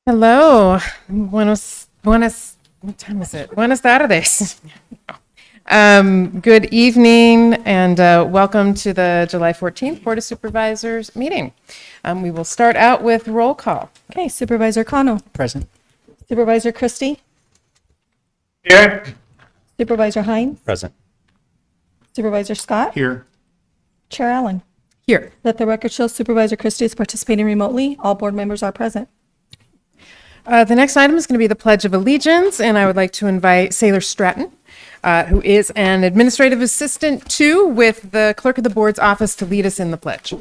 Hello. What time is it? Buenas tardes. Good evening and welcome to the July 14th Board of Supervisors meeting. We will start out with roll call. Okay, Supervisor Cano. Present. Supervisor Christie. Here. Supervisor Hines. Present. Supervisor Scott. Here. Chair Allen. Here. Let the record show Supervisor Christie is participating remotely. All board members are present. The next item is going to be the Pledge of Allegiance, and I would like to invite Sailor Stratton, who is an administrative assistant too with the clerk of the board's office, to lead us in the pledge.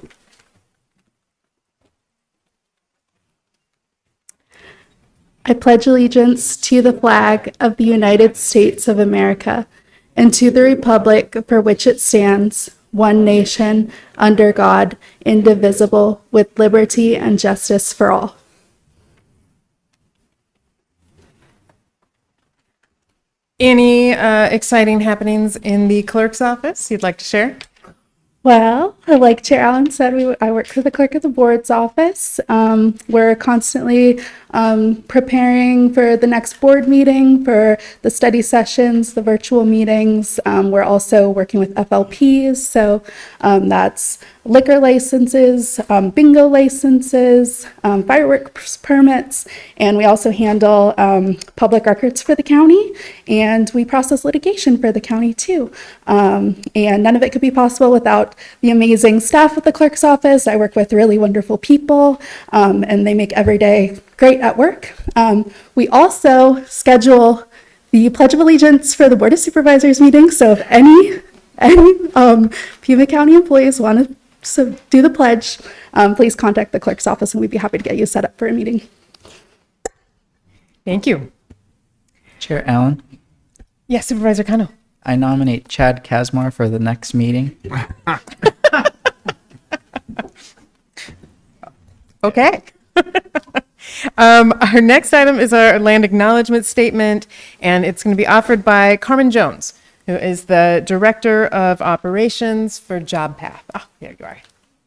I pledge allegiance to the flag of the United States of America and to the republic for which it stands, one nation, under God, indivisible, with liberty and justice for all. Any exciting happenings in the clerk's office you'd like to share? Well, like Chair Allen said, I work for the clerk of the board's office. We're constantly preparing for the next board meeting, for the study sessions, the virtual meetings. We're also working with FLPs, so that's liquor licenses, bingo licenses, fireworks permits, and we also handle public records for the county, and we process litigation for the county too. And none of it could be possible without the amazing staff at the clerk's office. I work with really wonderful people, and they make every day great at work. We also schedule the Pledge of Allegiance for the Board of Supervisors meeting, so if any Pima County employees want to do the pledge, please contact the clerk's office and we'd be happy to get you set up for a meeting. Thank you. Chair Allen, Yes, Supervisor Cano. I nominate Chad Casmar for the next meeting. Okay. Our next item is our land acknowledgement statement, and it's going to be offered by Carmen Jones, who is the Director of Operations for JobPath. Oh, there you are.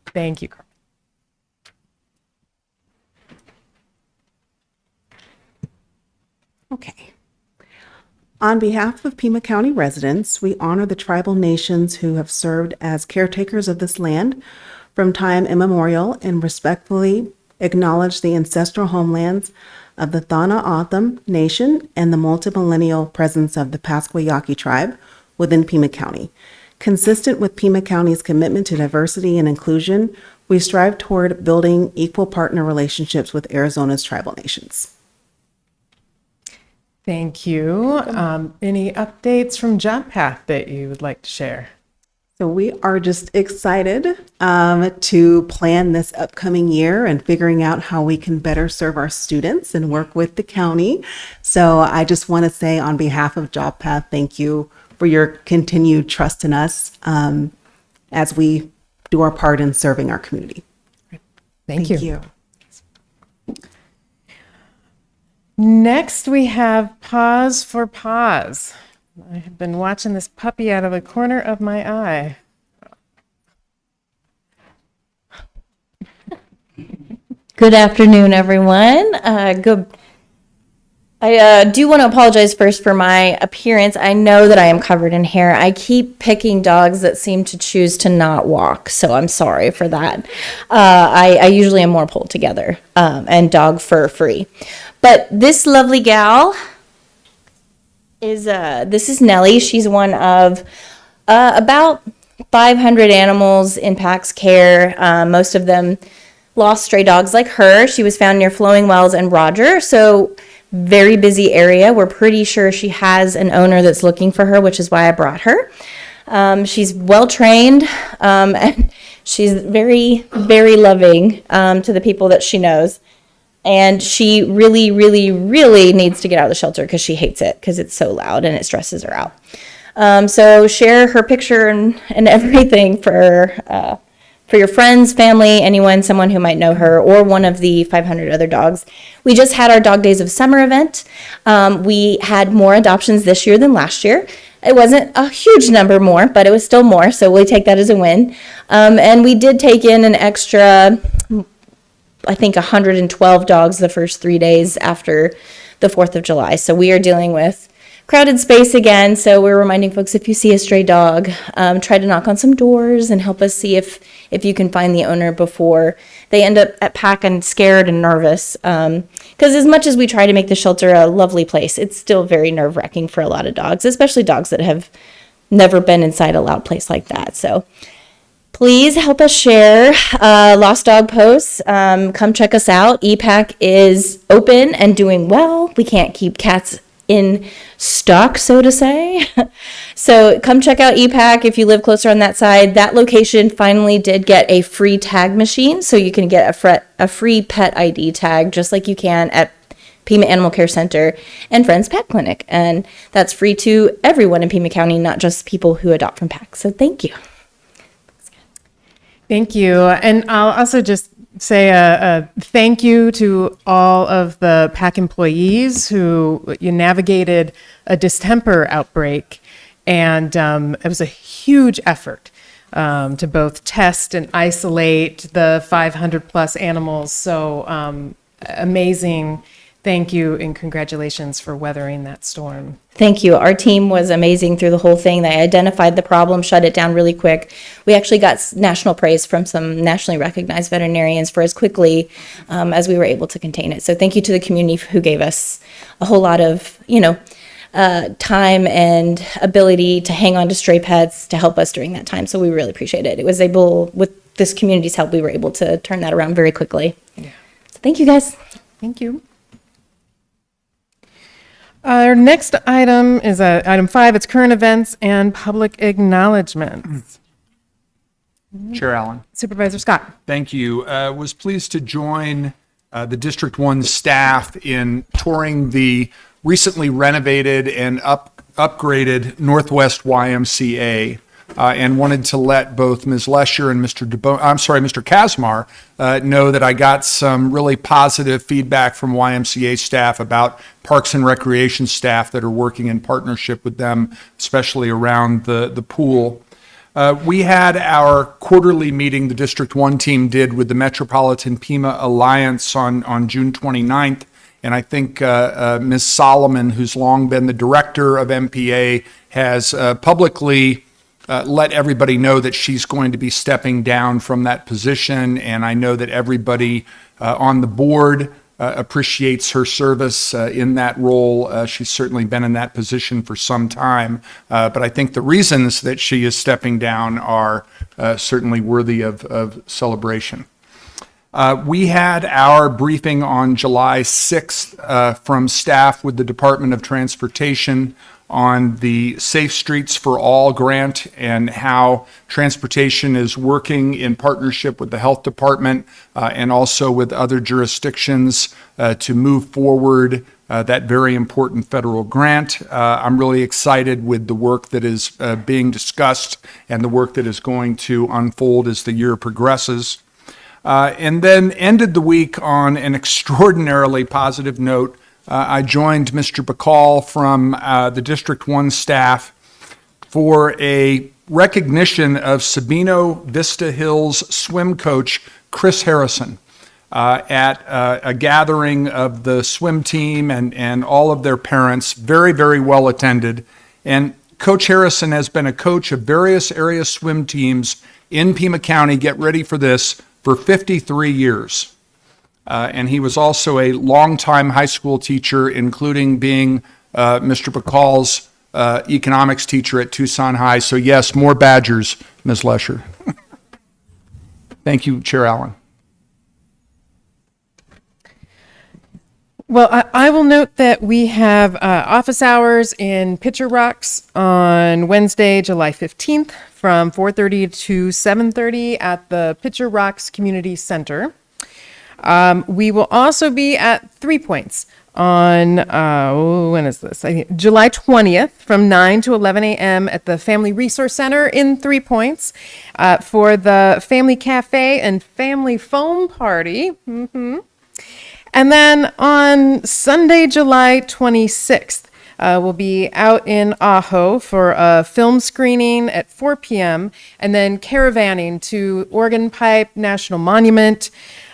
Thank you, Carmen. Okay. On behalf of Pima County residents, we honor the tribal nations who have served as caretakers of this land from time immemorial and respectfully acknowledge the ancestral homelands of the Thana Otham Nation and the multimillennial presence of the Pasquayaki tribe within Pima County. Consistent with Pima County's commitment to diversity and inclusion, we strive toward building equal partner relationships with Arizona's tribal nations. Thank you. Any updates from JobPath that you would like to share? So we are just excited to plan this upcoming year and figuring out how we can better serve our students and work with the county. So I just want to say on behalf of JobPath, thank you for your continued trust in us as we do our part in serving our community. Thank you. Next, we have Pause for Pause. I have been watching this puppy out of the corner of my eye. Good afternoon, everyone. I do want to apologize first for my appearance. I know that I am covered in hair. I keep picking dogs that seem to choose to not walk, so I'm sorry for that. I usually am more pulled together and dog fur free. But this lovely gal is this is Nellie. She's one of about 500 animals in PAC's care. Most of them lost stray dogs like her. She was found near Flowing Wells and Roger, so very busy area. We're pretty sure she has an owner that's looking for her, which is why I brought her. She's well trained and she's very, very loving to the people that she knows. And she really, really, really needs to get out of the shelter because she hates it because it's so loud and it stresses her out. So share her picture and everything for your friends, family, anyone, someone who might know her, or one of the 500 other dogs. We just had our Dog Days of Summer event. We had more adoptions this year than last year. It wasn't a huge number more, but it was still more, so we take that as a win. And we did take in an extra I think 112 dogs the first 3 days after the 4th of July. So we are dealing with crowded space again. So we're reminding folks, if you see a stray dog, try to knock on some doors and help us see if you can find the owner before they end up at PAC and scared and nervous. Because as much as we try to make the shelter a lovely place, it's still very nerve-wracking for a lot of dogs, especially dogs that have never been inside a loud place like that. So please help us share lost dog posts. Come check us out. EPAC is open and doing well. We can't keep cats in stock, so to say. So come check out EPAC if you live closer on that side. That location finally did get a free tag machine, so you can get a free pet ID tag, just like you can at Pima Animal Care Center and Friends Pet Clinic. And that's free to everyone in Pima County, not just people who adopt from PAC. So thank you. Thank you. And I'll also just say a thank you to all of the PAC employees who navigated a distemper outbreak. And it was a huge effort to both test and isolate the 500 plus animals. So amazing. Thank you and congratulations for weathering that storm. Thank you. Our team was amazing through the whole thing. They identified the problem, shut it down really quick. We actually got national praise from some nationally recognized veterinarians for as quickly as we were able to contain it. So thank you to the community who gave us a whole lot of, time and ability to hang on to stray pets to help us during that time. So we really appreciate it. It was able, with this community's help, we were able to turn that around very quickly. Yeah. So thank you, guys. Thank you. Our next item is item 5. It's current events and public acknowledgements. Chair Allen. Supervisor Scott. Thank you. Was pleased to join the District 1 staff in touring the recently renovated and upgraded Northwest YMCA. And wanted to let both Ms. Lesher and Mr. Kazmar know that I got some really positive feedback from YMCA staff about Parks and Recreation staff that are working in partnership with them, especially around the pool. We had our quarterly meeting, the District 1 team did with the Metropolitan Pima Alliance on June 29th. And I think Ms. Solomon, who's long been the director of MPA, has publicly let everybody know that she's going to be stepping down from that position. And I know that everybody on the board appreciates her service in that role. She's certainly been in that position for some time. But I think the reasons that she is stepping down are certainly worthy of celebration. We had our briefing on July 6th from staff with the Department of Transportation on the Safe Streets for All grant and how transportation is working in partnership with the health department and also with other jurisdictions to move forward that very important federal grant. I'm really excited with the work that is being discussed and the work that is going to unfold as the year progresses. And then ended the week on an extraordinarily positive note. I joined Mr. Bacall from the District 1 staff for a recognition of Sabino Vista Hills swim coach Chris Harrison at a gathering of the swim team and all of their parents, very, very well attended. And Coach Harrison has been a coach of various area swim teams in Pima County, get ready for this, for 53 years. And he was also a longtime high school teacher, including being Mr. Bacall's economics teacher at Tucson High. So yes, more Badgers, Ms. Lesher. Thank you, Chair Allen. Well, I will note that we have office hours in Pitcher Rocks on Wednesday, July 15th from 4:30 to 7:30 at the Pitcher Rocks Community Center. We will also be at 3 Points on, when is this? I think July 20th from 9 to 11 a.m. at the Family Resource Center in 3 Points for the Family Cafe and Family Foam Party. And then on Sunday, July 26th, we'll be out in Ajo for a film screening at 4 p.m. and then caravanning to Organ Pipe National Monument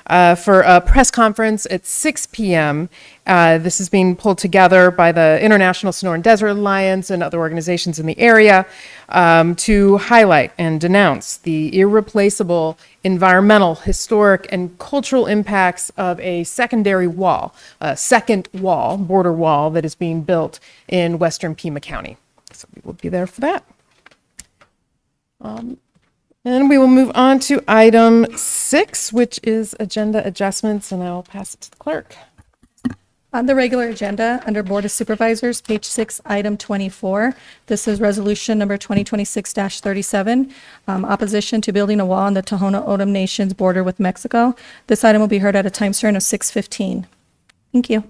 for a press conference at 6 p.m. This is being pulled together by the International Sonoran Desert Alliance and other organizations in the area to highlight and denounce the irreplaceable environmental, historic, and cultural impacts of a secondary wall, a second wall, border wall that is being built in western Pima County. So we will be there for that. And we will move on to item 6, which is agenda adjustments, and I will pass it to the clerk. On the regular agenda, under Board of Supervisors, page 6, item 24. This is resolution number 2026-37, opposition to building a wall on the Tohono O'odham Nation's border with Mexico. This item will be heard at a time certain of 6:15. Thank you.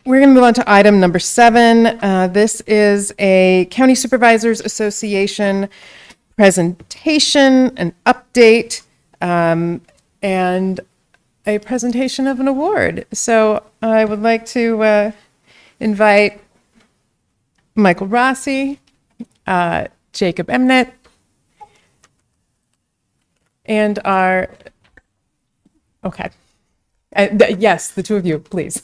We're going to move on to item number 7. This is a County Supervisors Association presentation, an update, and a presentation of an award. So I would like to invite Michael Rossi, Jacob Emnett, and our, okay. Yes, the two of you, please.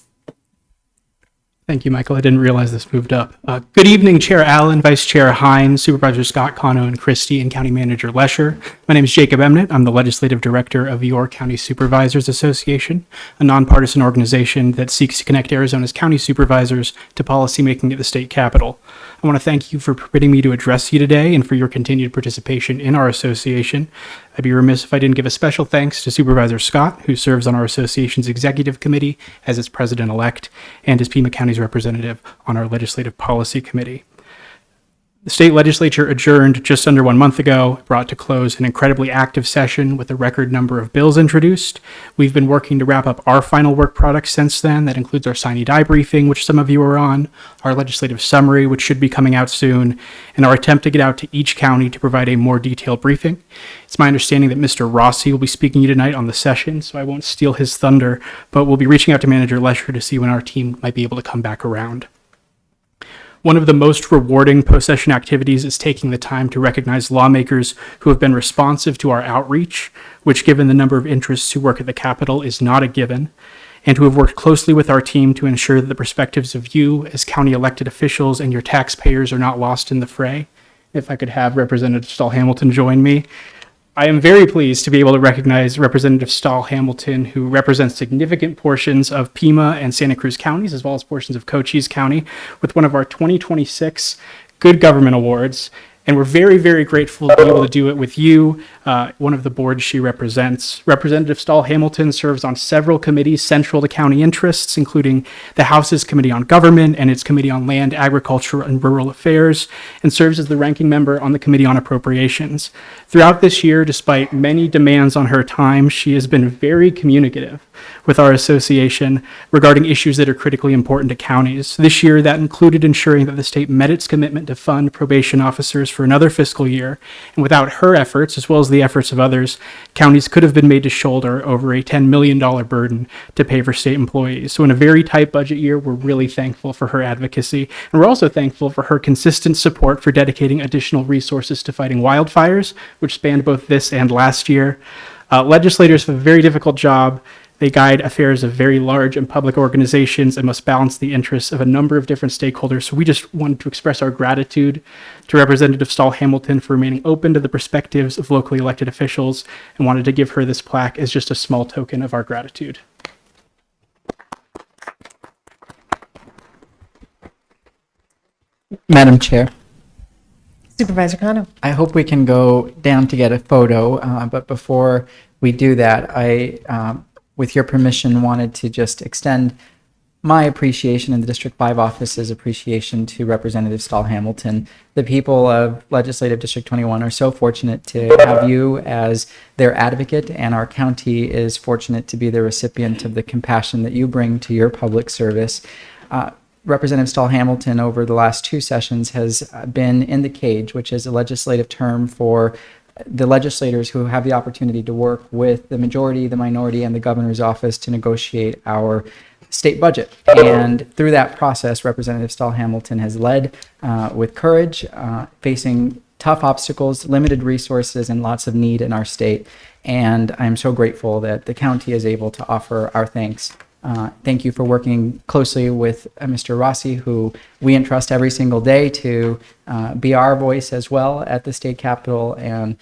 Thank you, Michael. I didn't realize this moved up. Good evening, Chair Allen, Vice Chair Hines, Supervisor Scott, Cano, and Christie, and County Manager Lesher. My name is Jacob Emnett. I'm the Legislative Director of York County Supervisors Association, a nonpartisan organization that seeks to connect Arizona's county supervisors to policymaking at the state capitol. I want to thank you for permitting me to address you today and for your continued participation in our association. I'd be remiss if I didn't give a special thanks to Supervisor Scott, who serves on our association's executive committee as its president-elect, and as Pima County's representative on our legislative policy committee. The state legislature adjourned just under 1 month ago, brought to close an incredibly active session with a record number of bills introduced. We've been working to wrap up our final work product since then. That includes our sine die briefing, which some of you are on, our legislative summary, which should be coming out soon, and our attempt to get out to each county to provide a more detailed briefing. It's my understanding that Mr. Rossi will be speaking to you tonight on the session, so I won't steal his thunder, but we'll be reaching out to Manager Lesher to see when our team might be able to come back around. One of the most rewarding post-session activities is taking the time to recognize lawmakers who have been responsive to our outreach, which, given the number of interests who work at the Capitol, is not a given, and who have worked closely with our team to ensure that the perspectives of you as county elected officials and your taxpayers are not lost in the fray. If I could have Representative Stahl Hamilton join me. I am very pleased to be able to recognize Representative Stahl Hamilton, who represents significant portions of Pima and Santa Cruz counties, as well as portions of Cochise County, with one of our 2026 Good Government Awards. And we're very, very grateful to be able to do it with you, one of the boards she represents. Representative Stahl Hamilton serves on several committees central to county interests, including the House's Committee on Government and its Committee on Land, Agriculture, and Rural Affairs, and serves as the ranking member on the Committee on Appropriations. Throughout this year, despite many demands on her time, she has been very communicative with our association regarding issues that are critically important to counties. This year, that included ensuring that the state met its commitment to fund probation officers for another fiscal year, and without her efforts, as well as the efforts of others, counties could have been made to shoulder over a $10 million burden to pay for state employees. So in a very tight budget year, we're really thankful for her advocacy, and we're also thankful for her consistent support for dedicating additional resources to fighting wildfires, which spanned both this and last year. Legislators have a very difficult job. They guide affairs of very large and public organizations and must balance the interests of a number of different stakeholders. So we just wanted to express our gratitude to Representative Stahl Hamilton for remaining open to the perspectives of locally elected officials, and wanted to give her this plaque as just a small token of our gratitude. Madam Chair, Supervisor Cano. I hope we can go down to get a photo, but before we do that, I, with your permission, wanted to just extend my appreciation and the District 5 office's appreciation to Representative Stahl Hamilton. The people of Legislative District 21 are so fortunate to have you as their advocate, and our county is fortunate to be the recipient of the compassion that you bring to your public service. Representative Stahl Hamilton, over the last 2 sessions, has been in the cage, which is a legislative term for the legislators who have the opportunity to work with the majority, the minority, and the governor's office to negotiate our state budget. And through that process, Representative Stahl Hamilton has led with courage, facing tough obstacles, limited resources, and lots of need in our state. And I'm so grateful that the county is able to offer our thanks. Thank you for working closely with Mr. Rossi, who we entrust every single day to be our voice as well at the state capitol. And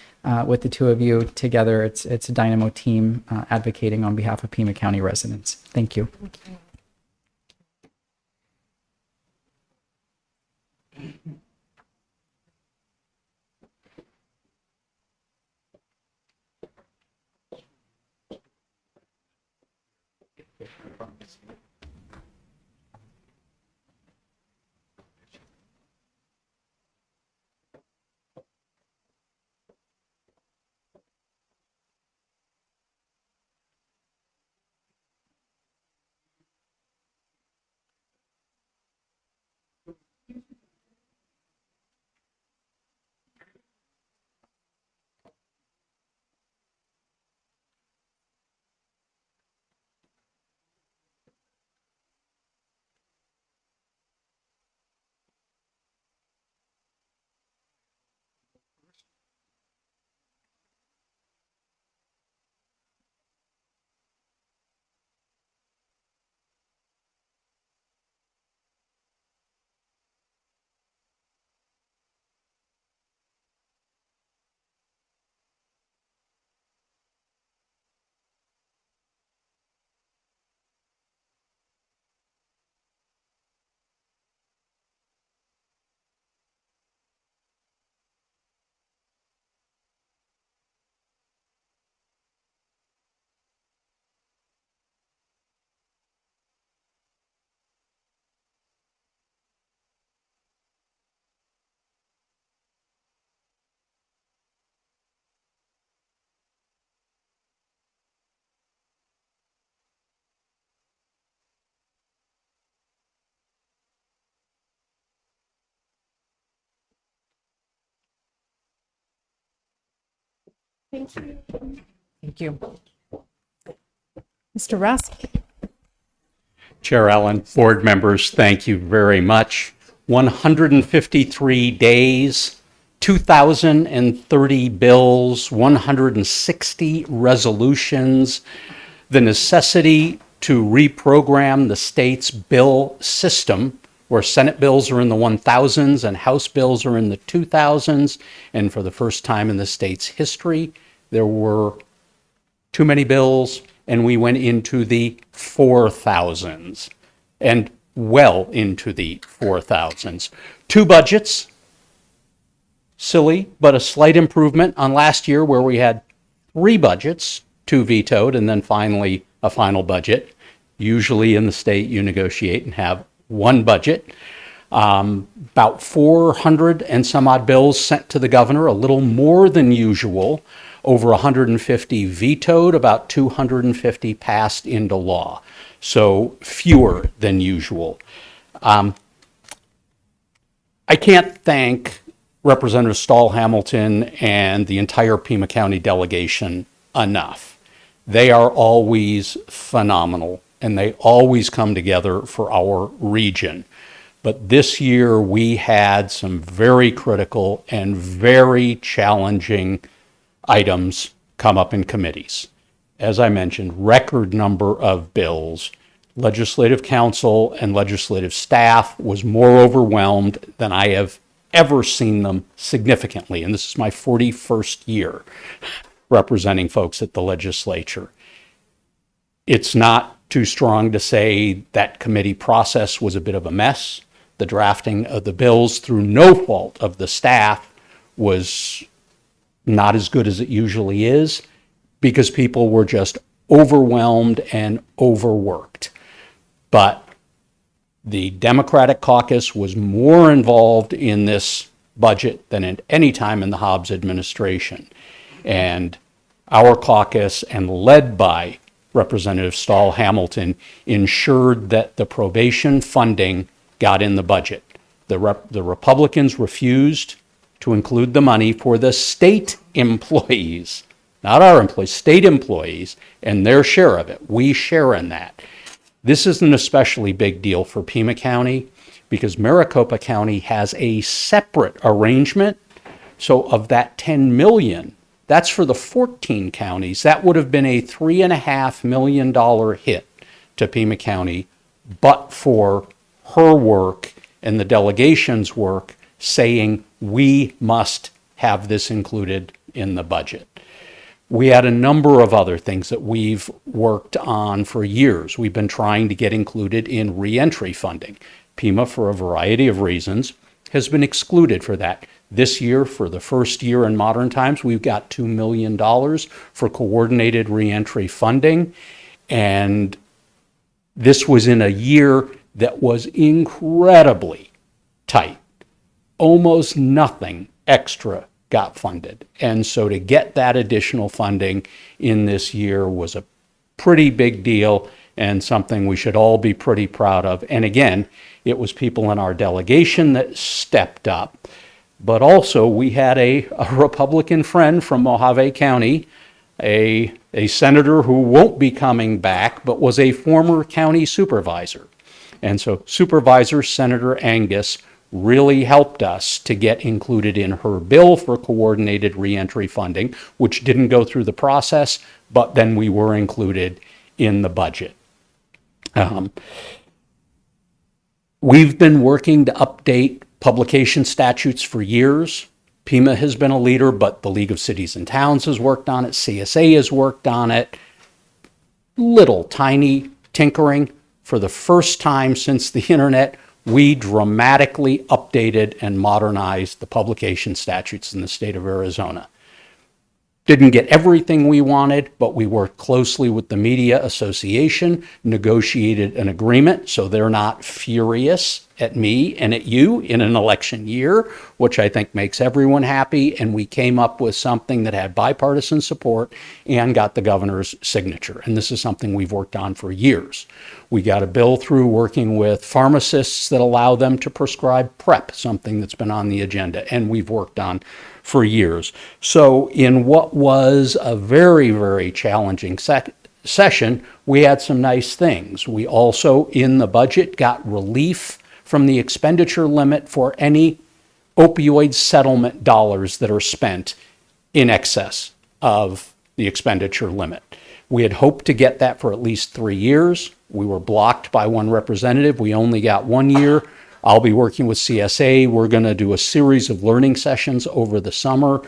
with the two of you together, it's a dynamo team advocating on behalf of Pima County residents. Thank you. Thank you. Mr. Rossi. Chair Allen, board members, thank you very much. 153 days, 2,030 bills, 160 resolutions, the necessity to reprogram the state's bill system, where Senate bills are in the 1,000s and House bills are in the 2,000s. And for the first time in the state's history, there were too many bills, and we went into the 4,000s and well into the 4,000s. Two budgets, silly, but a slight improvement on last year where we had three budgets, two vetoed, and then finally a final budget. Usually in the state, you negotiate and have one budget. About 400 and some odd bills sent to the governor, a little more than usual. Over 150 vetoed, about 250 passed into law. So fewer than usual. I can't thank Representative Stahl Hamilton and the entire Pima County delegation enough. They are always phenomenal, and they always come together for our region. But this year we had some very critical and very challenging items come up in committees. As I mentioned, record number of bills. Legislative council and legislative staff was more overwhelmed than I have ever seen them significantly. And this is my 41st year representing folks at the legislature. It's not too strong to say that committee process was a bit of a mess. The drafting of the bills, through no fault of the staff, was not as good as it usually is because people were just overwhelmed and overworked. But the Democratic caucus was more involved in this budget than at any time in the Hobbs administration. And our caucus, and led by Representative Stahl Hamilton, ensured that the probation funding got in the budget. The Republicans refused to include the money for the state employees, not our employees, state employees, and their share of it. We share in that. This is an especially big deal for Pima County because Maricopa County has a separate arrangement So of that 10 million, that's for the 14 counties. That would have been a $3.5 million hit to Pima County, but for her work and the delegation's work saying we must have this included in the budget. We had a number of other things that we've worked on for years. We've been trying to get included in reentry funding. Pima, for a variety of reasons, has been excluded for that. This year, for the first year in modern times, we've got $2 million for coordinated reentry funding. And this was in a year that was incredibly tight. Almost nothing extra got funded. And so to get that additional funding in this year was a pretty big deal and something we should all be pretty proud of. And again, it was people in our delegation that stepped up. But also we had a Republican friend from Mojave County, a senator who won't be coming back, but was a former county supervisor. And so Supervisor Senator Angus really helped us to get included in her bill for coordinated reentry funding, which didn't go through the process, but then we were included in the budget. We've been working to update publication statutes for years. Pima has been a leader, but the League of Cities and Towns has worked on it. CSA has worked on it. Little tiny tinkering. For the first time since the internet, we dramatically updated and modernized the publication statutes in the state of Arizona. Didn't get everything we wanted, but we worked closely with the Media Association, negotiated an agreement so they're not furious at me and at you in an election year, which I think makes everyone happy. And we came up with something that had bipartisan support and got the governor's signature. And this is something we've worked on for years. We got a bill through working with pharmacists that allow them to prescribe PrEP, something that's been on the agenda and we've worked on for years. So in what was a very, very challenging session, we had some nice things. We also, in the budget, got relief from the expenditure limit for any opioid settlement dollars that are spent in excess of the expenditure limit. We had hoped to get that for at least 3 years. We were blocked by one representative. We only got 1 year. I'll be working with CSA. We're going to do a series of learning sessions over the summer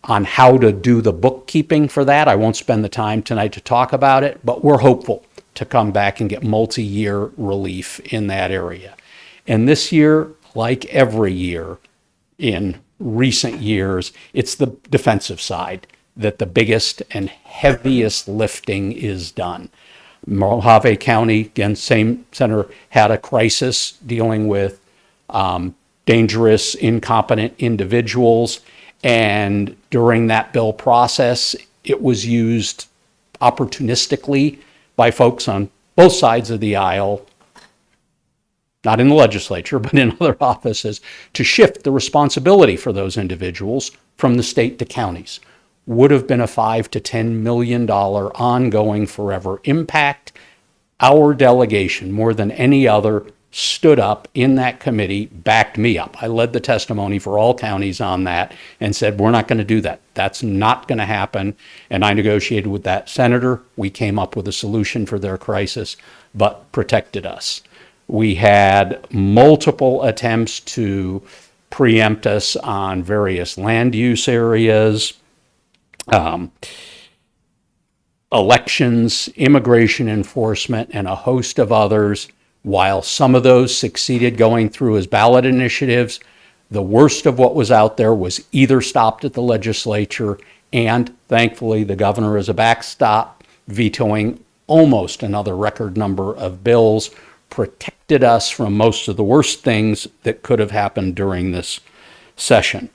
on how to do the bookkeeping for that. I won't spend the time tonight to talk about it, but we're hopeful to come back and get multi-year relief in that area. And this year, like every year in recent years, it's the defensive side that the biggest and heaviest lifting is done. Mojave County, again, same center, had a crisis dealing with dangerous, incompetent individuals. And during that bill process, it was used opportunistically by folks on both sides of the aisle, not in the legislature, but in other offices, to shift the responsibility for those individuals from the state to counties. Would have been a $5 to $10 million ongoing forever impact. Our delegation, more than any other, stood up in that committee, backed me up. I led the testimony for all counties on that and said, we're not going to do that. That's not going to happen. And I negotiated with that senator. We came up with a solution for their crisis, but protected us. We had multiple attempts to preempt us on various land use areas, elections, immigration enforcement, and a host of others. While some of those succeeded going through as ballot initiatives, the worst of what was out there was either stopped at the legislature and, thankfully, the governor as a backstop, vetoing almost another record number of bills, protected us from most of the worst things that could have happened during this session.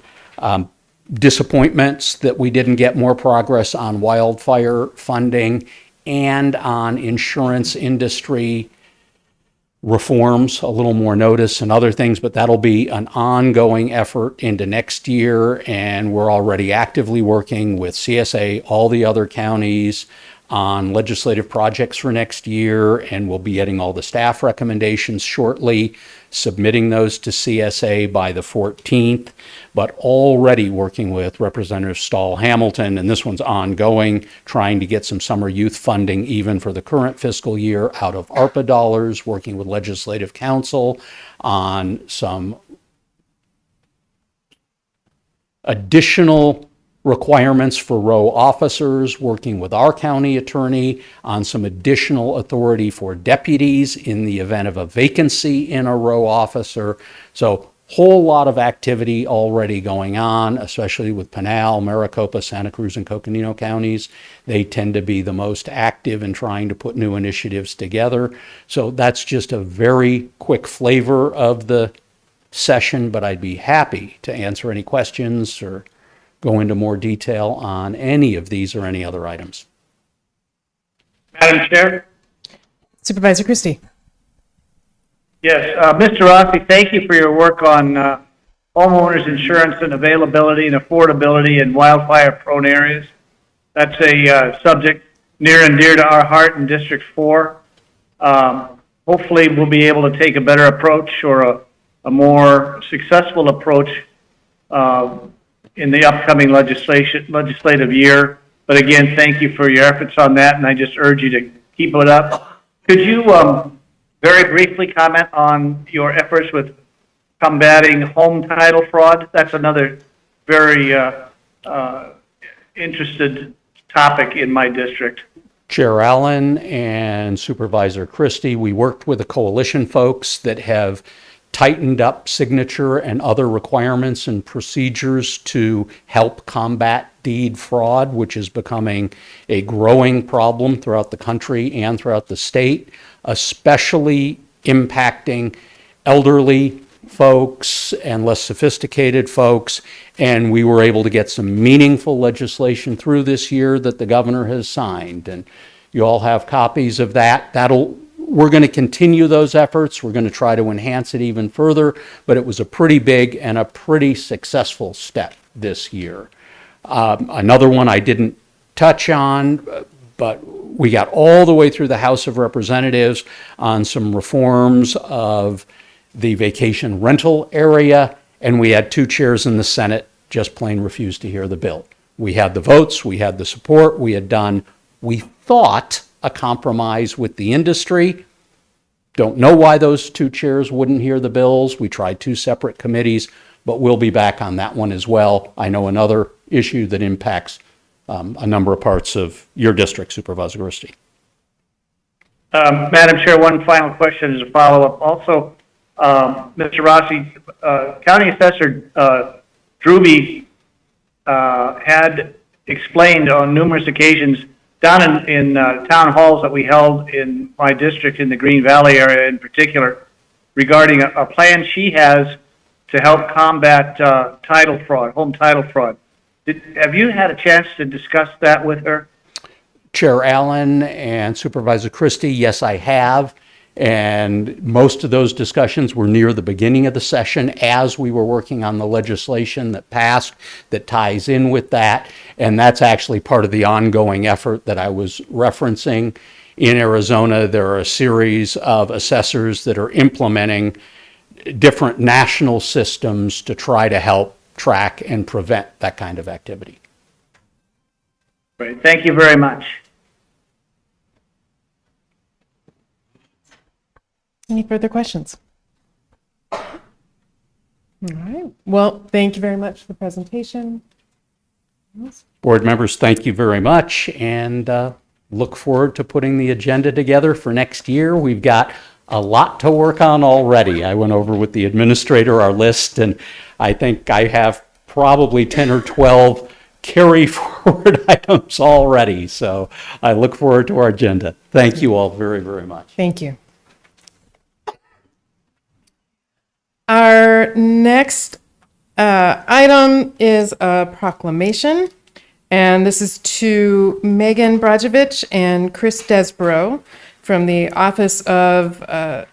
Disappointments that we didn't get more progress on wildfire funding and on insurance industry reforms, a little more notice and other things, but that'll be an ongoing effort into next year. And we're already actively working with CSA, all the other counties, on legislative projects for next year, and we'll be getting all the staff recommendations shortly, submitting those to CSA by the 14th, but already working with Representative Stahl Hamilton, and this one's ongoing, trying to get some summer youth funding even for the current fiscal year out of ARPA dollars, working with Legislative Council on some additional requirements for row officers, working with our county attorney on some additional authority for deputies in the event of a vacancy in a row officer. So whole lot of activity already going on, especially with Pinal, Maricopa, Santa Cruz, and Coconino counties. They tend to be the most active in trying to put new initiatives together. So that's just a very quick flavor of the session, but I'd be happy to answer any questions or go into more detail on any of these or any other items. Madam Chair? Supervisor Christie. Yes, Mr. Rossi, thank you for your work on homeowners insurance and availability and affordability in wildfire-prone areas. That's a subject near and dear to our heart in District 4. Hopefully, we'll be able to take a better approach or a more successful approach in the upcoming legislative year. But again, thank you for your efforts on that, and I just urge you to keep it up. Could you very briefly comment on your efforts with combating home title fraud? That's another very interested topic in my district. Chair Allen and Supervisor Christie, we worked with the coalition folks that have tightened up signature and other requirements and procedures to help combat deed fraud, which is becoming a growing problem throughout the country and throughout the state, especially impacting elderly folks and less sophisticated folks. And we were able to get some meaningful legislation through this year that the governor has signed. And you all have copies of that. We're going to continue those efforts. We're going to try to enhance it even further, but it was a pretty big and a pretty successful step this year. Another one I didn't touch on, but we got all the way through the House of Representatives on some reforms of the vacation rental area, and we had 2 chairs in the Senate just plain refused to hear the bill. We had the votes, we had the support, we had done, we thought, a compromise with the industry. Don't know why those 2 chairs wouldn't hear the bills. We tried 2 separate committees, but we'll be back on that one as well. I know another issue that impacts a number of parts of your district, Supervisor Christie. Madam Chair, one final question as a follow-up. Also, Mr. Rossi, County Assessor Drewby had explained on numerous occasions down in town halls that we held in my district in the Green Valley area in particular, regarding a plan she has to help combat title fraud, home title fraud. Have you had a chance to discuss that with her? Chair Allen and Supervisor Christie, yes, I have. And most of those discussions were near the beginning of the session as we were working on the legislation that passed that ties in with that. And that's actually part of the ongoing effort that I was referencing. In Arizona, there are a series of assessors that are implementing different national systems to try to help track and prevent that kind of activity. Great. Thank you very much. Any further questions? All right. Well, thank you very much for the presentation. Board members, thank you very much, and look forward to putting the agenda together for next year. We've got a lot to work on already. I went over with the administrator our list, and I think I have probably 10 or 12 carry forward items already. So I look forward to our agenda. Thank you all very, very much. Thank you. Our next item is a proclamation, and this is to Megan Brajevich and Chris Desborough from the office of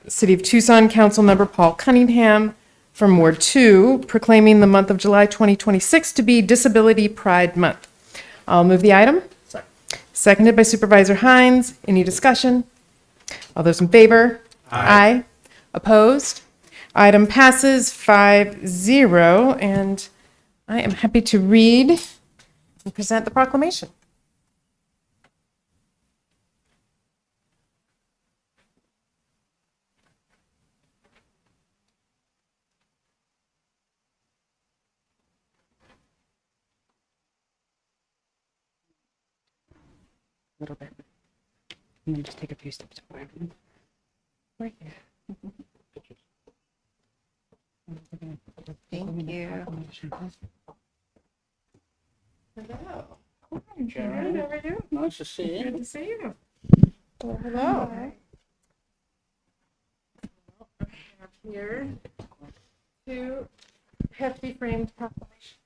City of Tucson Council Member Paul Cunningham from Ward 2, proclaiming the month of July 2026 to be Disability Pride Month. I'll move the item. seconded by Supervisor Hines. Any discussion? All those in favor? Aye. Opposed? Item passes 5-0, and I am happy to read and present the proclamation. Little bit. And then just take a few steps forward. Right here. Thank you. Hello. Sharon, how are you? Nice to see Good to see you. Well, hello. I have here two hefty framed proclamations.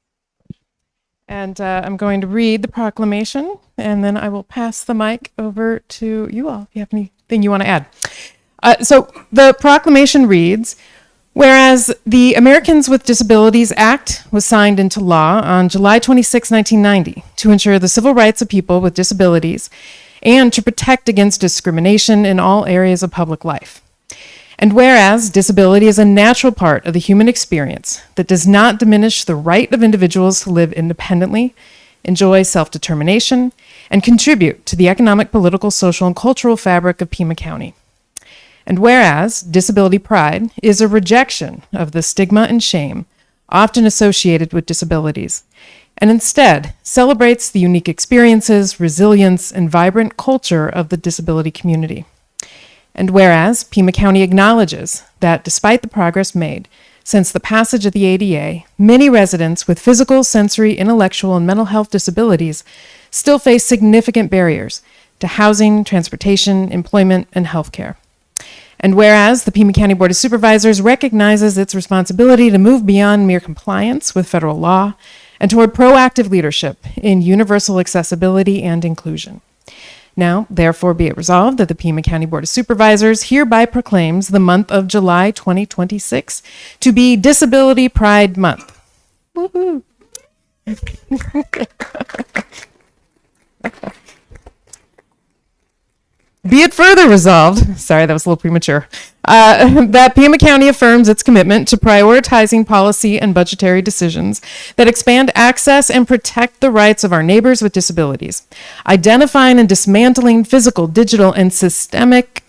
And I'm going to read the proclamation, and then I will pass the mic over to you all if you have anything you want to add. So the proclamation reads, whereas the Americans with Disabilities Act was signed into law on July 26, 1990, to ensure the civil rights of people with disabilities and to protect against discrimination in all areas of public life. And whereas disability is a natural part of the human experience that does not diminish the right of individuals to live independently, enjoy self-determination, and contribute to the economic, political, social, and cultural fabric of Pima County. And whereas disability pride is a rejection of the stigma and shame often associated with disabilities, and instead celebrates the unique experiences, resilience, and vibrant culture of the disability community. And whereas Pima County acknowledges that despite the progress made since the passage of the ADA, many residents with physical, sensory, intellectual, and mental health disabilities still face significant barriers to housing, transportation, employment, and healthcare. And whereas the Pima County Board of Supervisors recognizes its responsibility to move beyond mere compliance with federal law and toward proactive leadership in universal accessibility and inclusion. Now, therefore, be it resolved that the Pima County Board of Supervisors hereby proclaims the month of July 2026 to be Disability Pride Month. Woohoo! Be it further resolved, sorry, that was a little premature, that Pima County affirms its commitment to prioritizing policy and budgetary decisions that expand access and protect the rights of our neighbors with disabilities, identifying and dismantling physical, digital, and systemic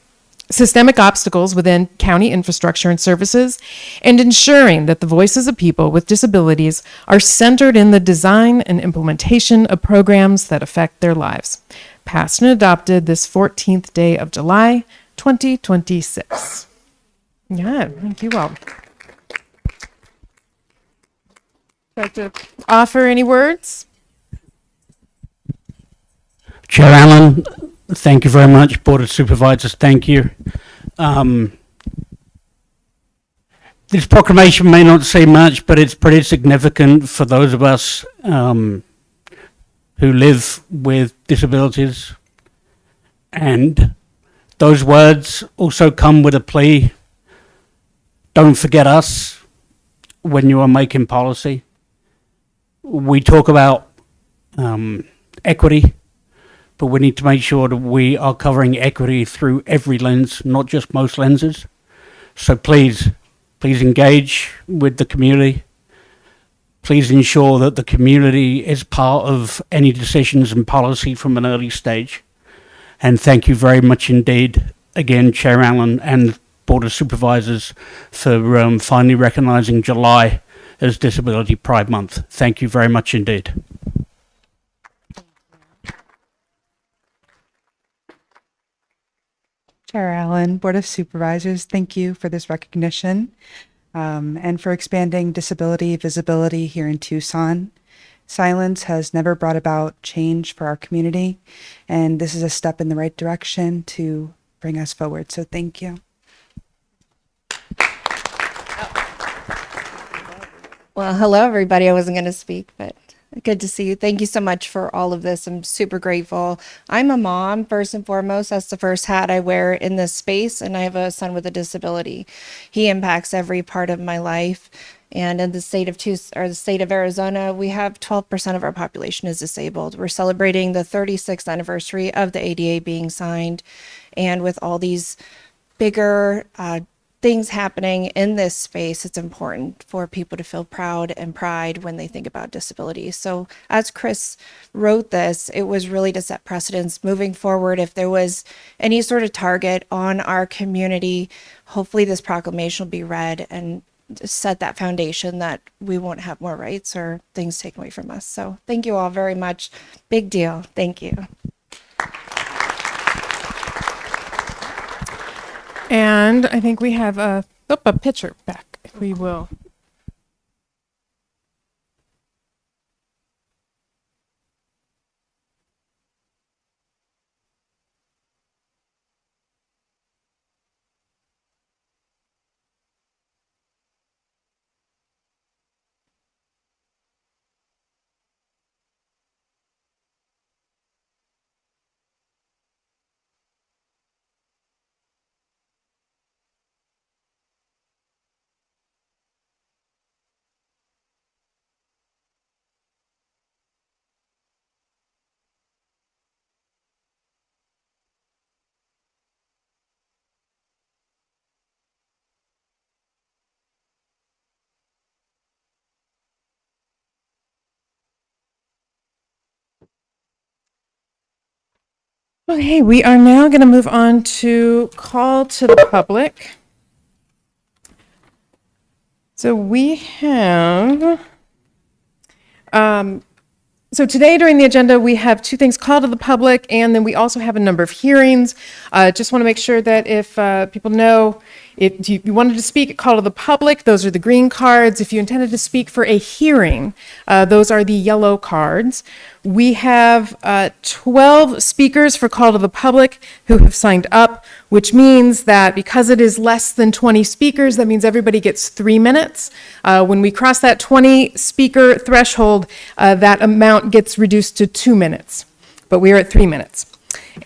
obstacles within county infrastructure and services, and ensuring that the voices of people with disabilities are centered in the design and implementation of programs that affect their lives. Passed and adopted this 14th day of July, 2026. Yeah, thank you all. Like to offer any words? Chair Allen, thank you very much. Board of Supervisors, thank you. This proclamation may not say much, but it's pretty significant for those of us who live with disabilities. And those words also come with a plea. Don't forget us when you are making policy. We talk about equity, but we need to make sure that we are covering equity through every lens, not just most lenses. So please engage with the community. Please ensure that the community is part of any decisions and policy from an early stage. And thank you very much indeed, again, Chair Allen and Board of Supervisors, for finally recognizing July as Disability Pride Month. Thank you very much indeed. Chair Allen, Board of Supervisors, thank you for this recognition and for expanding disability visibility here in Tucson. Silence has never brought about change for our community, and this is a step in the right direction to bring us forward. So thank you. Well, hello, everybody. I wasn't going to speak, but good to see you. Thank you so much for all of this. I'm super grateful. I'm a mom, first and foremost. That's the first hat I wear in this space, and I have a son with a disability. He impacts every part of my life. And in the state of Arizona, we have 12% of our population is disabled. We're celebrating the 36th anniversary of the ADA being signed. And with all these bigger things happening in this space, it's important for people to feel proud and pride when they think about disability. So as Chris wrote this, it was really to set precedents moving forward. If there was any sort of target on our community, hopefully this proclamation will be read and set that foundation that we won't have more rights or things taken away from us. So thank you all very much. Big deal. Thank you. And I think we have a picture back, if we will. Okay, we are now going to move on to call to the public. So we have, so today during the agenda, we have two things, call to the public, and then we also have a number of hearings. Just want to make sure that if people know, if you wanted to speak at call to the public, those are the green cards. If you intended to speak for a hearing, those are the yellow cards. We have 12 speakers for call to the public who have signed up, which means that because it is less than 20 speakers, that means everybody gets 3 minutes. When we cross that 20 speaker threshold, that amount gets reduced to 2 minutes, but we are at 3 minutes.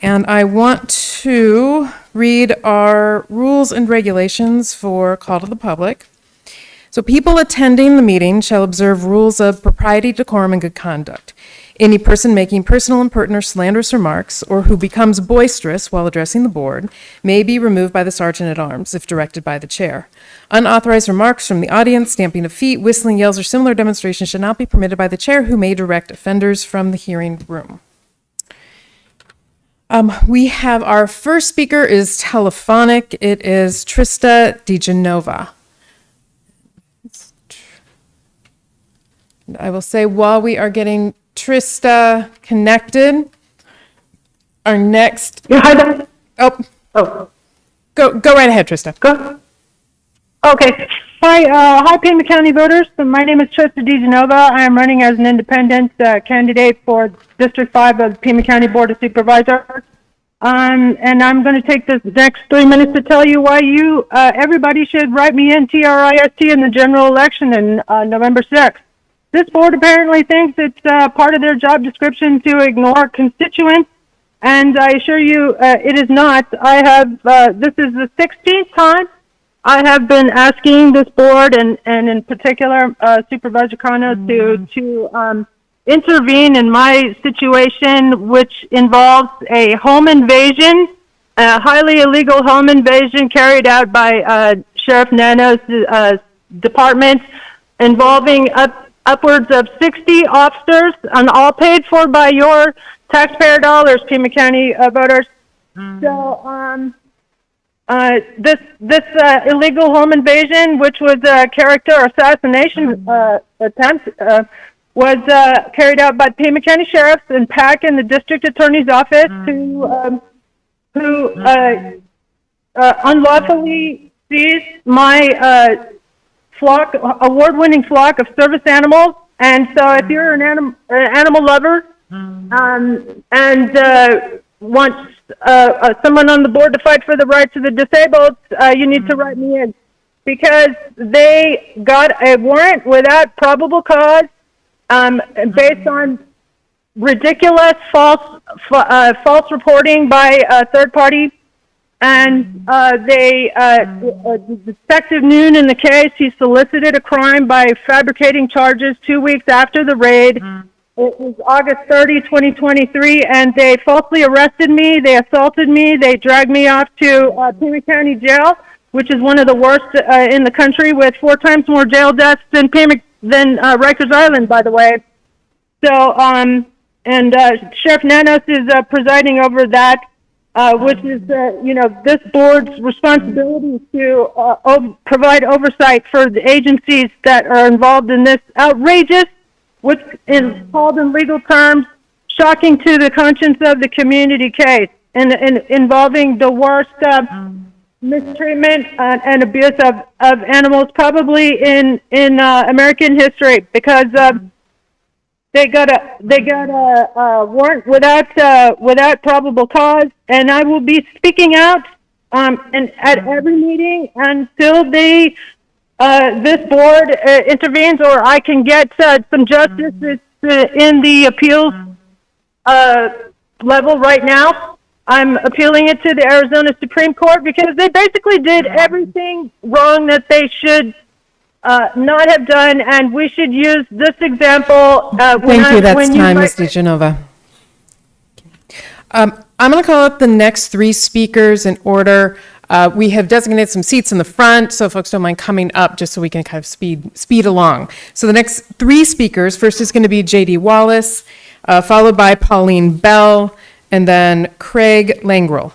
And I want to read our rules and regulations for call to the public. So people attending the meeting shall observe rules of propriety, decorum, and good conduct. Any person making personal, impertinent, or slanderous remarks, or who becomes boisterous while addressing the board, may be removed by the sergeant-at-arms if directed by the chair. Unauthorized remarks from the audience, stamping of feet, whistling, yells, or similar demonstrations should not be permitted by the chair, who may direct offenders from the hearing room. We have our first speaker is telephonic. It is Trista DeGenova. I will say while we are getting Trista connected, our next. Yeah, hi there. Oh. Go right ahead, Trista. Go. Okay. Hi, Pima County voters. My name is Trista DeGenova. I am running as an independent candidate for District 5 of the Pima County Board of Supervisors. And I'm going to take this next 3 minutes to tell you why everybody should write me in TRIST in the general election in November 6th. This board apparently thinks it's part of their job description to ignore constituents, and I assure you it is not. This is the 16th time I have been asking this board and in particular Supervisor Kano to intervene in my situation, which involves a home invasion, a highly illegal home invasion carried out by Sheriff Nano's department, involving upwards of 60 officers, and all paid for by your taxpayer dollars, Pima County voters. So this illegal home invasion, which was a character assassination attempt, was carried out by Pima County sheriffs and PAC in the district attorney's office, who unlawfully seized my award-winning flock of service animals. And so if you're an animal lover and want someone on the board to fight for the rights of the disabled, you need to write me in, because they got a warrant without probable cause based on ridiculous false reporting by a third party. And Detective Noon in the case, he solicited a crime by fabricating charges 2 weeks after the raid. It was August 30, 2023, and they falsely arrested me. They assaulted me. They dragged me off to Pima County Jail, which is one of the worst in the country, with 4 times more jail deaths than Rikers Island, by the way. So, Sheriff Nanos is presiding over that, which is, this board's responsibility to provide oversight for the agencies that are involved in this outrageous, which is called in legal terms, shocking to the conscience of the community case, and involving the worst mistreatment and abuse of animals probably in American history, because they got a warrant without probable cause, and I will be speaking out and at every meeting until this board intervenes, or I can get some justice in the appeals level. Right now, I'm appealing it to the Arizona Supreme Court because they basically did everything wrong that they should not have done, and we should use this example. Thank you. That's time, Ms. DeGenova. I'm going to call up the next 3 speakers in order. We have designated some seats in the front, so folks don't mind coming up just so we can kind of speed along. So the next 3 speakers, first is going to be J.D. Wallace, followed by Pauline Bell, and then Craig Langrel.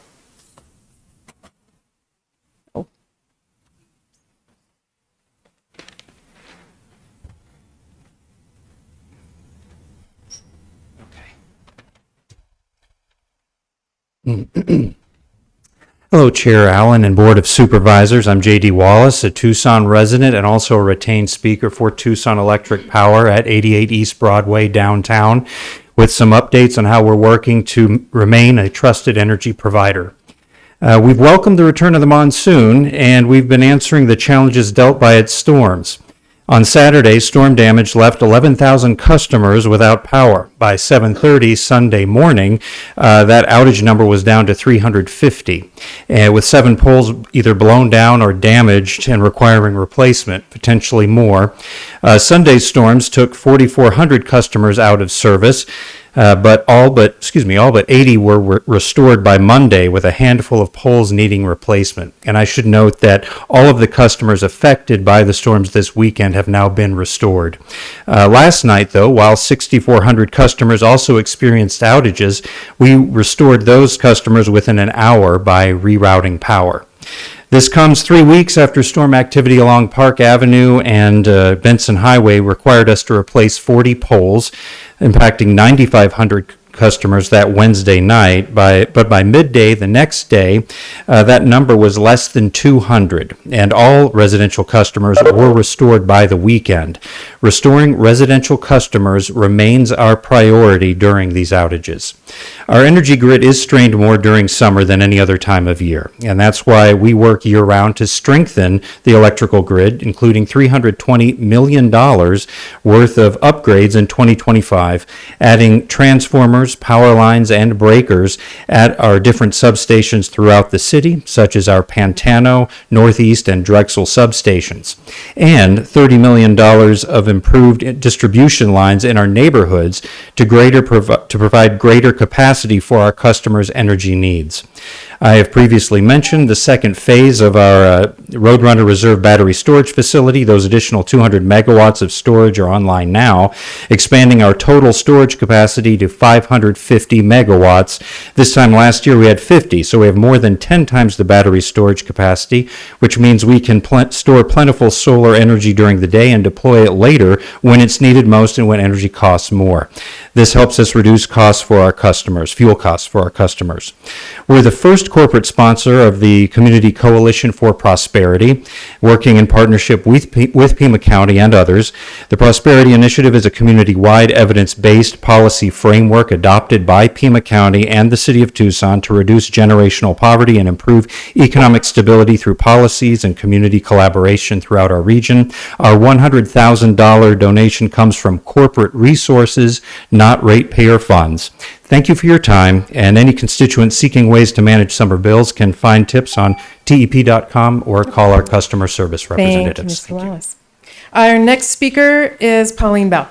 Hello, Chair Allen and Board of Supervisors. I'm J.D. Wallace, a Tucson resident and also a retained speaker for Tucson Electric Power at 88 East Broadway downtown, with some updates on how we're working to remain a trusted energy provider. We've welcomed the return of the monsoon, and we've been answering the challenges dealt by its storms. On Saturday, storm damage left 11,000 customers without power. By 7:30 Sunday morning, that outage number was down to 350, with 7 poles either blown down or damaged and requiring replacement, potentially more. Sunday's storms took 4,400 customers out of service. But all but 80 were restored by Monday, with a handful of poles needing replacement. And I should note that all of the customers affected by the storms this weekend have now been restored. Last night, though, while 6,400 customers also experienced outages, we restored those customers within an hour by rerouting power. This comes 3 weeks after storm activity along Park Avenue and Benson Highway required us to replace 40 poles, impacting 9,500 customers that Wednesday night. But by midday the next day, that number was less than 200, and all residential customers were restored by the weekend. Restoring residential customers remains our priority during these outages. Our energy grid is strained more during summer than any other time of year, and that's why we work year-round to strengthen the electrical grid, including $320 million worth of upgrades in 2025, adding transformers, power lines, and breakers at our different substations throughout the city, such as our Pantano, Northeast, and Drexel substations, and $30 million of improved distribution lines in our neighborhoods to provide greater capacity for our customers' energy needs. I have previously mentioned the second phase of our Roadrunner Reserve Battery Storage Facility. Those additional 200 megawatts of storage are online now, expanding our total storage capacity to 550 megawatts. This time last year we had 50, so we have more than 10 times the battery storage capacity, which means we can store plentiful solar energy during the day and deploy it later when it's needed most and when energy costs more. This helps us reduce costs for our customers, fuel costs for our customers. We're the first corporate sponsor of the Community Coalition for Prosperity, working in partnership with Pima County and others. The Prosperity Initiative is a community-wide evidence-based policy framework adopted by Pima County and the City of Tucson to reduce generational poverty and improve economic stability through policies and community collaboration throughout our region. Our $100,000 donation comes from corporate resources, not ratepayer funds. Thank you for your time, and any constituent seeking ways to manage summer bills can find tips on tep.com or call our customer service Thank you, representatives. Mr. Wallace. Our next speaker is Pauline Bell.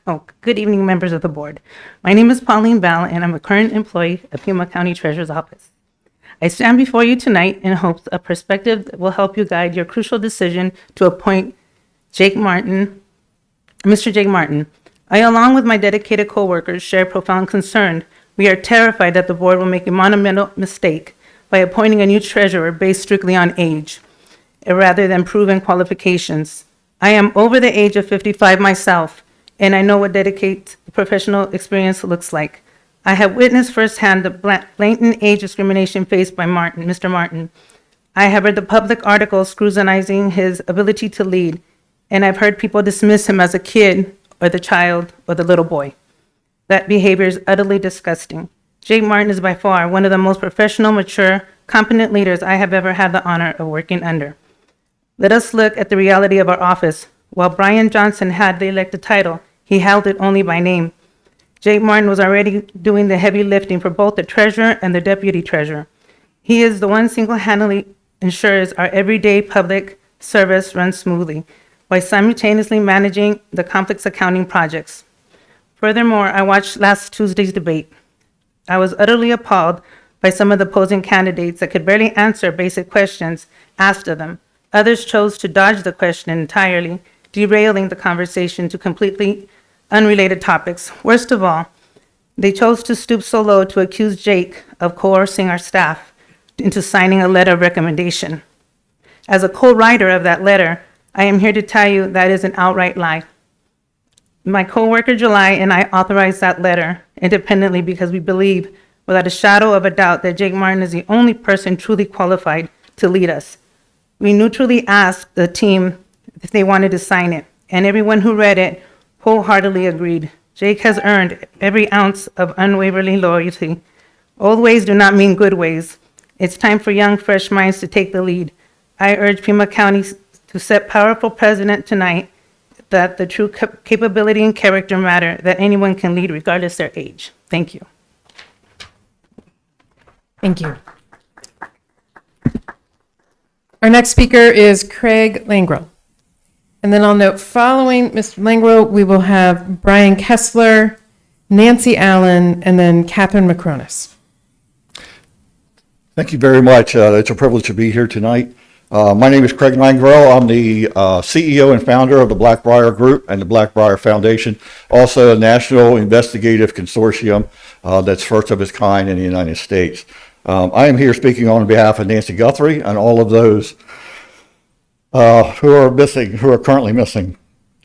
Oh, good evening, members of the board. My name is Pauline Bell, and I'm a current employee at Pima County Treasurer's Office. I stand before you tonight in hopes of perspective that will help you guide your crucial decision to appoint Mr. Jake Martin. I, along with my dedicated coworkers, share profound concern. We are terrified that the board will make a monumental mistake by appointing a new treasurer based strictly on age, rather than proven qualifications. I am over the age of 55 myself, and I know what dedicated professional experience looks like. I have witnessed firsthand the blatant age discrimination faced by Mr. Martin. I have read the public articles scrutinizing his ability to lead, and I've heard people dismiss him as a kid or the child or the little boy. That behavior is utterly disgusting. Jake Martin is by far one of the most professional, mature, competent leaders I have ever had the honor of working under. Let us look at the reality of our office. While Brian Johnson had the elected title, he held it only by name. Jake Martin was already doing the heavy lifting for both the treasurer and the deputy treasurer. He is the one single-handedly ensures our everyday public service runs smoothly while simultaneously managing the complex accounting projects. Furthermore, I watched last Tuesday's debate. I was utterly appalled by some of the opposing candidates that could barely answer basic questions asked of them. Others chose to dodge the question entirely, derailing the conversation to completely unrelated topics. Worst of all, they chose to stoop so low to accuse Jake of coercing our staff into signing a letter of recommendation. As a co-writer of that letter, I am here to tell you that is an outright lie. My coworker July and I authorized that letter independently because we believe without a shadow of a doubt that Jake Martin is the only person truly qualified to lead us. We neutrally asked the team if they wanted to sign it, and everyone who read it wholeheartedly agreed. Jake has earned every ounce of unwavering loyalty. Old ways do not mean good ways. It's time for young, fresh minds to take the lead. I urge Pima County to set powerful precedent tonight that the true capability and character matter, that anyone can lead regardless their age. Thank you. Thank you. Our next speaker is Craig Langro. And then I'll note, following Mr. Langro, we will have Brian Kessler, Nancy Allen, and then Catherine McCronis. Thank you very much. It's a privilege to be here tonight. My name is Craig Langro. I'm the CEO and founder of the Blackbriar Group and the Blackbriar Foundation, also a national investigative consortium that's first of its kind in the United States. I am here speaking on behalf of Nancy Guthrie and all of those who are currently missing.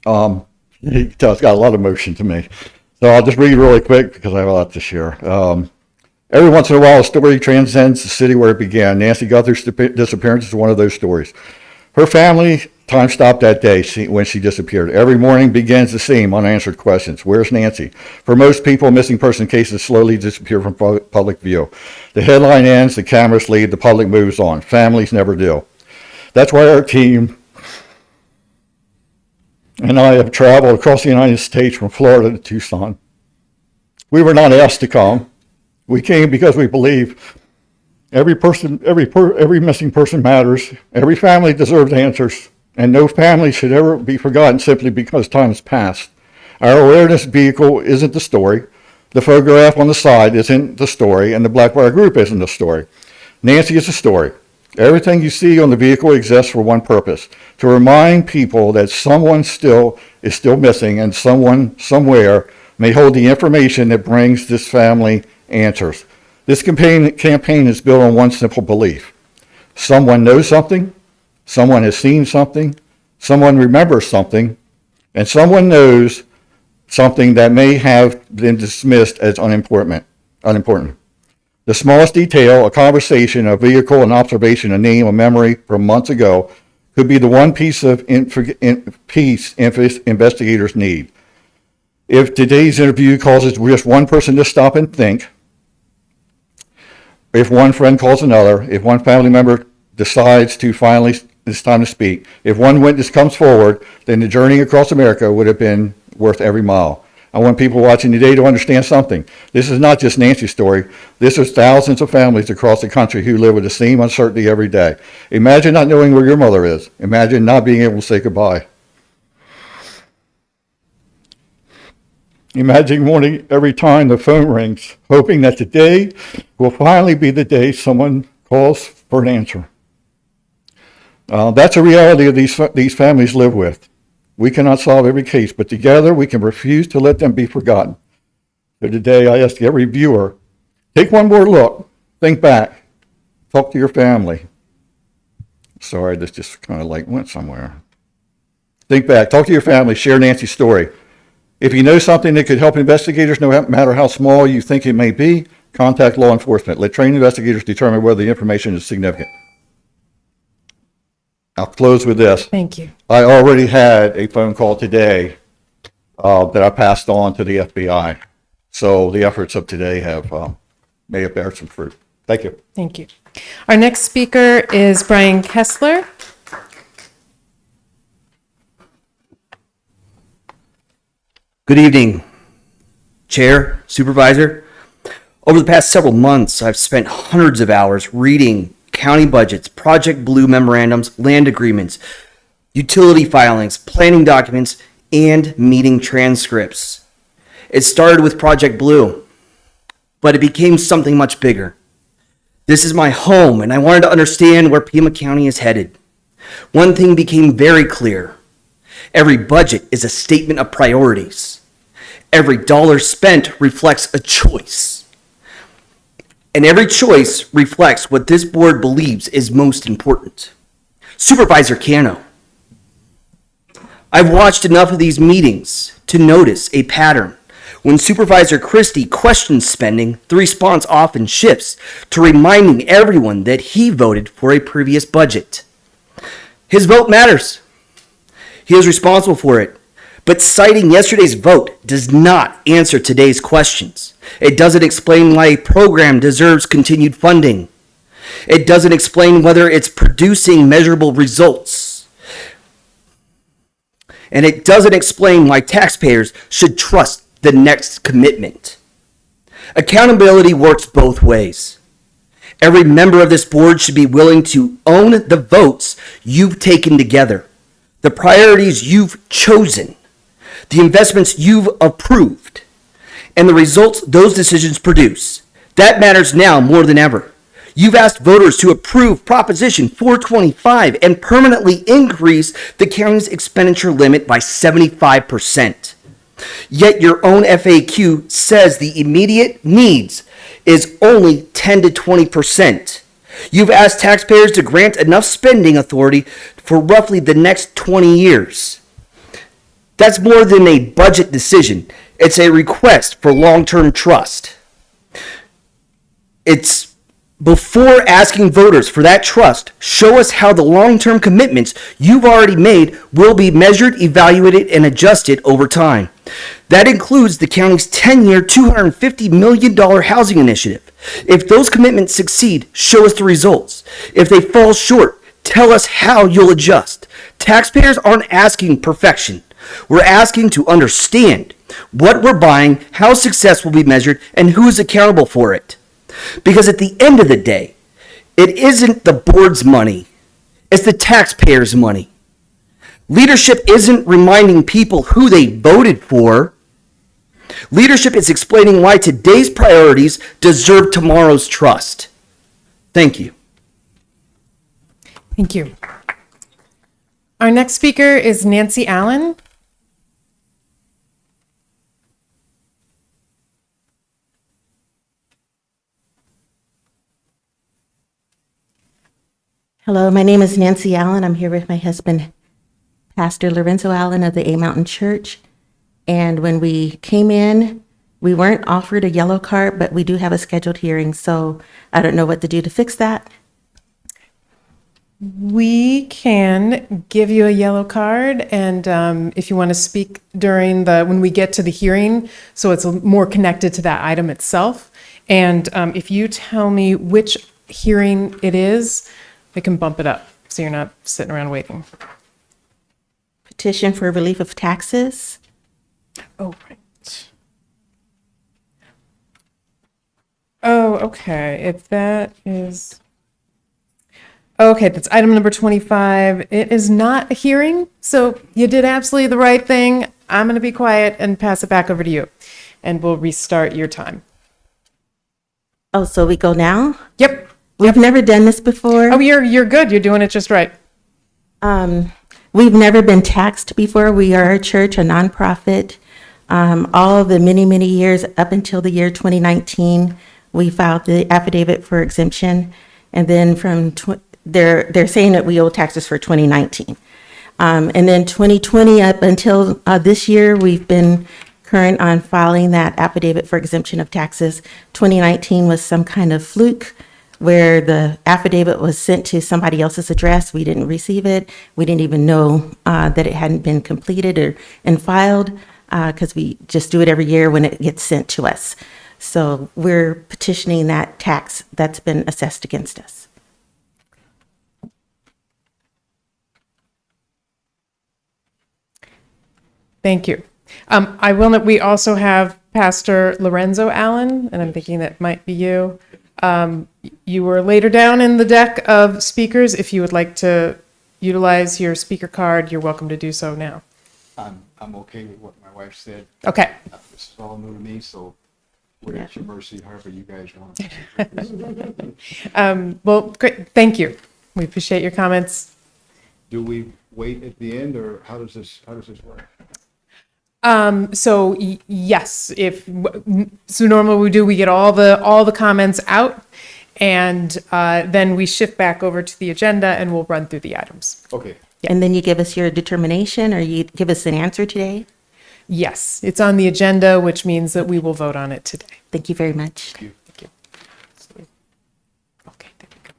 You can tell it's got a lot of emotion to me. So I'll just read really quick because I have a lot to share. Every once in a while, a story transcends the city where it began. Nancy Guthrie's disappearance is one of those stories. Her family, time stopped that day when she disappeared. Every morning begins the same unanswered questions. Where's Nancy? For most people, missing person cases slowly disappear from public view. The headline ends, the cameras leave, the public moves on. Families never do. That's why our team and I have traveled across the United States from Florida to Tucson. We were not asked to come. We came because we believe every missing person matters. Every family deserves answers, and no family should ever be forgotten simply because time has passed. Our awareness vehicle isn't the story. The photograph on the side isn't the story, and the Blackbriar Group isn't the story. Nancy is the story. Everything you see on the vehicle exists for one purpose: to remind people that someone is still missing, and someone somewhere may hold the information that brings this family answers. This campaign is built on one simple belief: someone knows something, someone has seen something, someone remembers something, and someone knows something that may have been dismissed as unimportant. The smallest detail, a conversation, a vehicle, an observation, a name, a memory from months ago, could be the one piece of investigators need. If today's interview causes just one person to stop and think, if one friend calls another, if one family member decides to finally, it's time to speak, if one witness comes forward, then the journey across America would have been worth every mile. I want people watching today to understand something. This is not just Nancy's story. This is thousands of families across the country who live with the same uncertainty every day. Imagine not knowing where your mother is. Imagine not being able to say goodbye. Imagine morning every time the phone rings, hoping that today will finally be the day someone calls for an answer. That's a reality of these families live with. We cannot solve every case, but together we can refuse to let them be forgotten. So today I ask every viewer, take one more look, think back, talk to your family. Sorry, this just kind of like went somewhere. Think back, talk to your family, share Nancy's story. If you know something that could help investigators, no matter how small you think it may be, contact law enforcement. Let trained investigators determine whether the information is significant. I'll close with this. Thank you. I already had a phone call today that I passed on to the FBI. So the efforts of today may have bear some fruit. Thank you. Thank you. Our next speaker is Brian Kessler. Good evening, Chair, Supervisor. Over the past several months, I've spent hundreds of hours reading county budgets, Project Blue memorandums, land agreements, utility filings, planning documents, and meeting transcripts. It started with Project Blue, but it became something much bigger. This is my home, and I wanted to understand where Pima County is headed. One thing became very clear. Every budget is a statement of priorities. Every dollar spent reflects a choice. And every choice reflects what this board believes is most important. Supervisor Cano, I've watched enough of these meetings to notice a pattern. When Supervisor Christie questions spending, the response often shifts to reminding everyone that he voted for a previous budget. His vote matters. He is responsible for it. But citing yesterday's vote does not answer today's questions. It doesn't explain why a program deserves continued funding. It doesn't explain whether it's producing measurable results. And it doesn't explain why taxpayers should trust the next commitment. Accountability works both ways. Every member of this board should be willing to own the votes you've taken together, the priorities you've chosen, the investments you've approved, and the results those decisions produce. That matters now more than ever. You've asked voters to approve Proposition 425 and permanently increase the county's expenditure limit by 75%. Yet your own FAQ says the immediate needs is only 10 to 20%. You've asked taxpayers to grant enough spending authority for roughly the next 20 years. That's more than a budget decision. It's a request for long-term trust. It's before asking voters for that trust, show us how the long-term commitments you've already made will be measured, evaluated, and adjusted over time. That includes the county's 10-year, $250 million housing initiative. If those commitments succeed, show us the results. If they fall short, tell us how you'll adjust. Taxpayers aren't asking perfection. We're asking to understand what we're buying, how success will be measured, and who is accountable for it. Because at the end of the day, it isn't the board's money, it's the taxpayers' money. Leadership isn't reminding people who they voted for. Leadership is explaining why today's priorities deserve tomorrow's trust. Thank you. Thank you. Our next speaker is Nancy Allen. Hello, my name is Nancy Allen. I'm here with my husband, Pastor Lorenzo Allen of the A Mountain Church. And when we came in, we weren't offered a yellow card, but we do have a scheduled hearing. So I don't know what to do to fix that. We can give you a yellow card, and if you want to speak during when we get to the hearing, so it's more connected to that item itself, And if you tell me which hearing it is, I can bump it up so you're not sitting around waiting. Petition for relief of taxes. Oh, right. Oh, okay. If that is. Okay, that's item number 25. It is not a hearing, so you did absolutely the right thing. I'm going to be quiet and pass it back over to you, and we'll restart your time. Oh, so we go now? Yep. We've never done this before. Oh, you're good. You're doing it just right. We've never been taxed before. We are a church, a nonprofit. All the many years up until the year 2019, we filed the affidavit for exemption, and then from they're saying that we owe taxes for 2019, and then 2020 up until this year, we've been current on filing that affidavit for exemption of taxes. 2019 was some kind of fluke where the affidavit was sent to somebody else's address. We didn't receive it. We didn't even know that it hadn't been completed and filed, because we just do it every year when it gets sent to us. So we're petitioning that tax that's been assessed against us. Thank you. I will note we also have Pastor Lorenzo Allen, and I'm thinking that might be you. You were later down in the deck of speakers. If you would like to utilize your speaker card, you're welcome to do so now. I'm okay with what my wife said. Okay. This is all new to me, so we're at your mercy, however you guys want. Well, great. Thank you. We appreciate your comments. Do we wait at the end, or how does this work? So yes, so normally we get all the comments out, and then we shift back over to the agenda and we'll run through the items. Okay. Yeah. And then you give us your determination, or you give us an answer today? Yes, it's on the agenda, which means that we will vote on it today. Thank you very much. Thank you. Okay, there we go.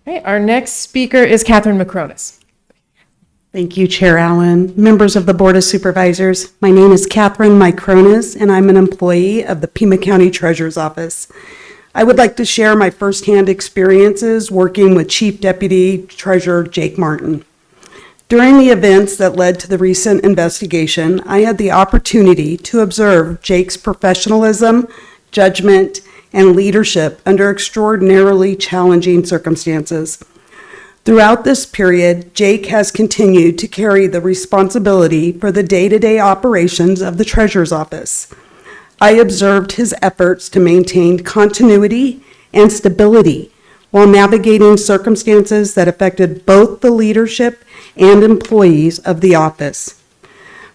All right, our next speaker is Catherine McCronis. Thank you, Chair Allen. Members of the Board of Supervisors, my name is Catherine Mycronis, and I'm an employee of the Pima County Treasurer's Office. I would like to share my firsthand experiences working with Chief Deputy Treasurer Jake Martin. During the events that led to the recent investigation, I had the opportunity to observe Jake's professionalism, judgment, and leadership under extraordinarily challenging circumstances. Throughout this period, Jake has continued to carry the responsibility for the day-to-day operations of the Treasurer's Office. I observed his efforts to maintain continuity and stability while navigating circumstances that affected both the leadership and employees of the office.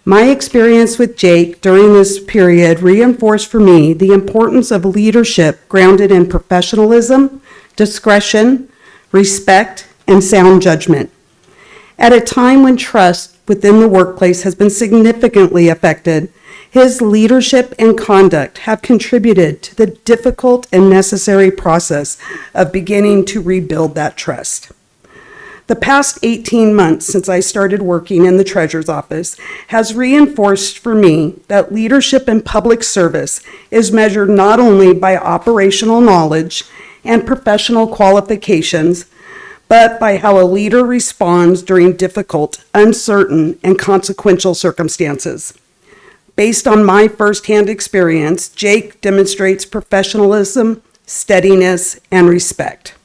My experience with Jake during this period reinforced for me the importance of leadership grounded in professionalism, discretion, respect, and sound judgment. At a time when trust within the workplace has been significantly affected, his leadership and conduct have contributed to the difficult and necessary process of beginning to rebuild that trust. The past 18 months since I started working in the Treasurer's Office has reinforced for me that leadership in public service is measured not only by operational knowledge and professional qualifications, but by how a leader responds during difficult, uncertain, and consequential circumstances. Based on my firsthand experience, Jake demonstrates professionalism, steadiness, and respect.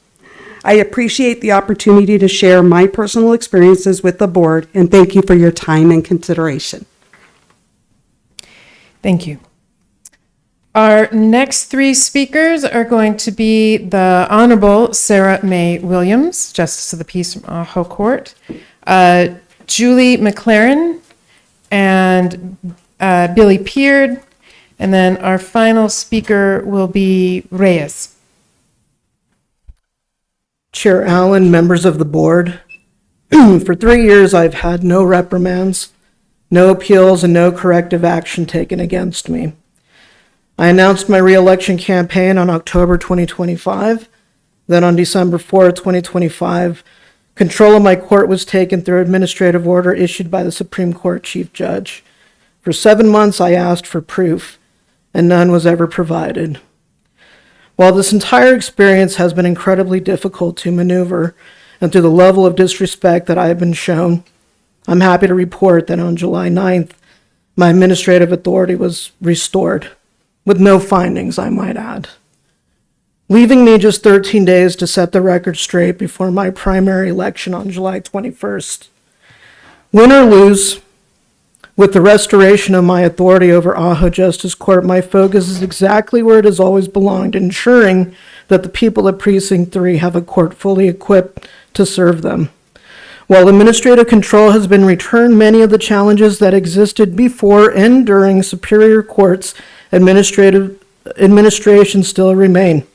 I appreciate the opportunity to share my personal experiences with the board, and thank you for your time and consideration. Thank you. Our next three speakers are going to be the Honorable Sarah Mae Williams, Justice of the Peace from Aho Court, Julie McLaren, and Billy Peard, and then our final speaker will be Reyes. Chair Allen, members of the board, for 3 years I've had no reprimands, no appeals, and no corrective action taken against me. I announced my re-election campaign on October 2025. Then on December 4, 2025, control of my court was taken through administrative order issued by the Supreme Court Chief Judge. For 7 months, I asked for proof, and none was ever provided. While this entire experience has been incredibly difficult to maneuver, and through the level of disrespect that I have been shown, I'm happy to report that on July 9th, my administrative authority was restored, with no findings, I might add, leaving me just 13 days to set the record straight before my primary election on July 21st. Win or lose, with the restoration of my authority over Ajo Justice Court, my focus is exactly where it has always belonged, ensuring that the people of Precinct 3 have a court fully equipped to serve them. While administrative control has been returned, many of the challenges that existed before and during Superior Court's administration still remain.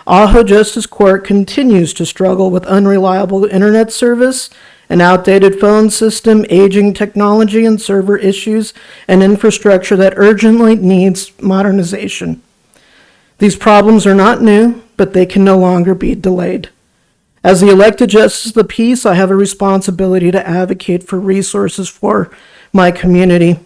Ajo Justice Court continues to struggle with unreliable internet service, an outdated phone system, aging technology and server issues, and infrastructure that urgently needs modernization. These problems are not new, but they can no longer be delayed. As the elected justice of the peace, I have a responsibility to advocate for resources for my community.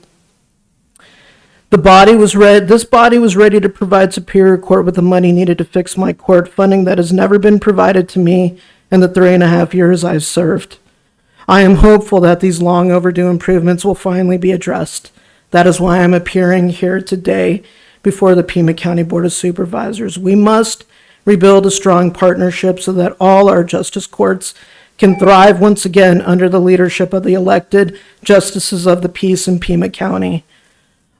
This body was ready to provide Superior Court with the money needed to fix my court, funding that has never been provided to me in the 3.5 years I've served. I am hopeful that these long overdue improvements will finally be addressed. That is why I'm appearing here today before the Pima County Board of Supervisors. We must rebuild a strong partnership so that all our justice courts can thrive once again under the leadership of the elected justices of the peace in Pima County.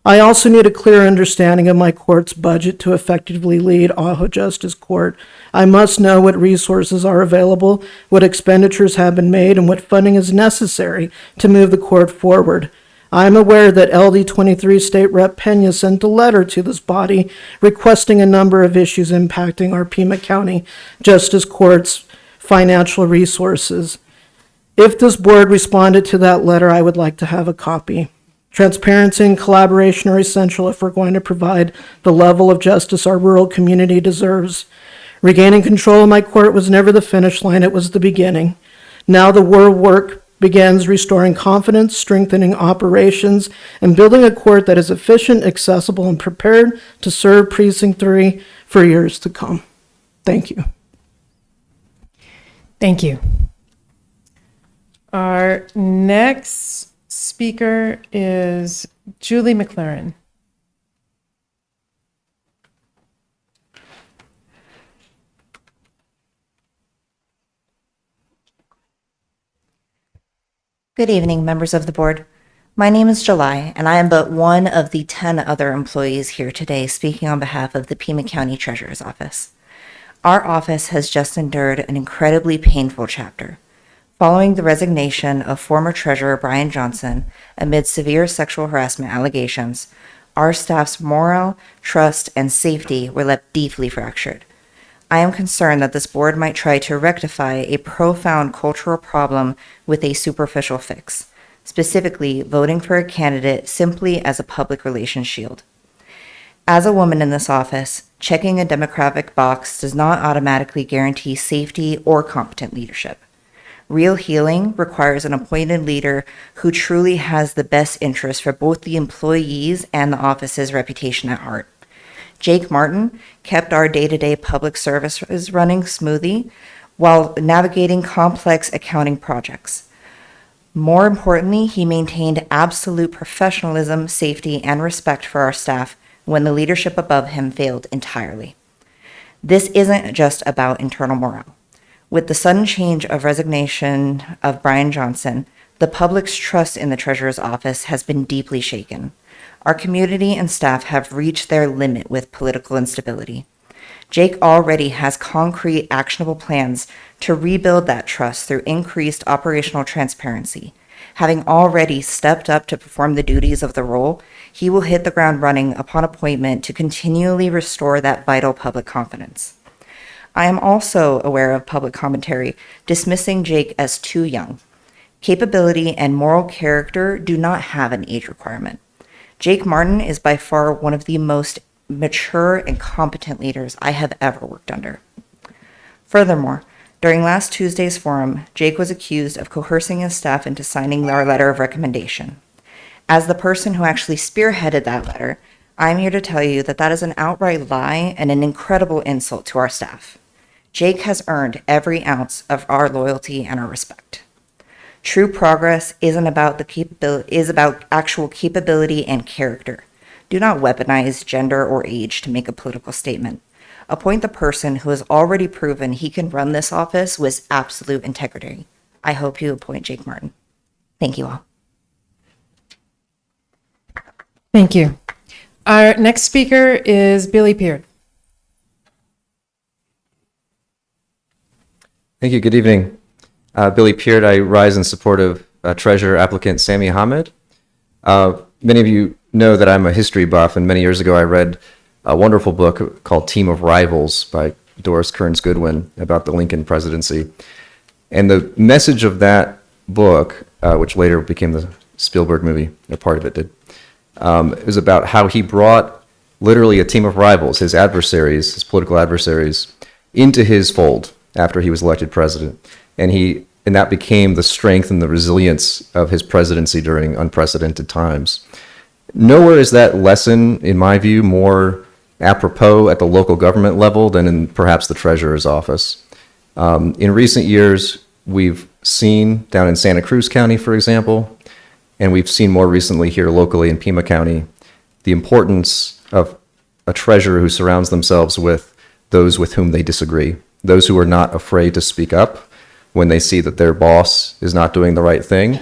I also need a clear understanding of my court's budget to effectively lead Ajo Justice Court. I must know what resources are available, what expenditures have been made, and what funding is necessary to move the court forward. I am aware that LD 23 State Rep Pena sent a letter to this body requesting a number of issues impacting our Pima County Justice Court's financial resources. If this board responded to that letter, I would like to have a copy. Transparency and collaboration are essential if we're going to provide the level of justice our rural community deserves. Regaining control of my court was never the finish line, it was the beginning. Now the work begins restoring confidence, strengthening operations, and building a court that is efficient, accessible, and prepared to serve Precinct 3 for years to come. Thank you. Thank you. Our next speaker is Julie McLaren. Good evening, members of the board. My name is July, and I am but one of the 10 other employees here today speaking on behalf of the Pima County Treasurer's Office. Our office has just endured an incredibly painful chapter. Following the resignation of former Treasurer Brian Johnson amid severe sexual harassment allegations, our staff's morale, trust, and safety were left deeply fractured. I am concerned that this board might try to rectify a profound cultural problem with a superficial fix, specifically voting for a candidate simply as a public relations shield. As a woman in this office, checking a demographic box does not automatically guarantee safety or competent leadership. Real healing requires an appointed leader who truly has the best interest for both the employees and the office's reputation at heart. Jake Martin kept our day-to-day public services running smoothly while navigating complex accounting projects. More importantly, he maintained absolute professionalism, safety, and respect for our staff when the leadership above him failed entirely. This isn't just about internal morale. With the sudden change of resignation of Brian Johnson, the public's trust in the Treasurer's Office has been deeply shaken. Our community and staff have reached their limit with political instability. Jake already has concrete, actionable plans to rebuild that trust through increased operational transparency. Having already stepped up to perform the duties of the role, he will hit the ground running upon appointment to continually restore that vital public confidence. I am also aware of public commentary dismissing Jake as too young. Capability and moral character do not have an age requirement. Jake Martin is by far one of the most mature and competent leaders I have ever worked under. Furthermore, during last Tuesday's forum, Jake was accused of coercing his staff into signing our letter of recommendation. As the person who actually spearheaded that letter, I'm here to tell you that that is an outright lie and an incredible insult to our staff. Jake has earned every ounce of our loyalty and our respect. True progress isn't about is about actual capability and character. Do not weaponize gender or age to make a political statement. Appoint the person who has already proven he can run this office with absolute integrity. I hope you appoint Jake Martin. Thank you all. Thank you. Our next speaker is Billy Peard. Thank you. Good evening. Billy Peard. I rise in support of Treasurer applicant Sami Hamid. Many of you know that I'm a history buff, and many years ago I read a wonderful book called Team of Rivals by Doris Kearns Goodwin about the Lincoln presidency. And the message of that book, which later became the Spielberg movie, or part of it did, is about how he brought literally a team of rivals, his adversaries, his political adversaries, into his fold after he was elected president. And that became the strength and the resilience of his presidency during unprecedented times. Nowhere is that lesson, in my view, more apropos at the local government level than in perhaps the treasurer's office. In recent years, we've seen down in Santa Cruz County, for example, and we've seen more recently here locally in Pima County, the importance of a treasurer who surrounds themselves with those with whom they disagree, those who are not afraid to speak up when they see that their boss is not doing the right thing.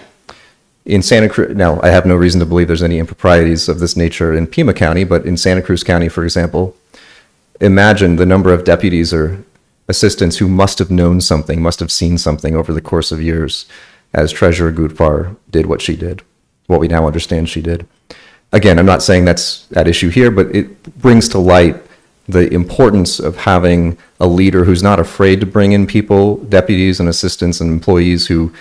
In Santa Cruz, now I have no reason to believe there's any improprieties of this nature in Pima County, but in Santa Cruz County, for example, imagine the number of deputies or assistants who must have known something, must have seen something over the course of years as Treasurer Gutpar did what she did, what we now understand she did. Again, I'm not saying that's at issue here, but it brings to light the importance of having a leader who's not afraid to bring in people, deputies and assistants and employees who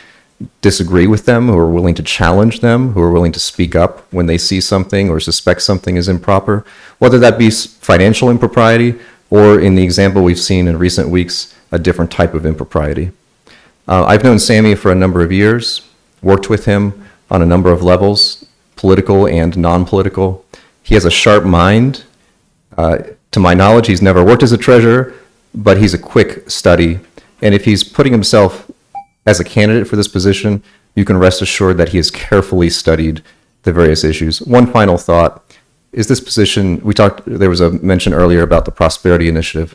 disagree with them, who are willing to challenge them, who are willing to speak up when they see something or suspect something is improper, whether that be financial impropriety or, in the example we've seen in recent weeks, a different type of impropriety. I've known Sami for a number of years, worked with him on a number of levels, political and non-political. He has a sharp mind. To my knowledge, he's never worked as a treasurer, but he's a quick study. And if he's putting himself as a candidate for this position, you can rest assured that he has carefully studied the various issues. One final thought is this position, there was a mention earlier about the Prosperity Initiative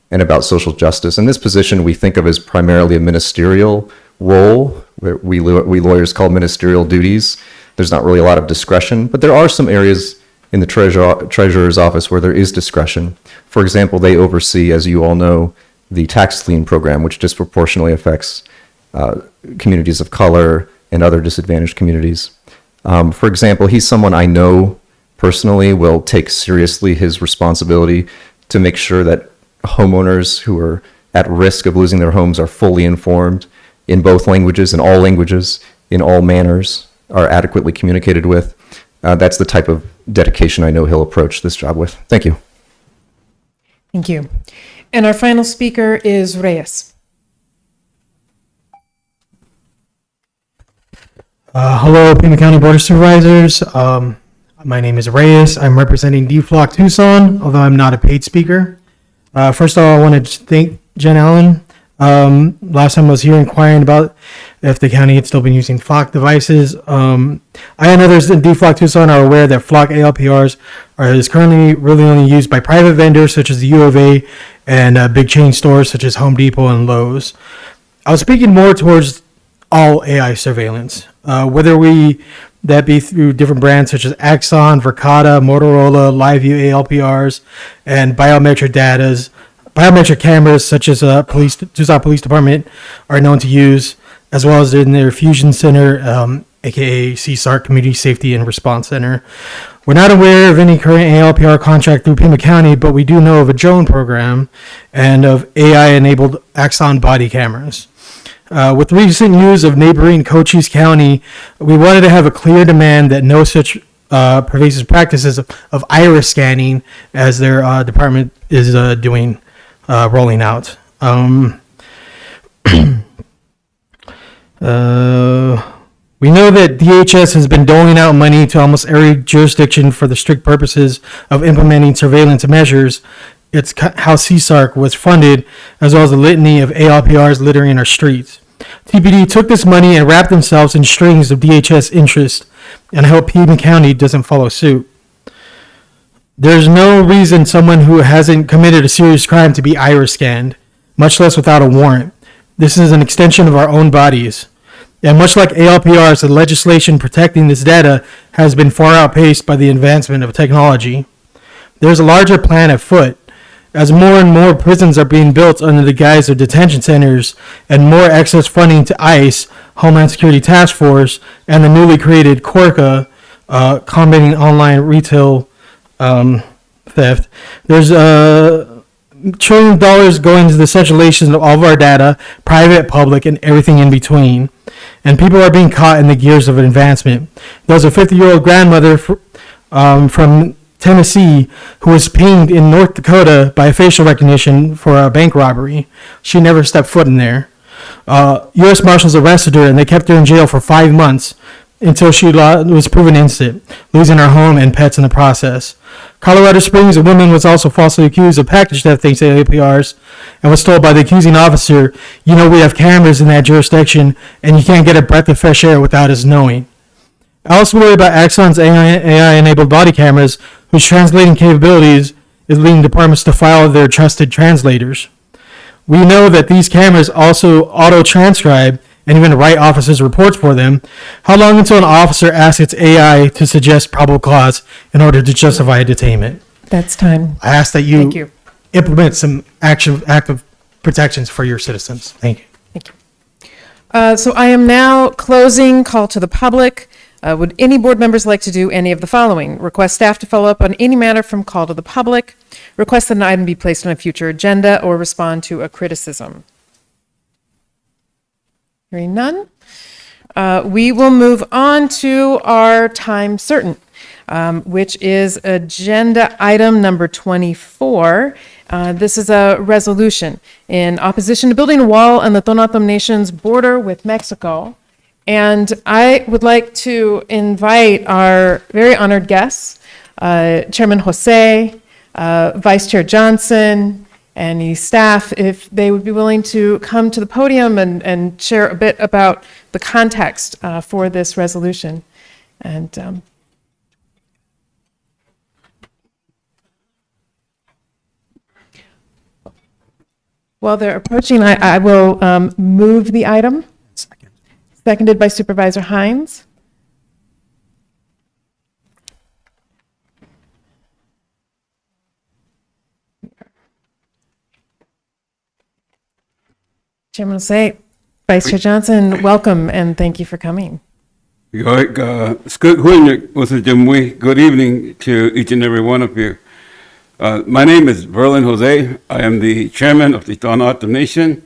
and about social justice. And this position we think of as primarily a ministerial role, where we lawyers call ministerial duties. There's not really a lot of discretion, but there are some areas in the treasurer's office where there is discretion. For example, they oversee, as you all know, the tax lien program, which disproportionately affects communities of color and other disadvantaged communities. For example, he's someone I know personally will take seriously his responsibility to make sure that homeowners who are at risk of losing their homes are fully informed in both languages, in all languages, in all manners, are adequately communicated with. That's the type of dedication I know he'll approach this job with. Thank you. Thank you. And our final speaker is Reyes. Hello, Pima County Board of Supervisors. My name is Reyes. I'm representing D-Flock Tucson, although I'm not a paid speaker. First of all, I want to thank Jen Allen. Last time I was here inquiring about if the county had still been using flock devices. I and others in D-Flock Tucson are aware that flock ALPRs is currently really only used by private vendors such as the U of A and big chain stores such as Home Depot and Lowe's. I was speaking more towards all AI surveillance, whether that be through different brands such as Axon, Verkada, Motorola, LiveView ALPRs, and biometric cameras such as Tucson Police Department are known to use, as well as in their Fusion Center, aka CSARC, Community Safety and Response Center. We're not aware of any current ALPR contract through Pima County, but we do know of a drone program and of AI-enabled Axon body cameras. With recent news of neighboring Cochise County, we wanted to have a clear demand that no such pervasive practices of iris scanning as their department is doing, rolling out. We know that DHS has been doling out money to almost every jurisdiction for the strict purposes of implementing surveillance measures. It's how CSARC was funded, as well as the litany of ALPRs littering our streets. TPD took this money and wrapped themselves in strings of DHS interest, and I hope Pima County doesn't follow suit. There's no reason someone who hasn't committed a serious crime to be iris scanned, much less without a warrant. This is an extension of our own bodies. And much like ALPRs, the legislation protecting this data has been far outpaced by the advancement of technology. There's a larger plan afoot. As more and more prisons are being built under the guise of detention centers and more excess funding to ICE, Homeland Security Task Force, and the newly created CORCA, combating online retail theft, there's $1 trillion going to the centralization of all of our data, private, public, and everything in between. And people are being caught in the gears of advancement. There was a 50-year-old grandmother from Tennessee who was pinged in North Dakota by facial recognition for a bank robbery. She never stepped foot in there. U.S. Marshals arrested her and they kept her in jail for 5 months until she was proven innocent, losing her home and pets in the process. Colorado Springs, a woman was also falsely accused of package theft thanks to APRs and was told by the accusing officer, we have cameras in that jurisdiction and you can't get a breath of fresh air without us knowing. I also worry about Axon's AI-enabled body cameras, whose translating capabilities is leading departments to file their trusted translators. We know that these cameras also auto-transcribe and even write officers' reports for them. How long until an officer asks its AI to suggest probable cause in order to justify a detainment? That's time. I ask that Thank you. implement some active protections for your citizens. Thank you. So I am now closing call to the public. Would any board members like to do any of the following? Request staff to follow up on any matter from call to the public, request that an item be placed on a future agenda, or respond to a criticism. Hearing none, we will move on to our time certain, which is agenda item number 24. This is a resolution in opposition to building a wall on the Tonatom Nation's border with Mexico. And I would like to invite our very honored guests, Chairman Jose, Vice Chair Johnson, and the staff, if they would be willing to come to the podium and share a bit about the context for this resolution. And while they're approaching, I will move the item. Seconded by Supervisor Hines. Chairman will say, Vice Chair Johnson, welcome and thank you for coming. Good evening to each and every one of you. My name is Verlin Jose. I am the chairman of the Tonatom Nation.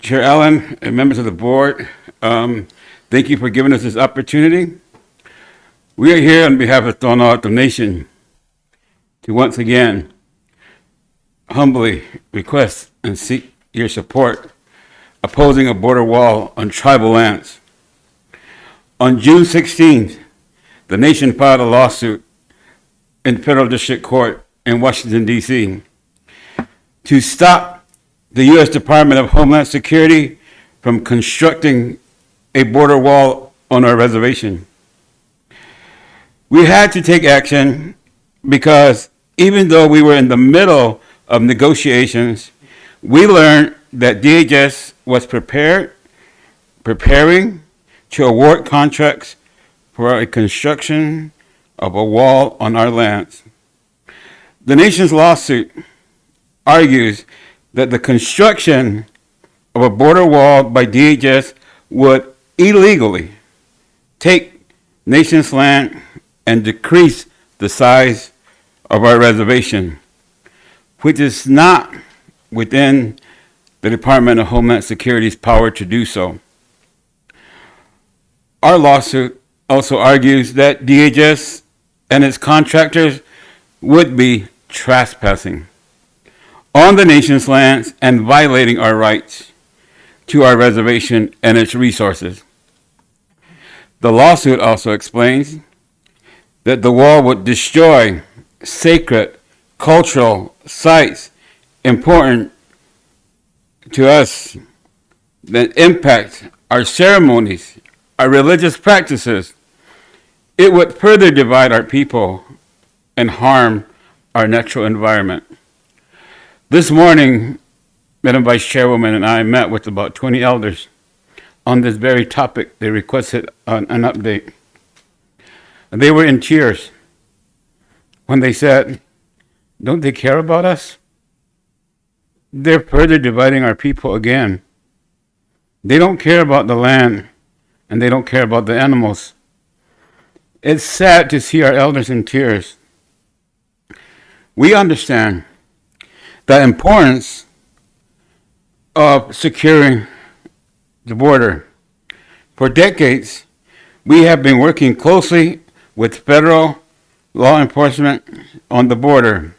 Chair Allen and members of the board, thank you for giving us this opportunity. We are here on behalf of Tonatom Nation to once again humbly request and seek your support opposing a border wall on tribal lands. On June 16th, the nation filed a lawsuit in federal district court in Washington, D.C. to stop the U.S. Department of Homeland Security from constructing a border wall on our reservation. We had to take action because even though we were in the middle of negotiations, we learned that DHS was preparing to award contracts for a construction of a wall on our lands. The nation's lawsuit argues that the construction of a border wall by DHS would illegally take nation's land and decrease the size of our reservation, which is not within the Department of Homeland Security's power to do so. Our lawsuit also argues that DHS and its contractors would be trespassing on the nation's lands and violating our rights to our reservation and its resources. The lawsuit also explains that the wall would destroy sacred cultural sites important to us that impact our ceremonies, our religious practices. It would further divide our people and harm our natural environment. This morning, Madam Vice Chairwoman and I met with about 20 elders on this very topic. They requested an update. And they were in tears when they said, don't they care about us? They're further dividing our people again. They don't care about the land, and they don't care about the animals. It's sad to see our elders in tears. We understand the importance of securing the border. For decades, we have been working closely with federal law enforcement on the border.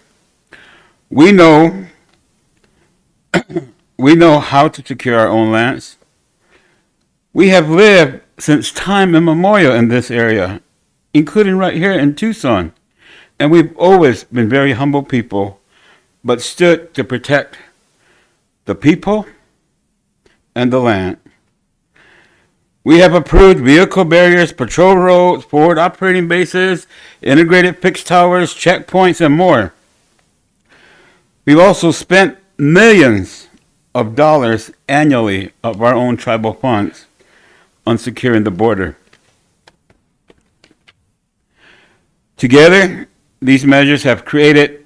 We know how to secure our own lands. We have lived since time immemorial in this area, including right here in Tucson. And we've always been very humble people, but stood to protect the people and the land. We have approved vehicle barriers, patrol roads, forward operating bases, integrated fixed towers, checkpoints, and more. We've also spent millions of dollars annually of our own tribal funds on securing the border. Together, these measures have created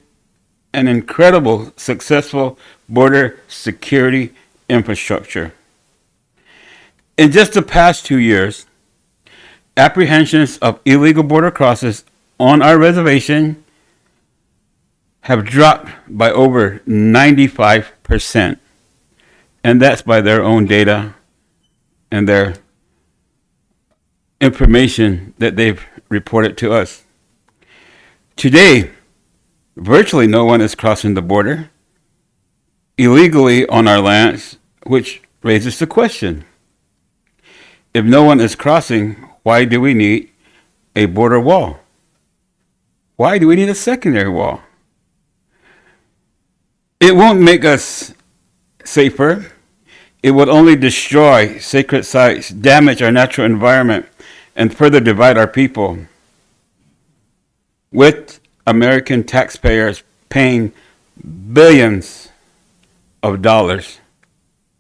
an incredible, successful border security infrastructure. In just the past 2 years, apprehensions of illegal border crosses on our reservation have dropped by over 95%. And that's by their own data and their information that they've reported to us. Today, virtually no one is crossing the border illegally on our lands, which raises the question: if no one is crossing, why do we need a border wall? Why do we need a secondary wall? It won't make us safer. It would only destroy sacred sites, damage our natural environment, and further divide our people, with American taxpayers paying billions of dollars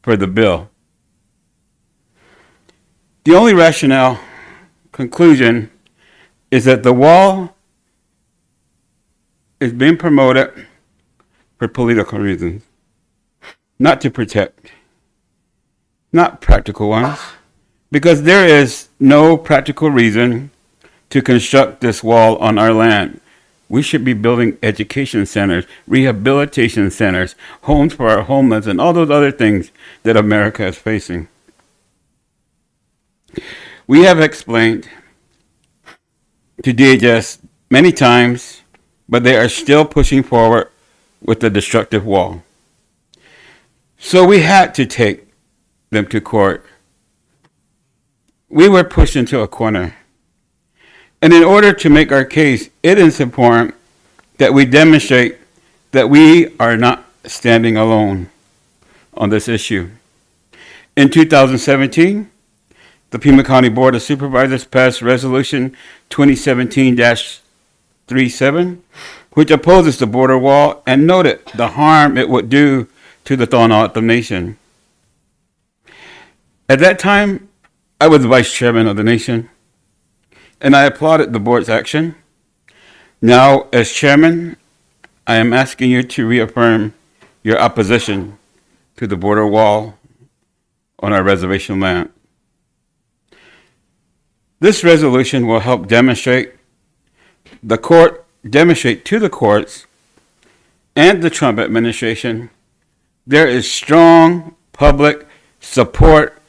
for the bill. The only rationale conclusion is that the wall is being promoted for political reasons, not to protect, not practical ones, because there is no practical reason to construct this wall on our land. We should be building education centers, rehabilitation centers, homes for our homeless, and all those other things that America is facing. We have explained to DHS many times, but they are still pushing forward with the destructive wall. So we had to take them to court. We were pushed into a corner. And in order to make our case, it is important that we demonstrate that we are not standing alone on this issue. In 2017, the Pima County Board of Supervisors passed Resolution 2017-37, which opposes the border wall and noted the harm it would do to the Tohono Nation. At that time, I was vice chairman of the nation, and I applauded the board's action. Now, as chairman, I am asking you to reaffirm your opposition to the border wall on our reservation land. This resolution will help demonstrate to the courts and the Trump administration there is strong public support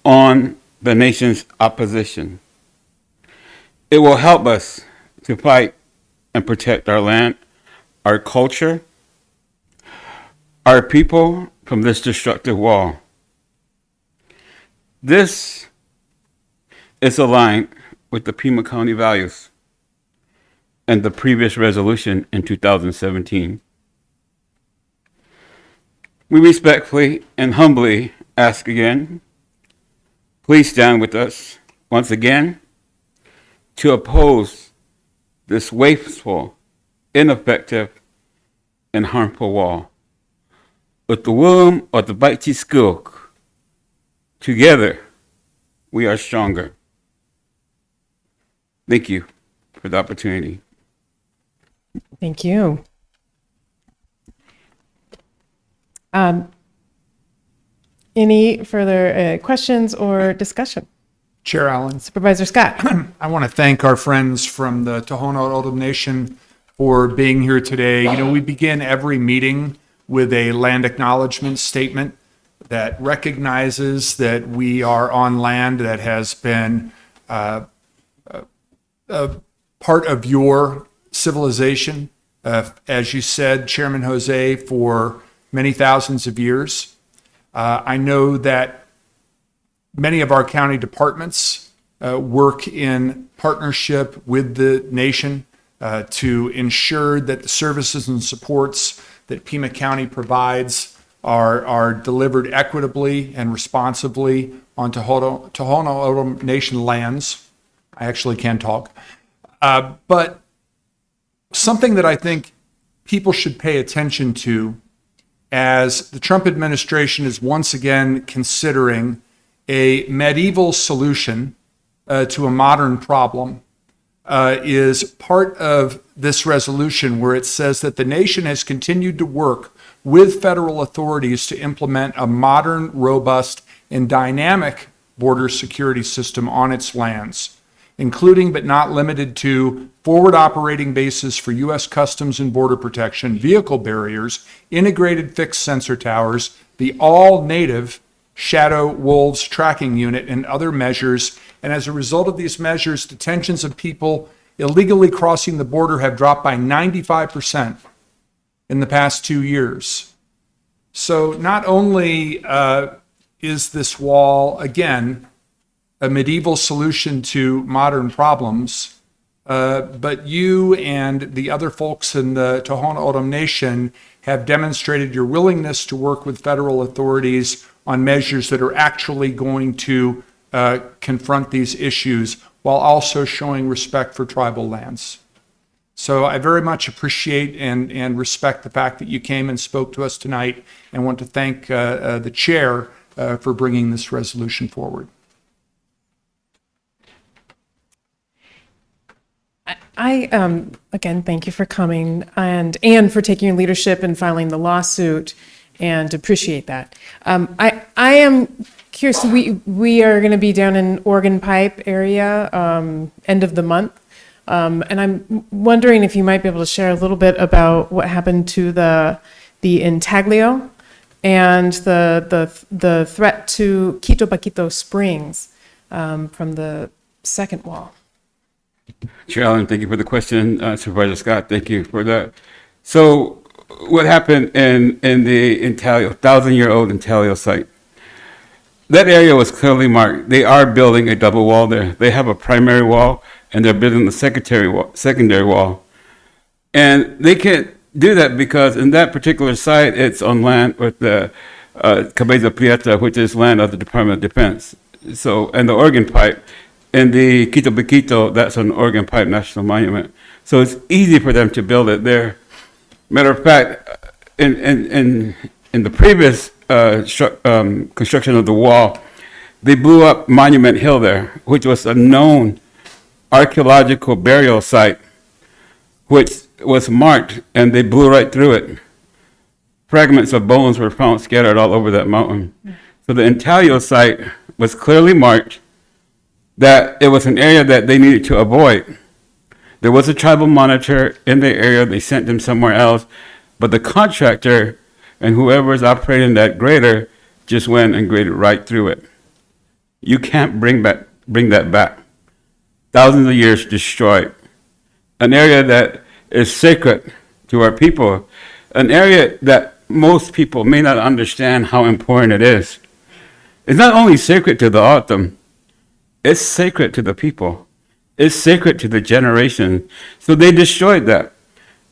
on the nation's opposition. It will help us to fight and protect our land, our culture, our people from this destructive wall. This is aligned with the Pima County values and the previous resolution in 2017. We respectfully and humbly ask again, please stand with us once again to oppose this wasteful, ineffective, and harmful wall. With the womb of the Baiti Skook, together we are stronger. Thank you for the opportunity. Thank you. Any further questions or discussion? Chair Allen, Supervisor Scott. I want to thank our friends from the Tohono O'odham Nation for being here today. You know, we begin every meeting with a land acknowledgement statement that recognizes that we are on land that has been a part of your civilization, as you said, Chairman Jose, for many thousands of years. I know that many of our county departments work in partnership with the nation to ensure that the services and supports that Pima County provides are delivered equitably and responsibly on Tohono O'odham Nation lands. I actually can talk. But something that I think people should pay attention to as the Trump administration is once again considering a medieval solution to a modern problem is part of this resolution where it says that the nation has continued to work with federal authorities to implement a modern, robust, and dynamic border security system on its lands, including but not limited to forward operating bases for U.S. Customs and Border Protection, vehicle barriers, integrated fixed sensor towers, the all-native Shadow Wolves tracking unit, and other measures. And as a result of these measures, detentions of people illegally crossing the border have dropped by 95% in the past 2 years. So not only is this wall, again, a medieval solution to modern problems, but you and the other folks in the Tohono O'odham Nation have demonstrated your willingness to work with federal authorities on measures that are actually going to confront these issues while also showing respect for tribal lands. So I very much appreciate and respect the fact that you came and spoke to us tonight, and want to thank the chair for bringing this resolution forward. I again, thank you for coming and for taking your leadership in filing the lawsuit, and appreciate that. I am curious, we are going to be down in Oregon Pipe area end of the month. And I'm wondering if you might be able to share a little bit about what happened to the intaglio and the threat to Quito Paquito Springs from the second wall. Chair Allen, thank you for the question. Supervisor Scott, thank you for that. So what happened in the intaglio, 1,000-year-old intaglio site? That area was clearly marked. They are building a double wall there. They have a primary wall, and they're building the secondary wall. And they can't do that because in that particular site, it's on land with the Cabeza Prieta, which is land of the Department of Defense. So, and the Oregon Pipe, and the Quito Paquito, that's an Oregon Pipe National Monument. So it's easy for them to build it there. Matter of fact, in the previous construction of the wall, they blew up Monument Hill there, which was a known archaeological burial site, which was marked, and they blew right through it. Fragments of bones were found scattered all over that mountain. So the intaglio site was clearly marked that it was an area that they needed to avoid. There was a tribal monitor in the area. They sent them somewhere else, but the contractor and whoever is operating that grader just went and graded right through it. You can't bring that back. Thousands of years destroyed. An area that is sacred to our people, an area that most people may not understand how important it is. It's not only sacred to the autumn, it's sacred to the people. It's sacred to the generation. So they destroyed that.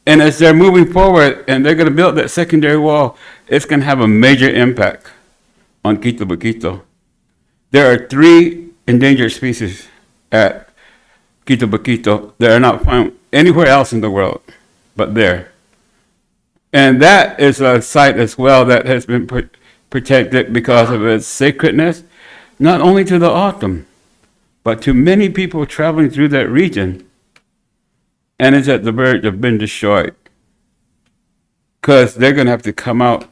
And as they're moving forward and they're going to build that secondary wall, it's going to have a major impact on Quito Baquito. There are 3 endangered species at Quito Baquito that are not found anywhere else in the world but there. And that is a site as well that has been protected because of its sacredness, not only to the autumn, but to many people traveling through that region. And it's at the verge of being destroyed because they're going to have to come out.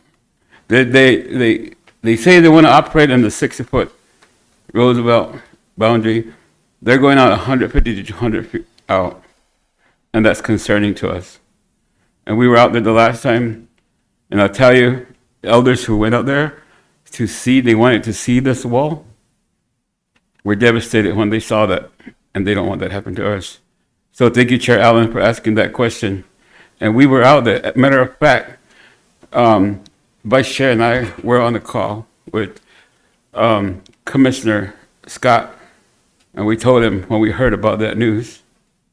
They say they want to operate in the 60-foot Roosevelt boundary. They're going out 150 to 200 feet out, and that's concerning to us. And we were out there the last time, and I'll tell you, elders who went out there to see, they wanted to see this wall, were devastated when they saw that, and they don't want that to happen to us. So thank you, Chair Allen, for asking that question. And we were out there. Matter of fact, Vice Chair and I were on a call with Commissioner Scott, and we told him when we heard about that news,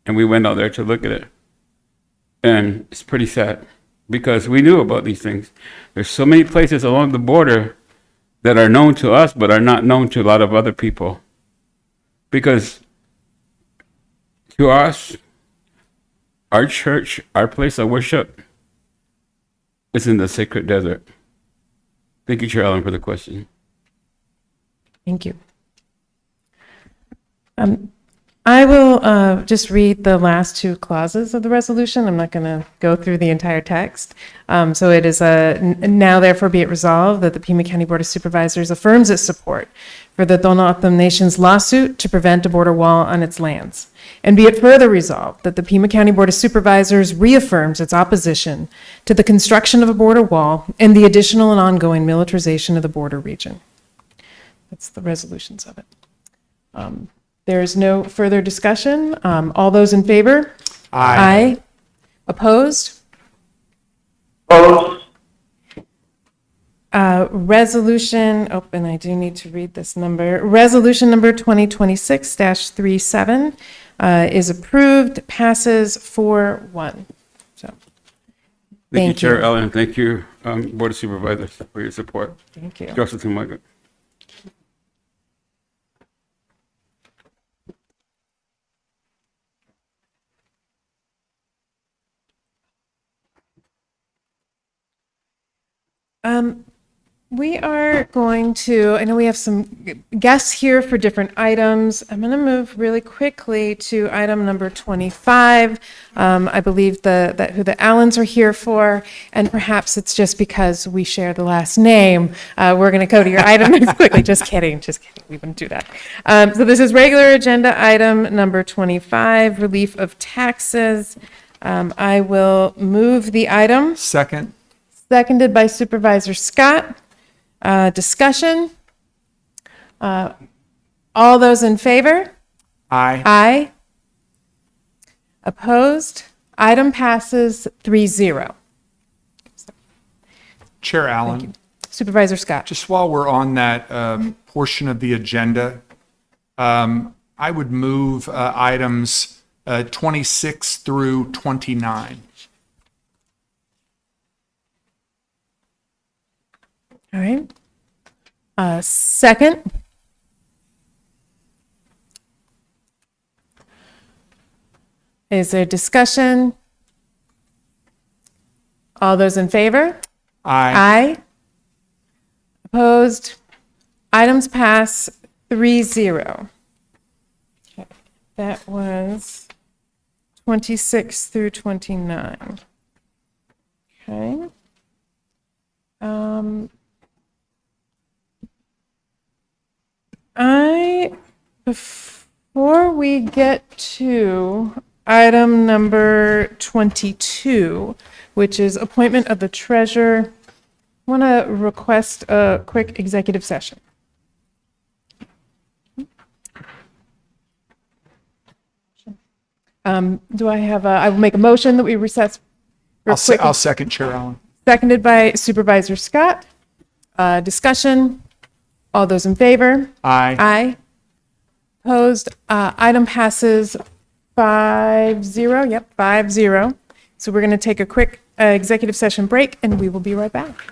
and we went out there to look at it. And it's pretty sad because we knew about these things. There's so many places along the border that are known to us but are not known to a lot of other people. Because to us, our church, our place of worship is in the sacred desert. Thank you, Chair Allen, for the question. Thank you. I will just read the last 2 clauses of the resolution. I'm not going to go through the entire text. So it is now therefore be it resolved that the Pima County Board of Supervisors affirms its support for the Tohono O'odham Nation's lawsuit to prevent a border wall on its lands. And be it further resolved that the Pima County Board of Supervisors reaffirms its opposition to the construction of a border wall and the additional and ongoing militarization of the border region. That's the resolutions of it. There is no further discussion. All those in favor? Aye. Opposed? Opposed. Resolution, and I do need to read this number. Resolution number 2026-37 is approved, passes 4-1. So, Thank you, Chair Allen. Thank you, Board of Supervisors, for your support. Thank you. Justice Michael. We are going to, I know we have some guests here for different items. I'm going to move really quickly to item number 25. I believe that who the Allens are here for, and perhaps it's just because we share the last name. We're going to go to your item next quickly. Just kidding. We wouldn't do that. So this is regular agenda item number 25, relief of taxes. I will move the item. Second. Seconded by Supervisor Scott. Discussion. All those in favor? Aye. Aye. Opposed? Item passes 3-0. Chair Allen. Supervisor Scott. Just while we're on that portion of the agenda, I would move items 26 through 29. All right. Second. Is there discussion? All those in favor? Aye. Aye. Opposed? Items pass 3-0. Okay. That was 26 through 29. Okay. Before we get to item number 22, which is appointment of the treasurer, I want to request a quick executive session. Do I have I will make a motion that we recess. I'll second, Chair Allen. Seconded by Supervisor Scott. Discussion. All those in favor? Aye. Aye. Opposed? Item passes 5-0. Yep, 5-0. So we're going to take a quick executive session break, and we will be right back.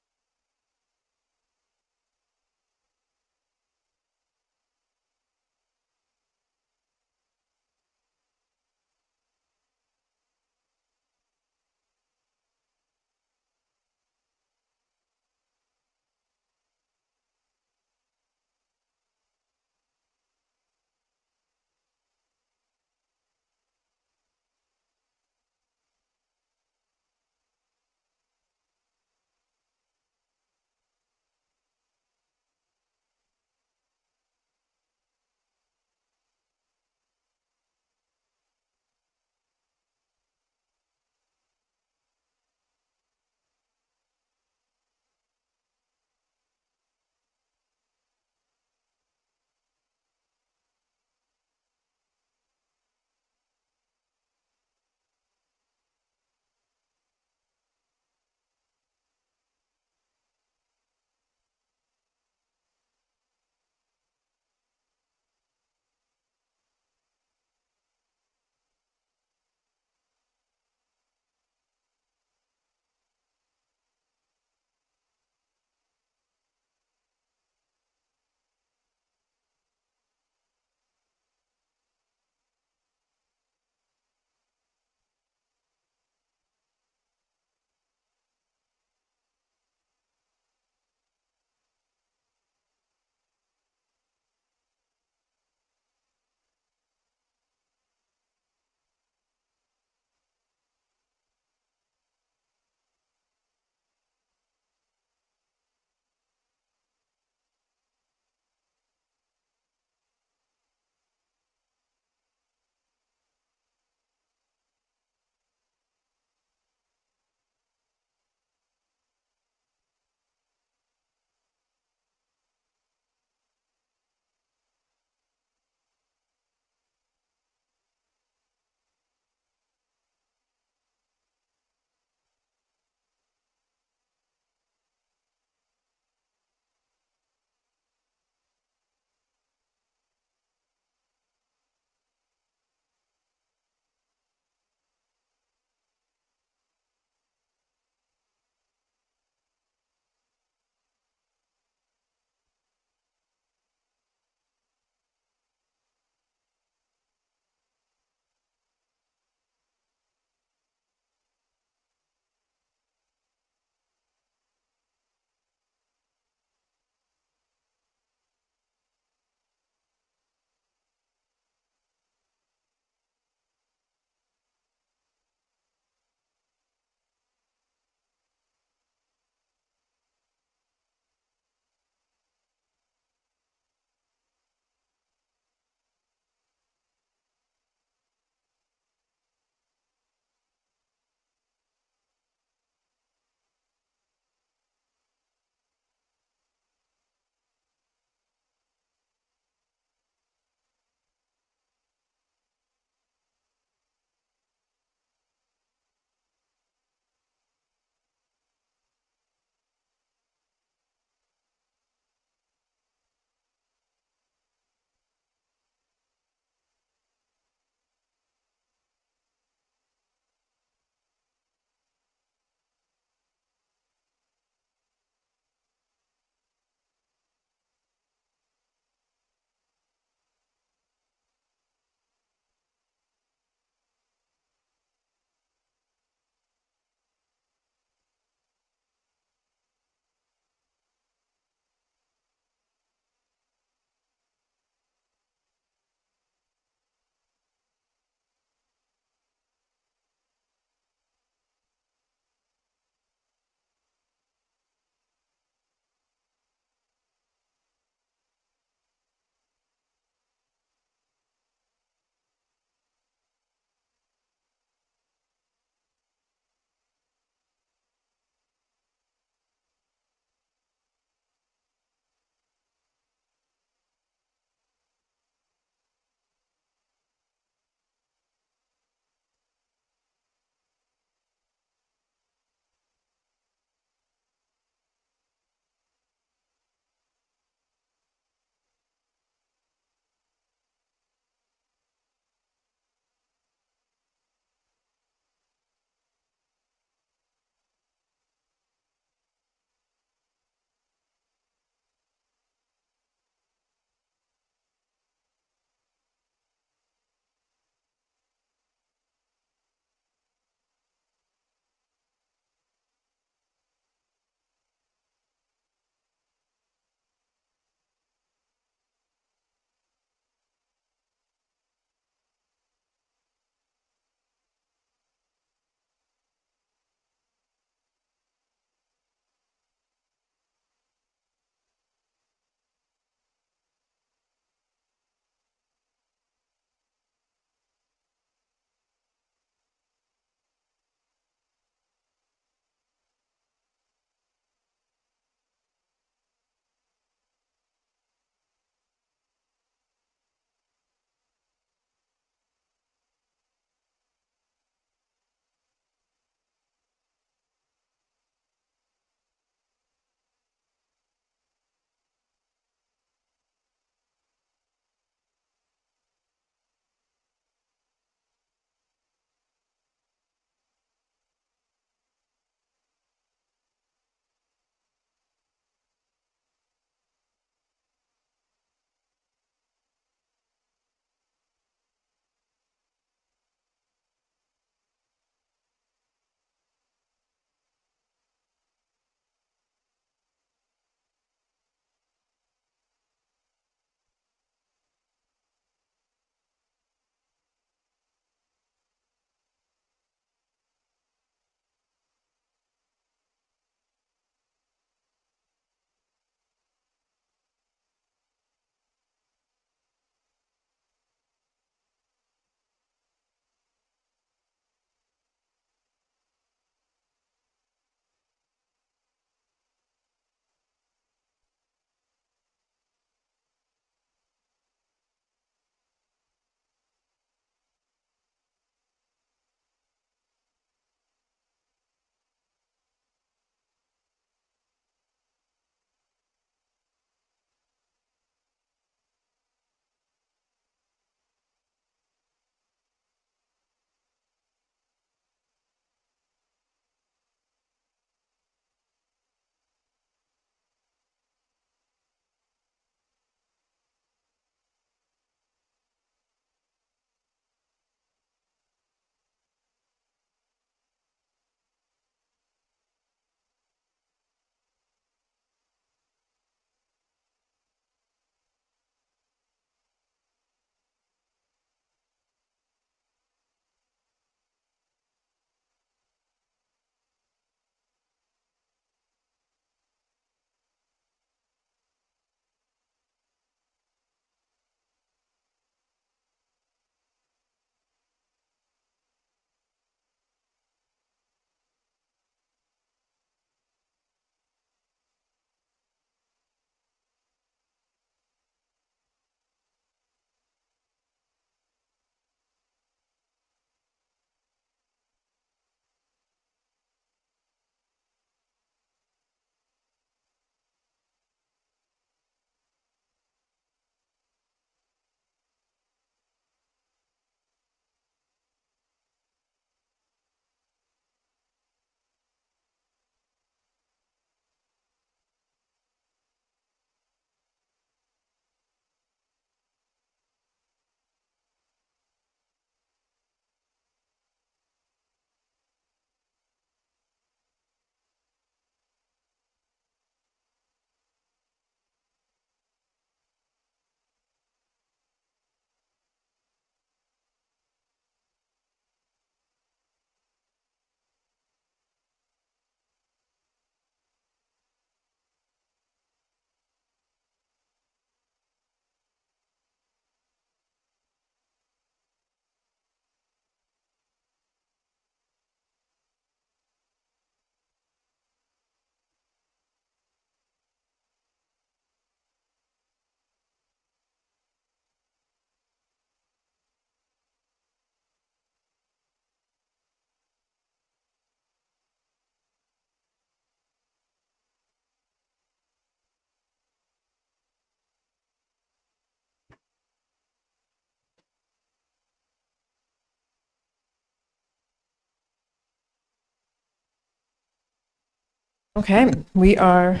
Okay, we are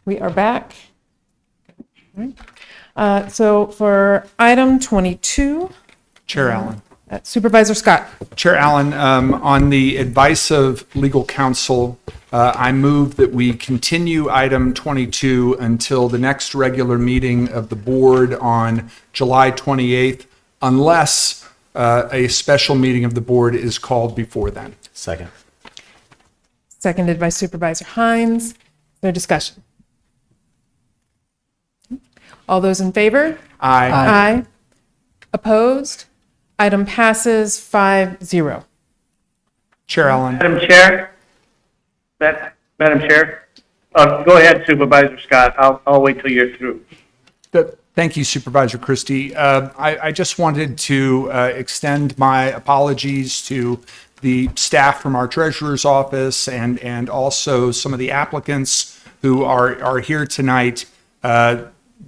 back. So for item 22. Chair Allen. Supervisor Scott. Chair Allen, on the advice of legal counsel, I move that we continue item 22 until the next regular meeting of the board on July 28th, unless a special meeting of the board is called before then. Second. Seconded by Supervisor Hines. Is there discussion? All those in favor? Aye. Aye. Opposed? Item passes 5-0. Chair Allen. Madam Chair? Madam Chair? Go ahead, Supervisor Scott. I'll wait till you're through. Thank you, Supervisor Christie. I just wanted to extend my apologies to the staff from our treasurer's office and also some of the applicants who are here tonight.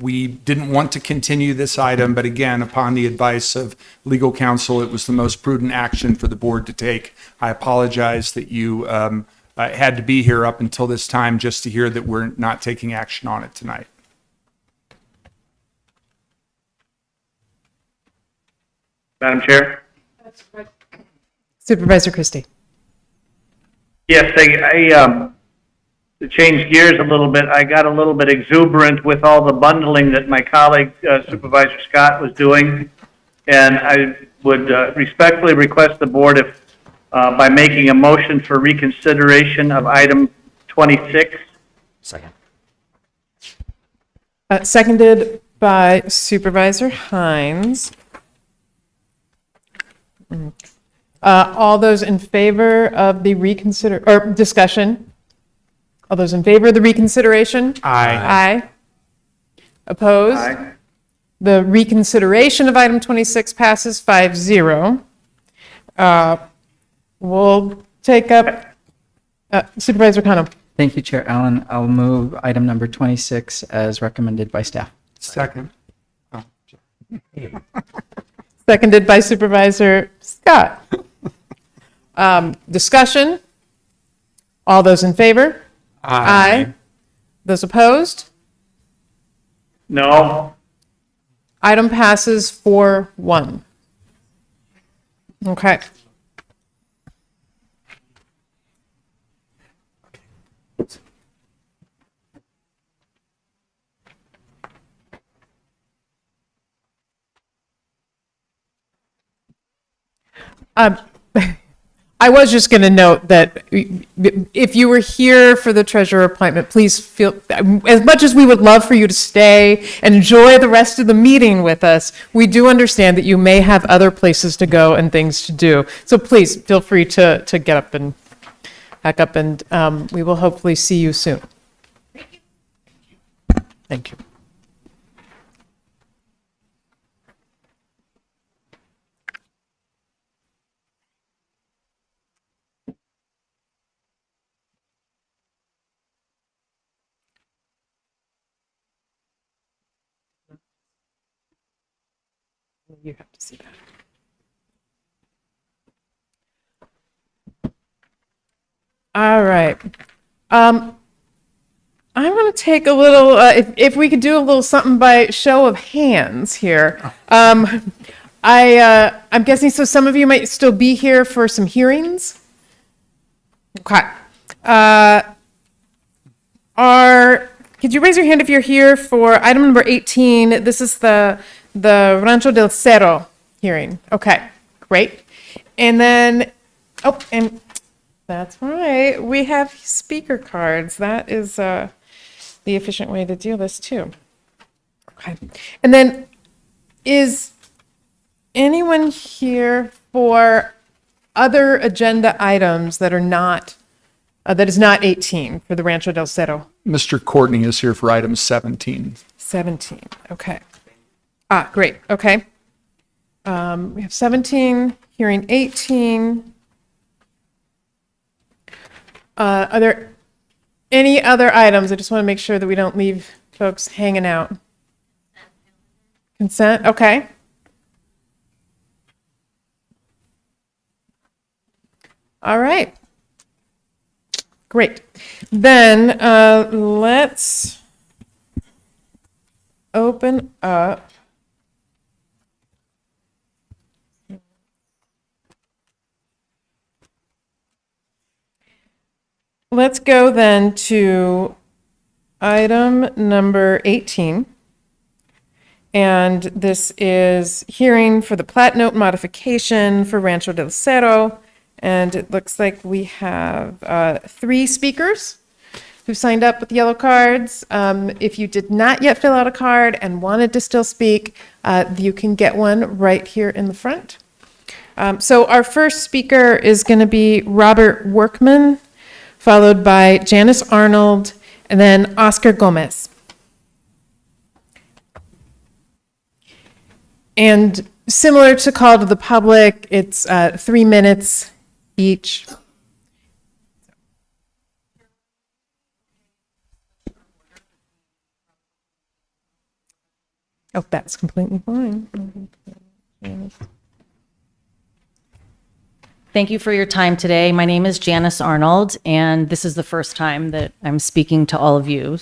We didn't want to continue this item, but again, upon the advice of legal counsel, it was the most prudent action for the board to take. I apologize that you had to be here up until this time just to hear that we're not taking action on it tonight. Madam Chair? Supervisor Christie. Yes, to change gears a little bit, I got a little bit exuberant with all the bundling that my colleague Supervisor Scott was doing. And I would respectfully request the board if, by making a motion for reconsideration of item 26. Second. Seconded by Supervisor Hines. All those in favor of the discussion? All those in favor of the reconsideration? Aye. Aye. Opposed? Aye. The reconsideration of item 26 passes 5-0. We'll take up Supervisor Cano. Thank you, Chair Allen. I'll move item number 26 as recommended by staff. Second. Seconded by Supervisor Scott. Discussion? All those in favor? Aye. Those opposed? No. Item passes 4-1. Okay. I was just going to note that if you were here for the treasurer appointment, please feel, as much as we would love for you to stay and enjoy the rest of the meeting with us, we do understand that you may have other places to go and things to do. So please feel free to get up and back up, and we will hopefully see you soon. Thank you. You have to see that. All right. I'm going to take a little, if we could do a little something by show of hands here. I'm guessing, so some of you might still be here for some hearings. Okay. Could you raise your hand if you're here for item number 18? This is the Rancho del Cerro hearing. Okay, great. And then, and that's right, we have speaker cards. That is the efficient way to do this too. Okay. And then, is anyone here for other agenda items that are not, that is not 18 for the Rancho del Cerro? Mr. Courtney is here for item 17. 17, okay. Great, okay. We have 17, hearing 18. Are there any other items? I just want to make sure that we don't leave folks hanging out. Consent, okay. All right. Great. Then let's open up. Let's go then to item number 18. And this is hearing for the plat note modification for Rancho del Cerro. And it looks like we have 3 speakers who signed up with yellow cards. If you did not yet fill out a card and wanted to still speak, you can get one right here in the front. So our first speaker is going to be Robert Workman, followed by Janice Arnold, and then Oscar Gomez. And similar to call to the public, it's 3 minutes each. Oh, that's completely fine. Thank you for your time today. My name is Janice Arnold, and this is the first time that I'm speaking to all of you.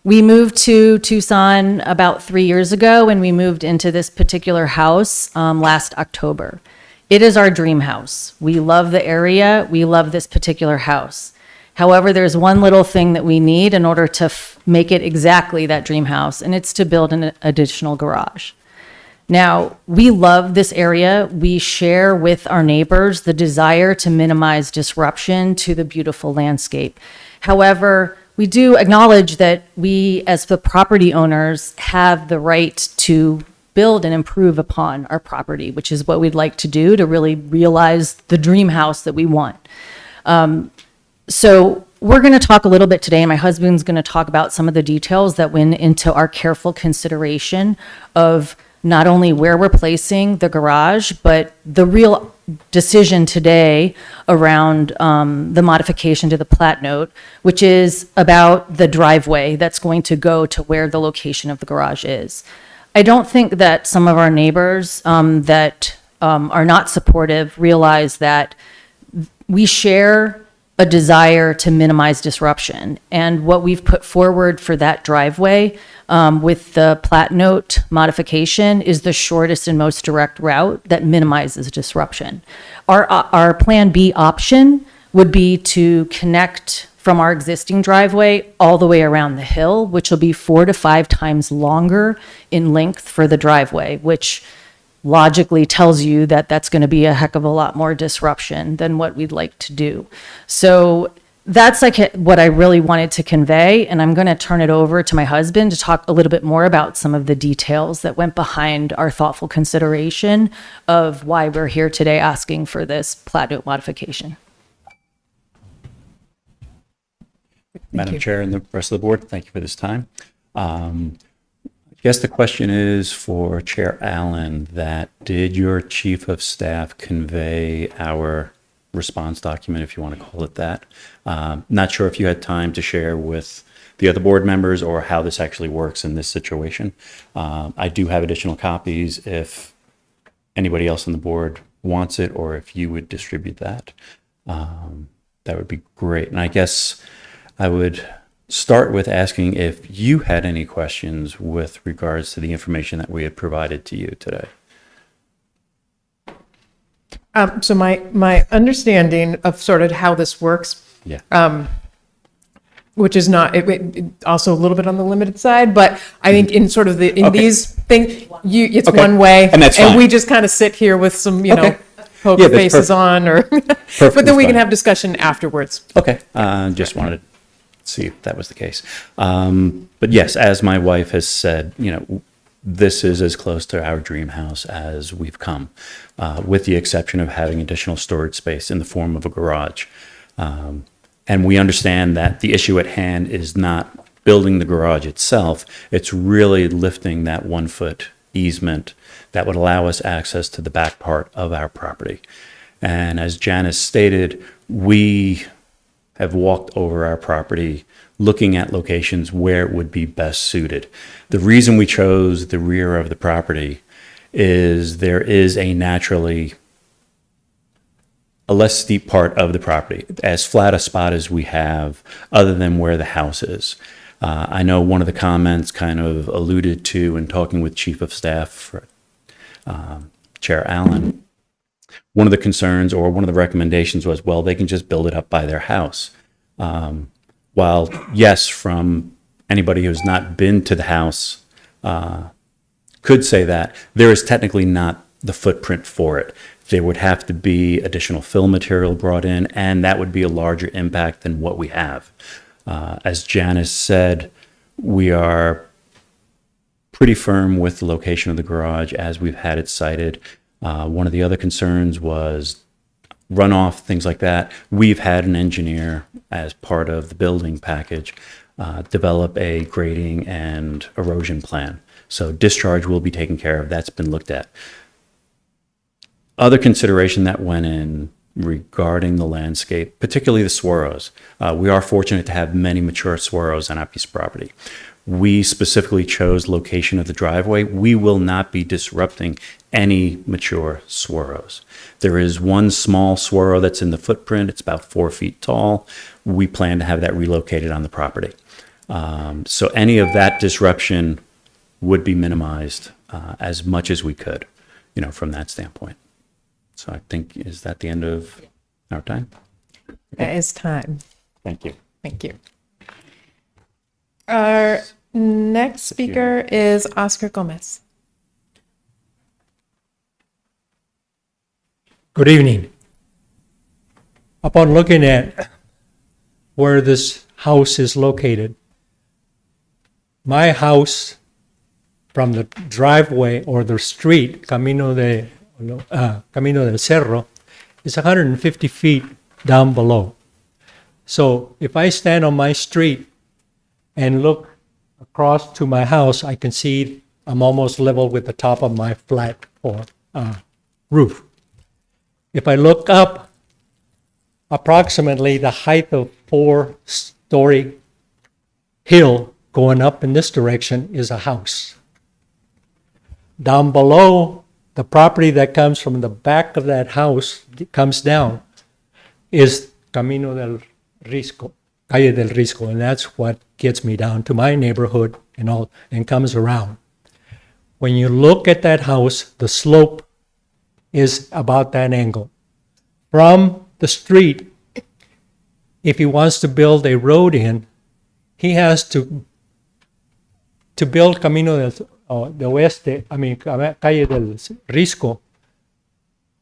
We moved to Tucson about 3 years ago, and we moved into this particular house last October. It is our dream house. We love the area. We love this particular house. However, there's one little thing that we need in order to make it exactly that dream house, and it's to build an additional garage. Now, we love this area. We share with our neighbors the desire to minimize disruption to the beautiful landscape. However, we do acknowledge that we, as the property owners, have the right to build and improve upon our property, which is what we'd like to do to really realize the dream house that we want. So we're going to talk a little bit today, and my husband's going to talk about some of the details that went into our careful consideration of not only where we're placing the garage, but the real decision today around the modification to the plat note, which is about the driveway that's going to go to where the location of the garage is. I don't think that some of our neighbors that are not supportive realize that we share a desire to minimize disruption. And what we've put forward for that driveway with the plat note modification is the shortest and most direct route that minimizes disruption. Our Plan B option would be to connect from our existing driveway all the way around the hill, which will be 4 to 5 times longer in length for the driveway, which logically tells you that that's going to be a heck of a lot more disruption than what we'd like to do. So that's like what I really wanted to convey, and I'm going to turn it over to my husband to talk a little bit more about some of the details that went behind our thoughtful consideration of why we're here today asking for this plat note modification. Madam Chair and the rest of the board, thank you for this time. I guess the question is for Chair Allen, that did your chief of staff convey our response document, if you want to call it that? Not sure if you had time to share with the other board members or how this actually works in this situation. I do have additional copies if anybody else on the board wants it, or if you would distribute that. That would be great. And I guess I would start with asking if you had any questions with regards to the information that we had provided to you today. So my understanding of sort of how this works, which is not it also a little bit on the limited side, but I think in sort of these things, it's one way, and that's fine. And we just kind of sit here with some poker faces on, or but then we can have discussion afterwards. Okay, just wanted to see if that was the case. But yes, as my wife has said, this is as close to our dream house as we've come, with the exception of having additional storage space in the form of a garage. And we understand that the issue at hand is not building the garage itself. It's really lifting that 1-foot easement that would allow us access to the back part of our property. And as Janice stated, we have walked over our property looking at locations where it would be best suited. The reason we chose the rear of the property is there is a naturally a less steep part of the property, as flat a spot as we have, other than where the house is. I know one of the comments kind of alluded to in talking with Chief of Staff, Chair Allen, one of the concerns or one of the recommendations was, well, they can just build it up by their house. While, yes, from anybody who's not been to the house could say that, there is technically not the footprint for it. There would have to be additional fill material brought in, and that would be a larger impact than what we have. As Janice said, we are pretty firm with the location of the garage as we've had it cited. One of the other concerns was runoff, things like that. We've had an engineer, as part of the building package, develop a grading and erosion plan. So discharge will be taken care of. That's been looked at. Other consideration that went in regarding the landscape, particularly the swirls. We are fortunate to have many mature swirls on our piece of property. We specifically chose location of the driveway. We will not be disrupting any mature swirls. There is one small swirl that's in the footprint. It's about 4 feet tall. We plan to have that relocated on the property. So any of that disruption would be minimized as much as we could, from that standpoint. So I think, is that the end of our time? That is time. Thank you. Thank you. Our next speaker is Oscar Gomez. Good evening. Upon looking at where this house is located, my house from the driveway or the street, Camino del Cerro, is 150 feet down below. So if I stand on my street and look across to my house, I can see I'm almost level with the top of my flat or roof. If I look up, approximately the height of 4-story hill going up in this direction is a house. Down below, the property that comes from the back of that house, comes down, is Camino del Risco, Calle del Risco, and that's what gets me down to my neighborhood and comes around. When you look at that house, the slope is about that angle. From the street, if he wants to build a road in, he has to build Camino del Oeste, Calle del Risco.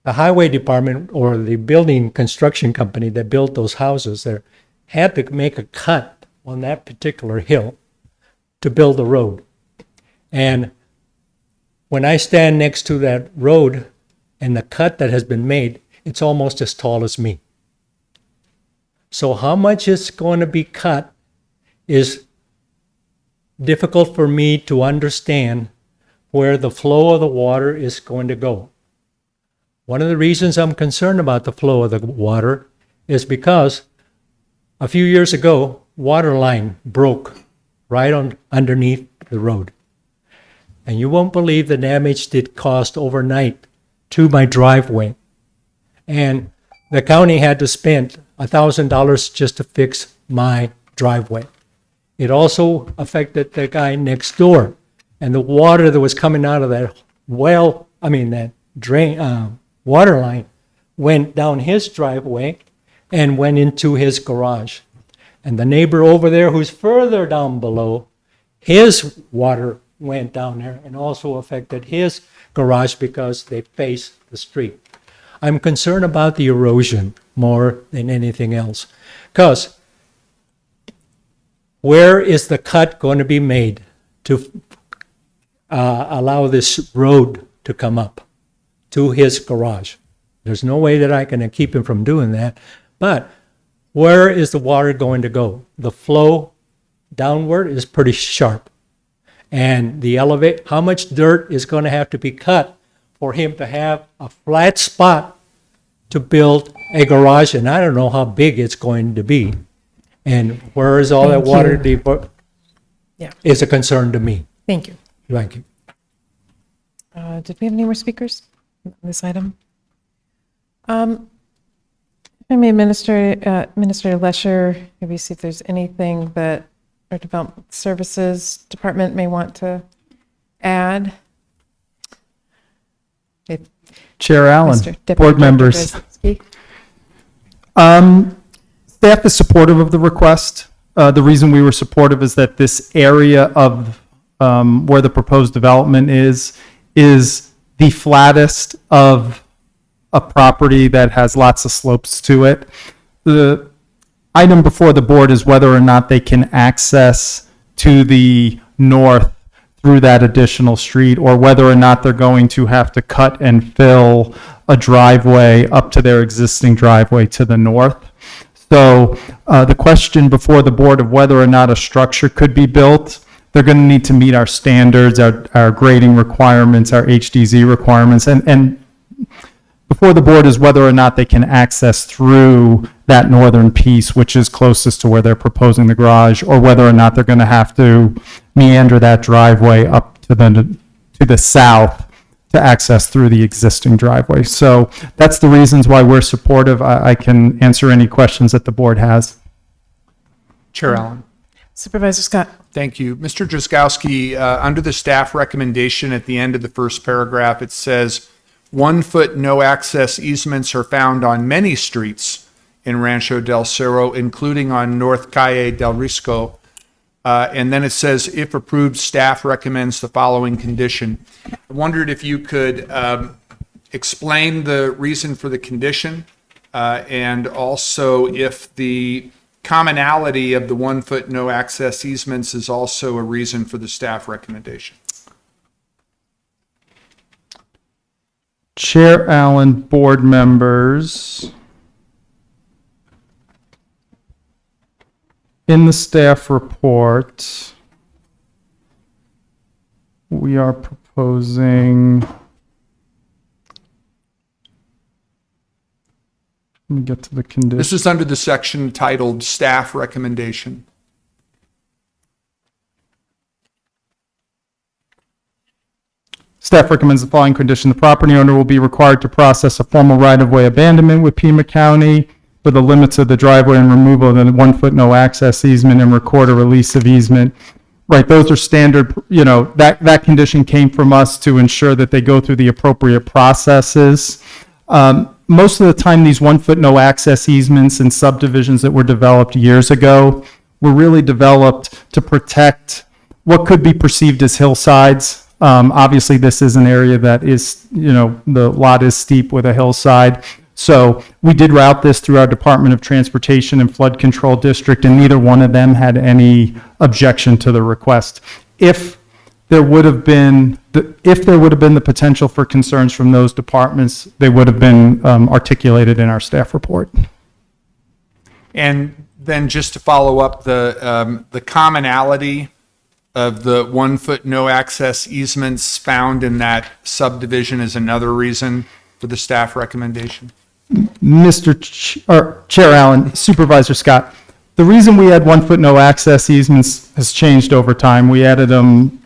The highway department or the building construction company that built those houses there had to make a cut on that particular hill to build the road. And when I stand next to that road and the cut that has been made, it's almost as tall as me. So how much is going to be cut is difficult for me to understand where the flow of the water is going to go. One of the reasons I'm concerned about the flow of the water is because a few years ago, water line broke right on underneath the road. And you won't believe the damage it caused overnight to my driveway. And the county had to spend $1,000 just to fix my driveway. It also affected the guy next door. And the water that was coming out of that that drain, water line went down his driveway and went into his garage. And the neighbor over there who's further down below, his water went down there and also affected his garage because they face the street. I'm concerned about the erosion more than anything else. Because where is the cut going to be made to allow this road to come up to his garage? There's no way that I can keep him from doing that. But where is the water going to go? The flow downward is pretty sharp. And how much dirt is going to have to be cut for him to have a flat spot to build a garage? And I don't know how big it's going to be. And where is all that water is a concern to me. Thank you. Thank you. Did we have any more speakers on this item? I mean, Administrator Lesher, maybe see if there's anything that our Development Services Department may want to add. If Chair Allen, Mr. Deputy board Director members. Brzezinski. Staff is supportive of the request. The reason we were supportive is that this area of where the proposed development is the flattest of a property that has lots of slopes to it. The item before the board is whether or not they can access to the north through that additional street, or whether or not they're going to have to cut and fill a driveway up to their existing driveway to the north. So the question before the board of whether or not a structure could be built, they're going to need to meet our standards, our grading requirements, our HDZ requirements, and before the board is whether or not they can access through that northern piece, which is closest to where they're proposing the garage, or whether or not they're going to have to meander that driveway up to the south to access through the existing driveway. So that's the reasons why we're supportive. I can answer any questions that the board has. Chair Allen. Supervisor Scott. Thank you. Mr. Dreskowski, under the staff recommendation at the end of the first paragraph, it says, 1 foot no access easements are found on many streets in Rancho del Cerro, including on North Calle del Risco. And then it says, if approved, staff recommends the following condition. I wondered if you could explain the reason for the condition, and also if the commonality of the 1 foot no access easements is also a reason for the staff recommendation. Chair Allen, board members. In the staff report, we are proposing, let me get to the condition. This is under the section titled Staff Recommendation. Staff recommends the following condition. The property owner will be required to process a formal right-of-way abandonment with Pima County for the limits of the driveway and removal of the 1 foot no access easement, and record a release of easement. Right, those are standard, that condition came from us to ensure that they go through the appropriate processes. Most of the time, these 1 foot no access easements and subdivisions that were developed years ago were really developed to protect what could be perceived as hillsides. Obviously, this is an area that is, the lot is steep with a hillside. So we did route this through our Department of Transportation and Flood Control District, and neither one of them had any objection to the request. If there would have been the potential for concerns from those departments, they would have been articulated in our staff report. And then just to follow up, the commonality of the 1 foot no access easements found in that subdivision is another reason for the staff recommendation. Chair Allen, Supervisor Scott, the reason we had 1 foot no access easements has changed over time. We added them,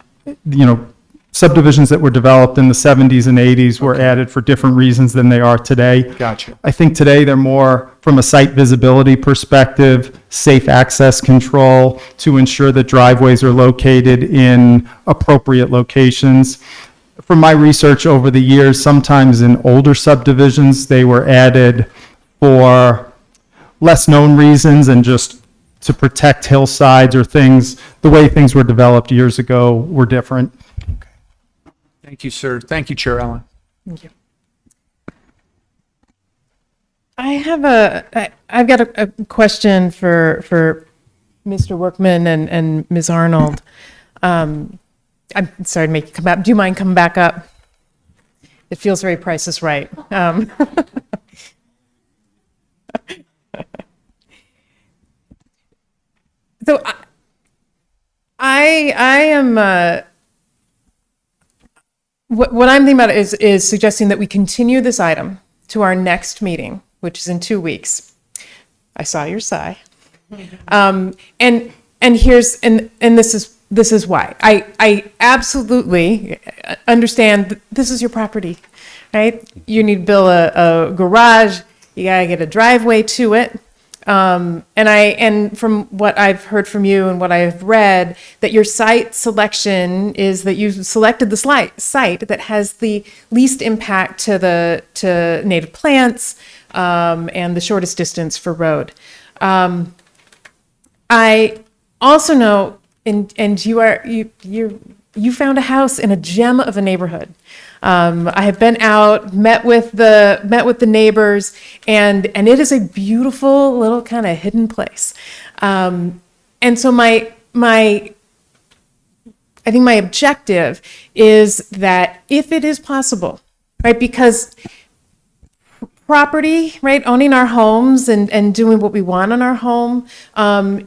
subdivisions that were developed in the 70s and 80s were added for different reasons than they are today. Gotcha. I think today they're more from a site visibility perspective, safe access control to ensure that driveways are located in appropriate locations. From my research over the years, sometimes in older subdivisions, they were added for less known reasons and just to protect hillsides or things. The way things were developed years ago were different. Thank you, sir. Thank you, Chair Allen. Thank you. I've got a question for Mr. Workman and Ms. Arnold. I'm sorry to make you come back. Do you mind coming back up? It feels very Price is Right. So I am, what I'm thinking about is suggesting that we continue this item to our next meeting, which is in 2 weeks. I saw your sigh. And this is why. I absolutely understand that this is your property, right? You need to build a garage. You gotta get a driveway to it. And from what I've heard from you and what I've read, that your site selection is that you selected the site that has the least impact to native plants, and the shortest distance for road. I also know, and you found a house in a gem of a neighborhood. I have been out, met with the neighbors, and it is a beautiful little kind of hidden place. And so I think my objective is that if it is possible, right, because property, right, owning our homes and doing what we want on our home,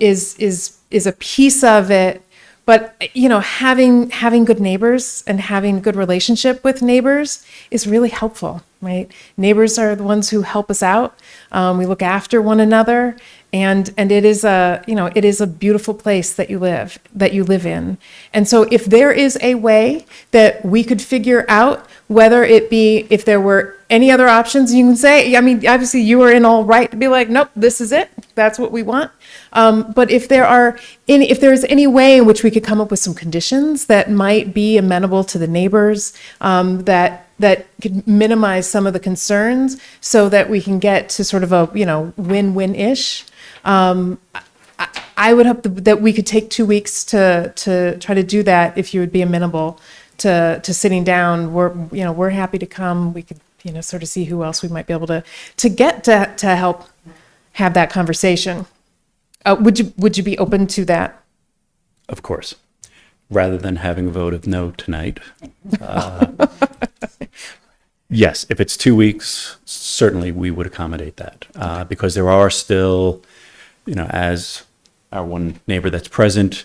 is a piece of it. But, having good neighbors and having a good relationship with neighbors is really helpful, right? Neighbors are the ones who help us out. We look after one another, and it is a beautiful place that you live in. And so if there is a way that we could figure out, whether it be, if there were any other options, you can say, obviously you are in all right to be like, nope, this is it. That's what we want. But if there is any way in which we could come up with some conditions that might be amenable to the neighbors, that could minimize some of the concerns, so that we can get to sort of a win-win-ish. I would hope that we could take 2 weeks to try to do that, if you would be amenable to sitting down. We're happy to come. We could sort of see who else we might be able to get to help have that conversation. Would you be open to that? Of course, rather than having a vote of no tonight. Yes, if it's 2 weeks, certainly we would accommodate that, because there are still, as our one neighbor that's present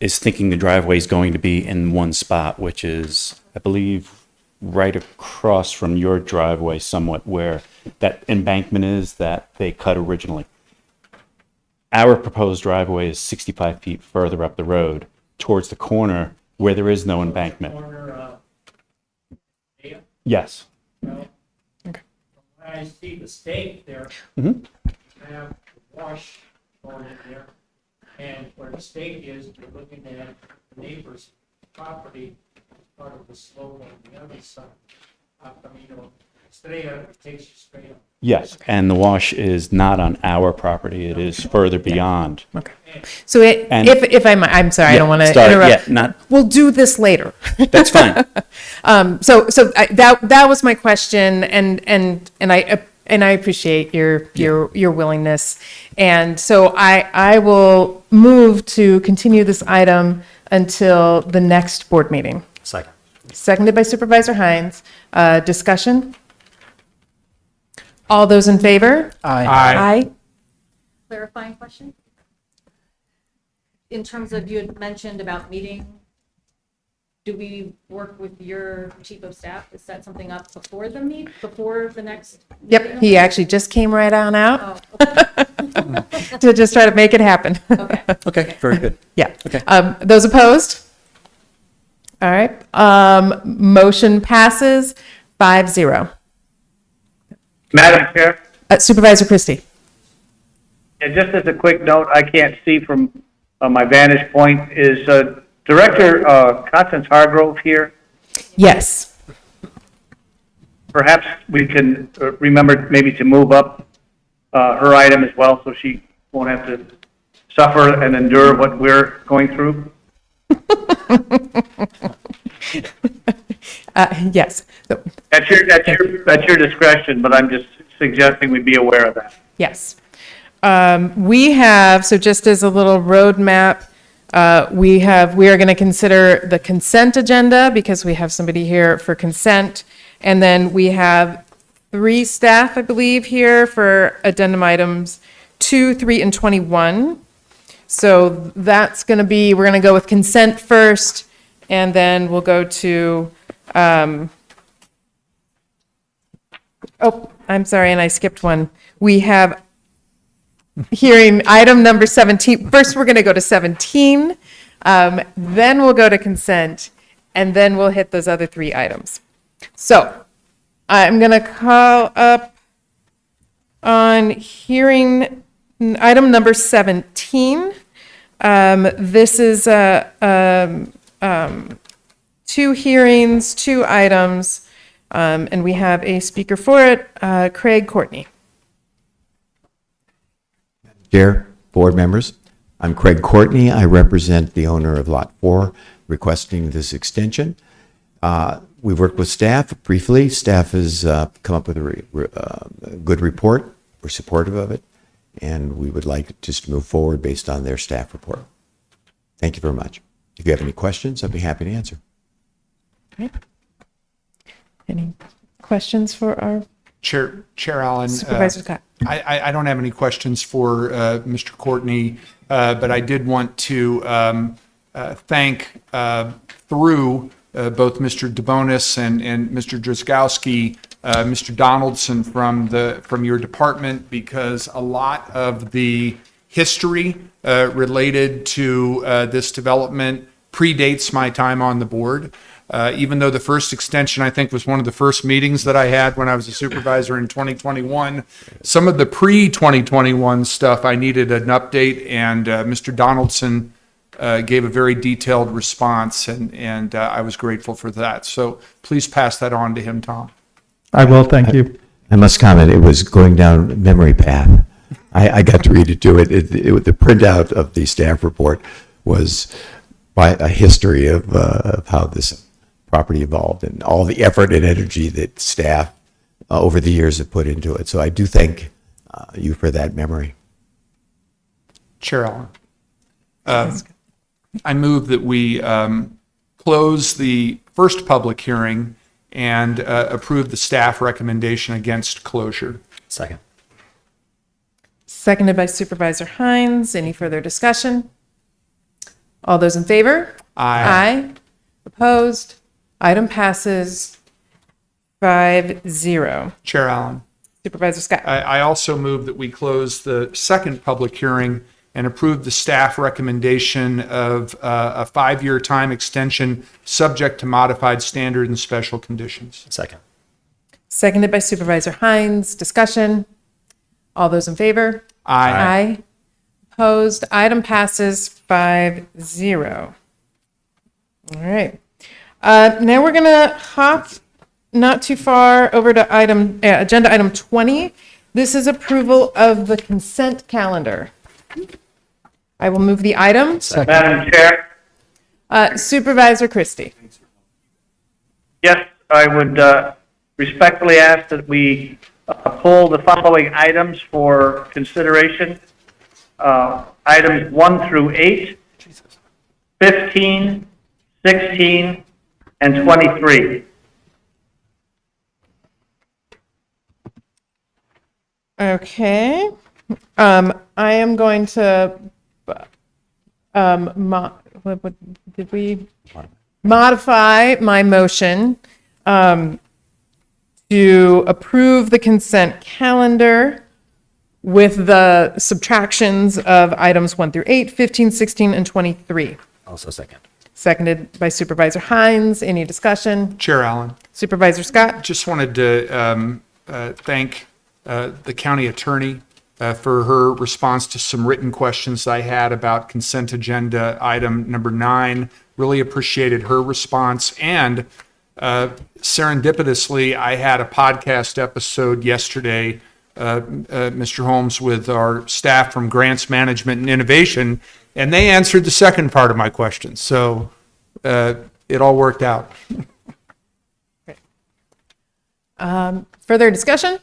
is thinking the driveway is going to be in one spot, which is, I believe, right across from your driveway somewhat, where that embankment is that they cut originally. Our proposed driveway is 65 feet further up the road towards the corner where there is no embankment. Yes. Okay. When I see the stake there, I have wash going in there, and where the stake is, you're looking at the neighbor's property as part of the slope on the other side. Straight up, it takes you straight up. Yes, and the wash is not on our property, it is further beyond. Okay. So if I'm sorry, I don't want to interrupt. We'll do this later. That's fine. That was my question, and I appreciate your willingness. And so I will move to continue this item until the next board meeting. Second. Seconded by Supervisor Hines. Discussion? All those in favor? Aye. Clarifying question? In terms of, you had mentioned about meeting, do we work with your chief of staff to set something up before the next? Yep, he actually just came right on out. Oh, okay. To just try to make it happen. Okay. Okay, very good. Yeah. Okay. Those opposed? All right. Motion passes 5-0. Madam Chair? Supervisor Christie. Yeah, just as a quick note, I can't see from my vantage point, is Director Constance Hargrove here? Yes. Perhaps we can remember maybe to move up her item as well, so she won't have to suffer and endure what we're going through. Yes. That's your discretion, but I'm just suggesting we be aware of that. Yes. We have, so just as a little roadmap, we are going to consider the consent agenda because we have somebody here for consent. And then we have 3 staff, I believe, here for addendum items 2, 3, and 21. So that's going to be, we're going to go with consent first, and then we'll go to, oh, I'm sorry, and I skipped one. We have hearing item number 17. First, we're going to go to 17, then we'll go to consent, and then we'll hit those other 3 items. So I'm going to call up On hearing item number 17, this is two hearings, two items, and we have a speaker for it, Craig Courtney. Chair, board members, I'm Craig Courtney. I represent the owner of Lot 4 requesting this extension. We've worked with staff briefly. Staff has come up with a good report. We're supportive of it, and we would like to just move forward based on their staff report. Thank you very much. If you have any questions, I'd be happy to answer. Okay. Any questions for our Chair Allen? Supervisor Scott? I don't have any questions for Mr. Courtney, but I did want to thank through both Mr. DeBonis and Mr. Drzgowski, Mr. Donaldson from your department, because a lot of the history related to this development predates my time on the board. Even though the first extension, I think, was one of the first meetings that I had when I was a supervisor in 2021, some of the pre-2021 stuff I needed an update, and Mr. Donaldson gave a very detailed response, and I was grateful for that. So please pass that on to him, Tom. I will, thank you. I must comment, it was going down memory path. I got to read it too. The printout of the staff report was by a history of how this property evolved and all the effort and energy that staff over the years have put into it. So I do thank you for that memory. Chair Allen. I move that we close the first public hearing and approve the staff recommendation against closure. Second. Seconded by Supervisor Hines. Any further discussion? All those in favor? Aye. Opposed? Item passes 5-0. Chair Allen. Supervisor Scott. I also move that we close the second public hearing and approve the staff recommendation of a 5-year time extension subject to modified standard and special conditions. Second. Seconded by Supervisor Hines. Discussion? All those in favor? Aye. Opposed? Item passes 5-0. All right. Now we're going to hop not too far over to agenda item 20. This is approval of the consent calendar. I will move the item. Madam Chair? Supervisor Christie. Yes, I would respectfully ask that we pull the following items for consideration. Items 1 through 8, 15, 16, and 23. Okay. I am going to did we modify my motion to approve the consent calendar with the subtractions of items 1 through 8, 15, 16, and 23. Also second. Seconded by Supervisor Hines. Any discussion? Chair Allen. Supervisor Scott. Just wanted to thank the county attorney for her response to some written questions I had about consent agenda item number 9. Really appreciated her response. And serendipitously, I had a podcast episode yesterday, Mr. Holmes, with our staff from Grants Management and Innovation, and they answered the second part of my question. So it all worked out. Further discussion?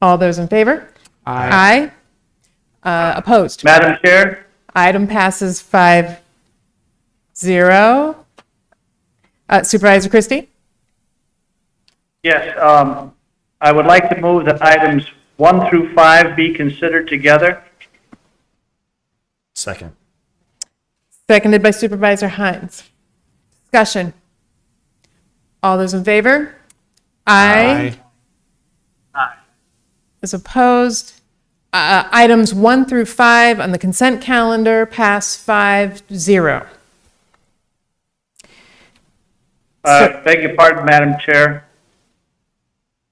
All those in favor? Aye. Opposed? Madam Chair? Item passes 5-0. Supervisor Christie? Yes, I would like to move that items 1 through 5 be considered together. Second. Seconded by Supervisor Hines. Discussion. All those in favor? Aye. Is opposed? Items 1 through 5 on the consent calendar pass 5-0. Beg your pardon, Madam Chair.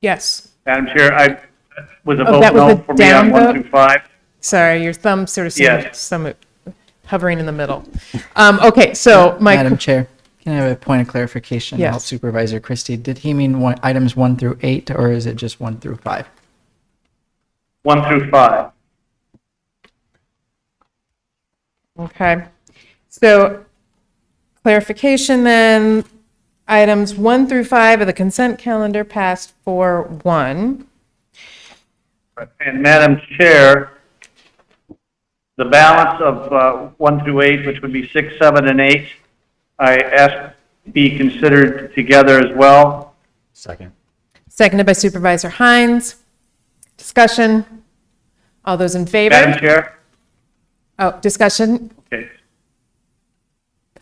Yes. Madam Chair, I Was a Oh, vote that was no a for me on down 1 vote? through 5? Sorry, your thumb sort of Yes. some hovering in the middle. Okay, so Madam Chair, can I have a point of clarification? Yes. While Supervisor Christie, did he mean items 1 through 8, or is it just 1 through 5? 1 through 5. Okay, so clarification then, items 1 through 5 of the consent calendar passed 4-1. And Madam Chair, the balance of 1 through 8, which would be 6, 7, and 8, I ask be considered together as well. Second. Seconded by Supervisor Hines. Discussion. All those in favor? Madam Chair? Oh, discussion. Okay.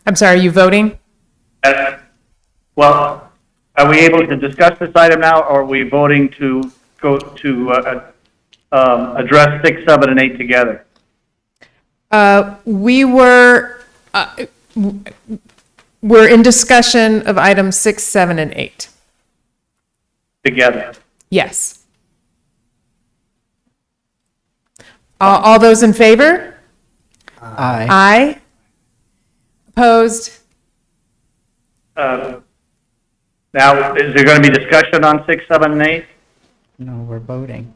I'm sorry, are you voting? Well, are we able to discuss this item now, or are we voting to go to address 6, 7, and 8 together? We're in discussion of items 6, 7, and 8. Together. Yes. All those in favor? Aye. Aye. Opposed? Now, is there going to be discussion on 6, 7, and 8? No, we're voting.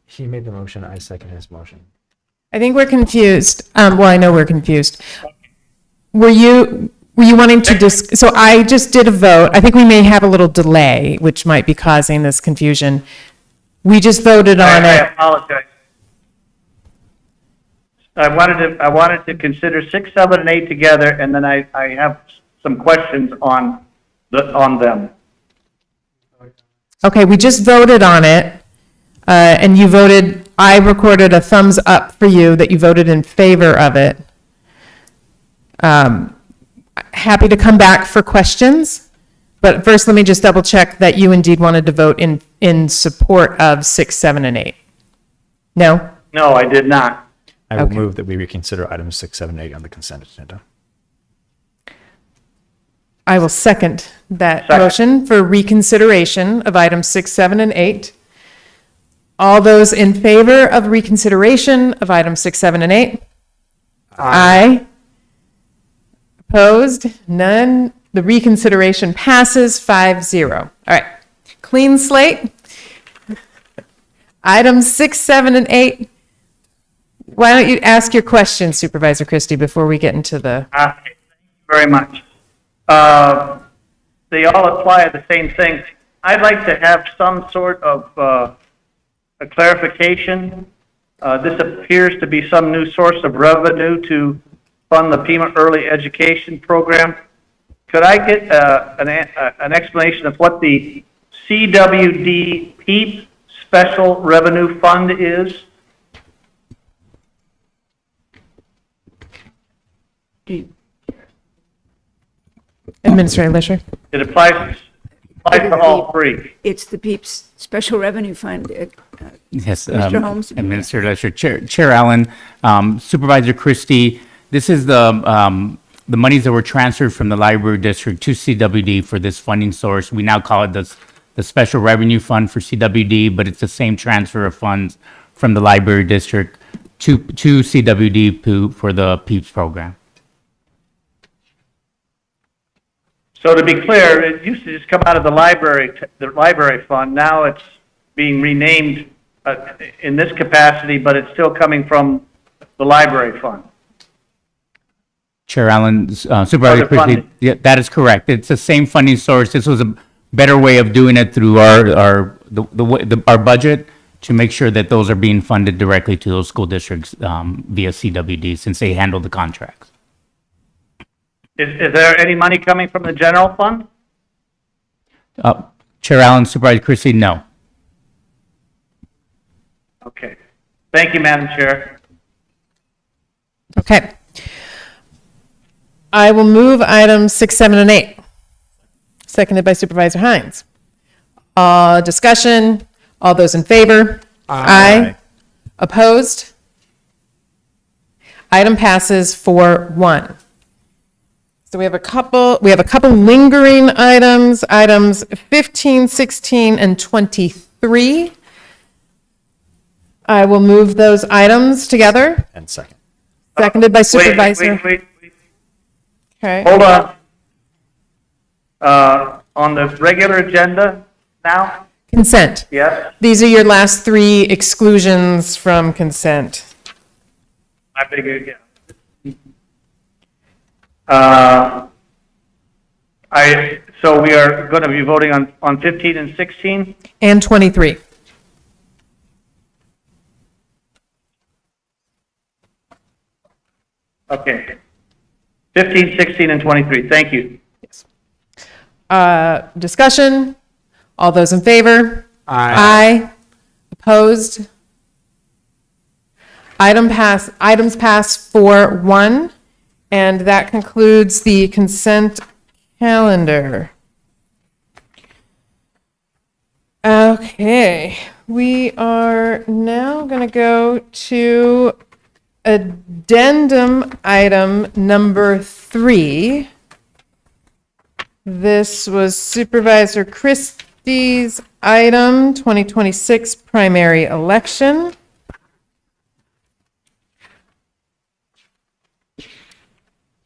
He made the motion, I second his motion. I think we're confused. Well, I know we're confused. Were you wanting to so I just did a vote. I think we may have a little delay, which might be causing this confusion. We just voted on I it. apologize. I wanted to consider 6, 7, and 8 together, and then I have some questions on them. Okay, we just voted on it. And you voted, I recorded a thumbs up for you that you voted in favor of it. Happy to come back for questions, but first let me just double check that you indeed wanted to vote in support of 6, 7, and 8. No? No, I did not. I will Okay. move that we reconsider items 6, 7, 8 on the consent agenda. I will second that Second. motion for reconsideration of items 6, 7, and 8. All those in favor of reconsideration of items 6, 7, and 8? Aye. Opposed? None. The reconsideration passes 5-0. All right. Clean slate. Items 6, 7, and 8. Why don't you ask your question, Supervisor Christie, before we get into the... Thank you very much. They all apply to the same thing. I'd like to have some sort of a clarification. This appears to be some new source of revenue to fund the Pima Early Education Program. Could I get an explanation of what the CWD PEEP Special Revenue Fund is? Administrator Lisher. It applies to all three. It's the PEEP's Special Revenue Fund. Yes, Mr. Holmes? Administrator Lesher, Chair Allen, Supervisor Christie, this is the monies that were transferred from the library district to CWD for this funding source. We now call it the Special Revenue Fund for CWD, but it's the same transfer of funds from the library district to CWD for the PEEPS program. So to be clear, it used to just come out of the library fund. Now it's being renamed in this capacity, but it's still coming from the library fund. Chair Allen, Supervisor Other Christie, funding. yeah, that is correct. It's the same funding source. This was a better way of doing it through our budget to make sure that those are being funded directly to those school districts via CWD, since they handle the contracts. Is there any money coming from the general fund? Chair Allen, Supervisor Christie, no. Okay. Thank you, Madam Chair. Okay. I will move items 6, 7, and 8. Seconded by Supervisor Hines. Discussion. All those in favor? Aye. Opposed? Item passes 4-1. So we have a couple lingering items, items 15, 16, and 23. I will move those items together. And second. Seconded by Supervisor. Wait. Okay. Hold on. On the regular agenda now? Consent. Yes? These are your last three exclusions from consent. I figured, yeah. So we are going to be voting on 15 and 16? And 23. Okay. 15, 16, and 23. Thank you. Discussion? All those in favor? Aye. Opposed? Items pass 4-1, and that concludes the consent calendar. Okay, we are now going to go to addendum item number 3. This was Supervisor Christie's item, 2026 primary election.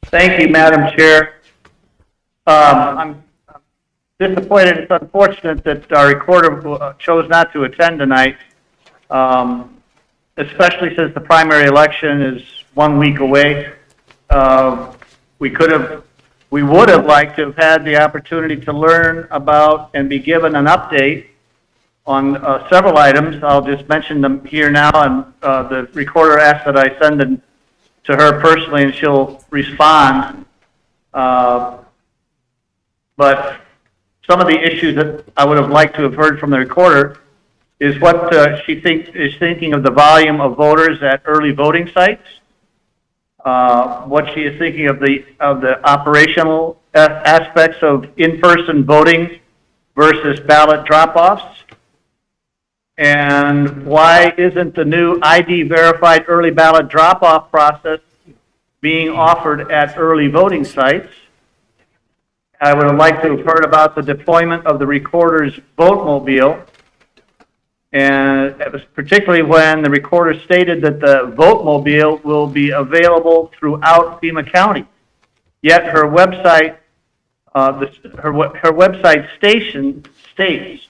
Thank you, Madam Chair. I'm disappointed. It's unfortunate that our recorder chose not to attend tonight, especially since the primary election is 1 week away. We would have liked to have had the opportunity to learn about and be given an update on several items. I'll just mention them here now, and the recorder asked that I send them to her personally, and she'll respond. But some of the issues that I would have liked to have heard from the recorder is what she is thinking of the volume of voters at early voting sites, what she is thinking of the operational aspects of in-person voting versus ballot drop-offs, and why isn't the new ID verified early ballot drop-off process being offered at early voting sites. I would have liked to have heard about the deployment of the recorder's vote-mobile, and it was particularly when the recorder stated that the vote-mobile will be available throughout Pima County. Yet her website, her website station states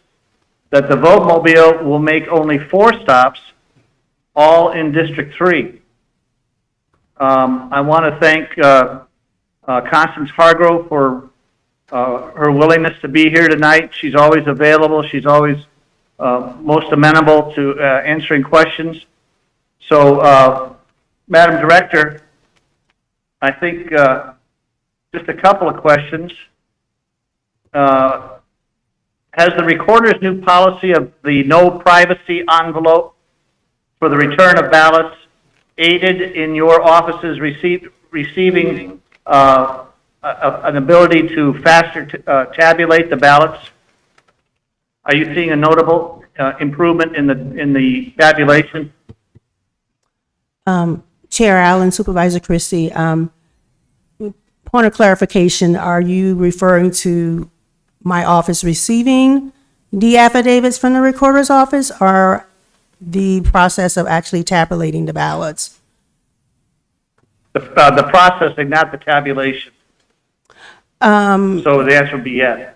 that the vote-mobile will make only 4 stops, all in District 3. I want to thank Constance Hargrove for her willingness to be here tonight. She's always available. She's always most amenable to answering questions. So, Madam Director, I think just a couple of questions. Has the recorder's new policy of the no privacy envelope for the return of ballots aided in your office's receiving an ability to faster tabulate the ballots? Are you seeing a notable improvement in the tabulation? Chair Allen, Supervisor Christie, point of clarification, are you referring to my office receiving the affidavits from the recorder's office, or the process of actually tabulating the ballots? The processing, not the tabulation. So the answer would be yes.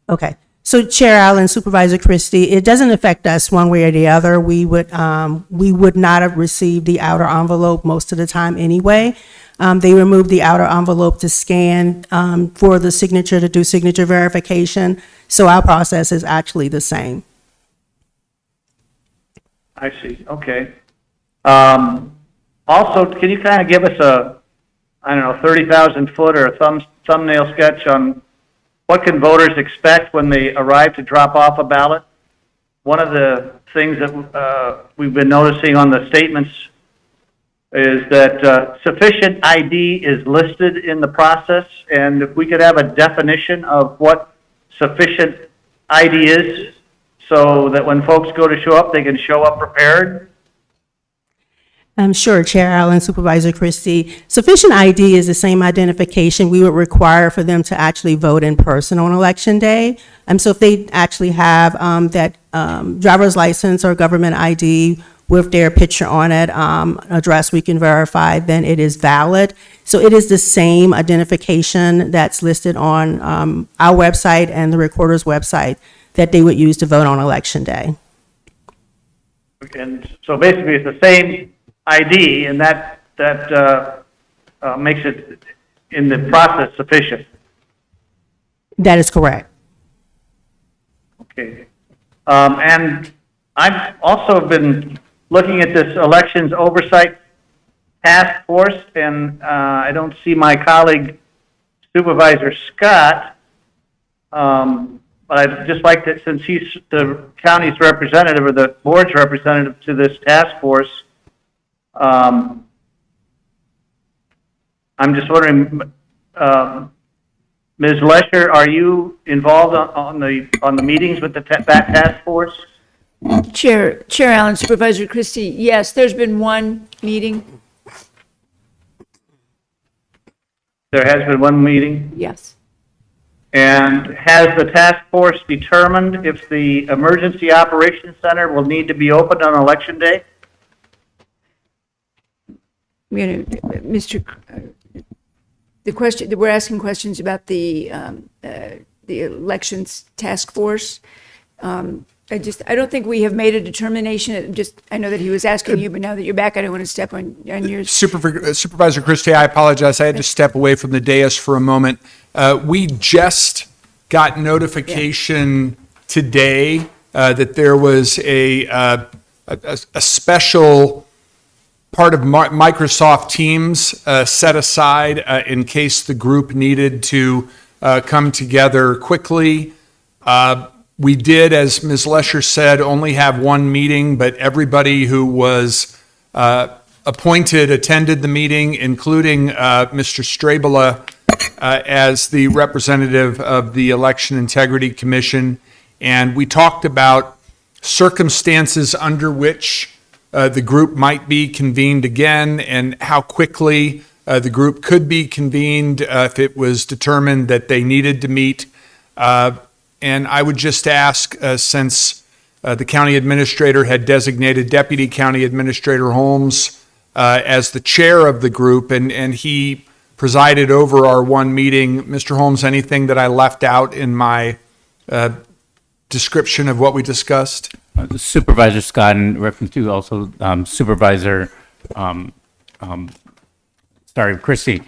Okay. So Chair Allen, Supervisor Christie, it doesn't affect us one way or the other. We would not have received the outer envelope most of the time anyway. They removed the outer envelope to scan for the signature, to do signature verification. So our process is actually the same. I see. Okay. Also, can you kind of give us a, 30,000 foot or a thumbnail sketch on what can voters expect when they arrive to drop off a ballot? One of the things that we've been noticing on the statements is that sufficient ID is listed in the process, and if we could have a definition of what sufficient ID is, so that when folks go to show up, they can show up prepared. Sure, Chair Allen, Supervisor Christie. Sufficient ID is the same identification we would require for them to actually vote in person on Election Day. So if they actually have that driver's license or government ID with their picture on it, address we can verify, then it is valid. So it is the same identification that's listed on our website and the recorder's website that they would use to vote on Election Day. And so basically, it's the same ID, and that makes it, in the process, sufficient. That is correct. Okay. And I've also been looking at this Elections Oversight Task Force, and I don't see my colleague Supervisor Scott, but I'd just like to, since he's the county's representative or the board's representative to this task force, I'm just wondering, Ms. Lesher, are you involved on the meetings with that task force? Chair Allen, Supervisor Christie, yes, there's been one meeting. There has been one meeting? Yes. And has the task force determined if the Emergency Operations Center will need to be opened on Election Day? The question, we're asking questions about the elections task force. I don't think we have made a determination. I know that he was asking you, but now that you're back, I don't want to step on yours. Supervisor Christie, I apologize. I had to step away from the dais for a moment. We just got notification today that there was a special part of Microsoft Teams set aside in case the group needed to come together quickly. We did, as Ms. Lesher said, only have one meeting, but everybody who was appointed attended the meeting, including Mr. Strabela as the representative of the Election Integrity Commission. And we talked about circumstances under which the group might be convened again and how quickly the group could be convened if it was determined that they needed to meet. And I would just ask, since the county administrator had designated Deputy County Administrator Holmes as the chair of the group, and he presided over our one meeting, Mr. Holmes, anything that I left out in my description of what we discussed? Supervisor Scott, in reference to also Supervisor, Christie.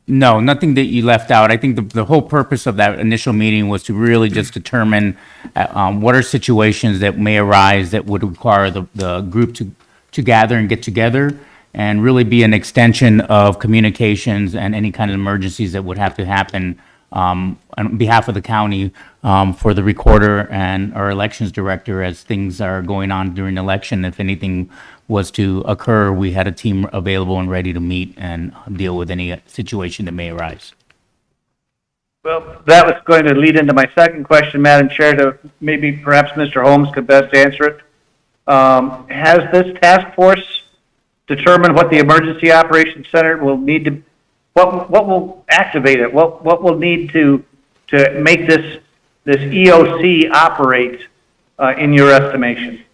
No, nothing that you left out. I think the whole purpose of that initial meeting was to really just determine what are situations that may arise that would require the group to gather and get together and really be an extension of communications and any kind of emergencies that would have to happen on behalf of the county for the recorder and our elections director as things are going on during the election. If anything was to occur, we had a team available and ready to meet and deal with any situation that may arise. Well, that was going to lead into my second question, Madam Chair, to maybe perhaps Mr. Holmes could best answer it. Has this task force determined what the Emergency Operations Center will need to, what will activate it? What will need to make this EOC operate in your estimation?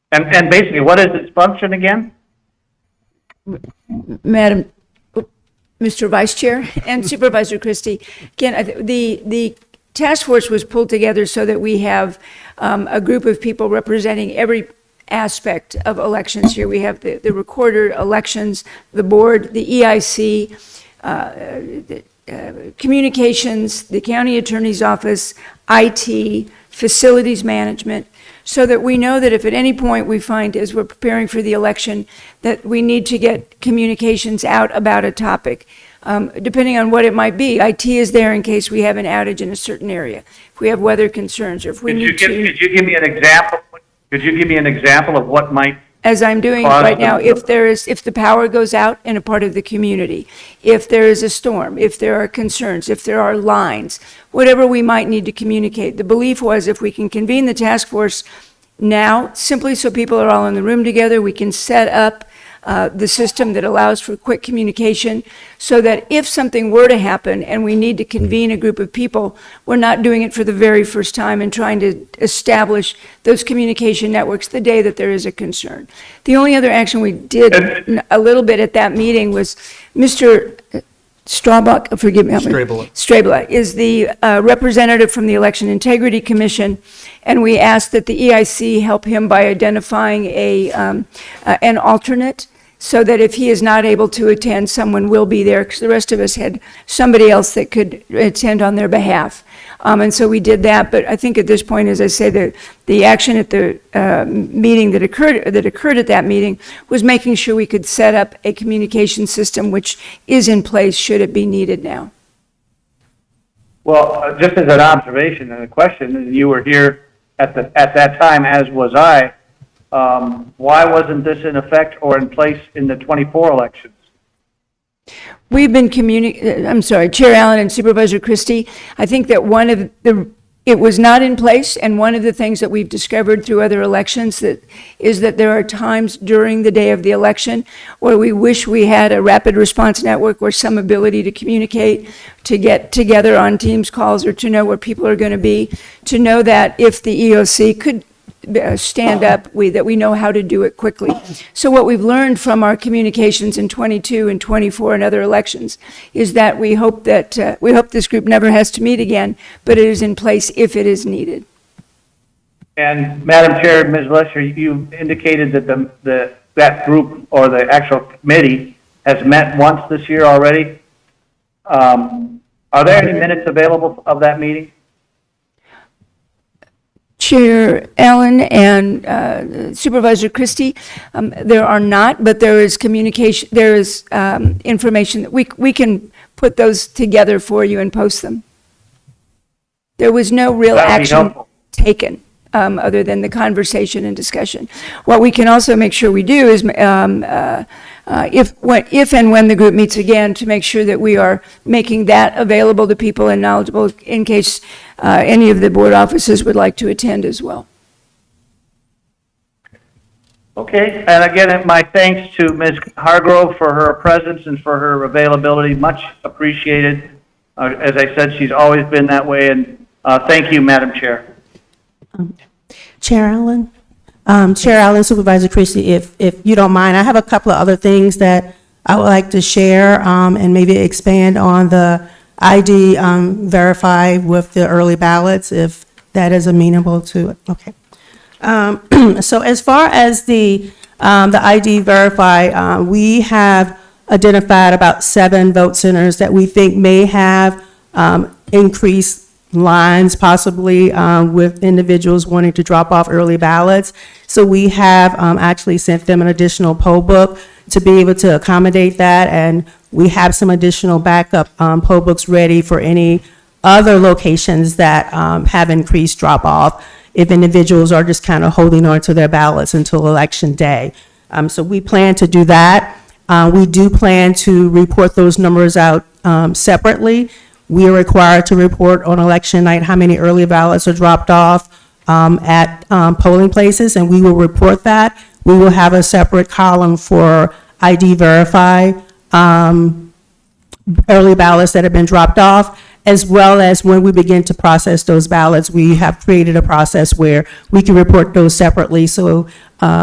And basically, what is its function again? Madam, Mr. Vice Chair and Supervisor Christie, again, the task force was pulled together so that we have a group of people representing every aspect of elections here. We have the recorder, elections, the board, the EIC, communications, the county attorney's office, IT, facilities management, so that we know that if at any point we find, as we're preparing for the election, that we need to get communications out about a topic, depending on what it might be. IT is there in case we have an outage in a certain area, if we have weather concerns, or if we need to. Could you give me an example? Could you give me an example of what might? As I'm doing right now, if the power goes out in a part of the community, if there is a storm, if there are concerns, if there are lines, whatever we might need to communicate. The belief was if we can convene the task force now, simply so people are all in the room together. We can set up the system that allows for quick communication so that if something were to happen and we need to convene a group of people, we're not doing it for the very first time and trying to establish those communication networks the day that there is a concern. The only other action we did a little bit at that meeting was Mr. Strawbuck, forgive me. Strabla is the representative from the Election Integrity Commission, and we asked that the EIC help him by identifying an alternate so that if he is not able to attend, someone will be there, because the rest of us had somebody else that could attend on their behalf. And so we did that, but I think at this point, as I say, the action at the meeting that occurred at that meeting was making sure we could set up a communication system which is in place should it be needed now. Well, just as an observation and a question, and you were here at that time, as was I, why wasn't this in effect or in place in the 24 elections? We've been Chair Allen and Supervisor Christie, I think that it was not in place, and one of the things that we've discovered through other elections is that there are times during the day of the election where we wish we had a rapid response network or some ability to communicate, to get together on Teams calls, or to know where people are going to be, to know that if the EOC could stand up, that we know how to do it quickly. So what we've learned from our communications in 22 and 24 and other elections is that we hope this group never has to meet again, but it is in place if it is needed. And Madam Chair, Ms. Lesher, you indicated that that group or the actual committee has met once this year already. Are there any minutes available of that meeting? Chair Allen and Supervisor Christie, there are not, but there is communication, there is information that we can put those together for you and post them. There was no real action taken other than the conversation and discussion. What we can also make sure we do is if and when the group meets again, to make sure that we are making that available to people and knowledgeable in case any of the board offices would like to attend as well. Okay, and again, my thanks to Ms. Hargrove for her presence and for her availability. Much appreciated. As I said, she's always been that way, and thank you, Madam Chair. Chair Allen? Chair Allen, Supervisor Christie, if you don't mind, I have a couple of other things that I would like to share and maybe expand on the ID verify with the early ballots, if that is amenable to it. Okay. So as far as the ID verify, we have identified about 7 vote centers that we think may have increased lines, possibly with individuals wanting to drop off early ballots. So we have actually sent them an additional poll book to be able to accommodate that, and we have some additional backup poll books ready for any other locations that have increased drop off if individuals are just kind of holding on to their ballots until election day. So we plan to do that. We do plan to report those numbers out separately. We are required to report on election night how many early ballots are dropped off at polling places, and we will report that. We will have a separate column for ID verify early ballots that have been dropped off, as well as when we begin to process those ballots. We have created a process where we can report those separately, so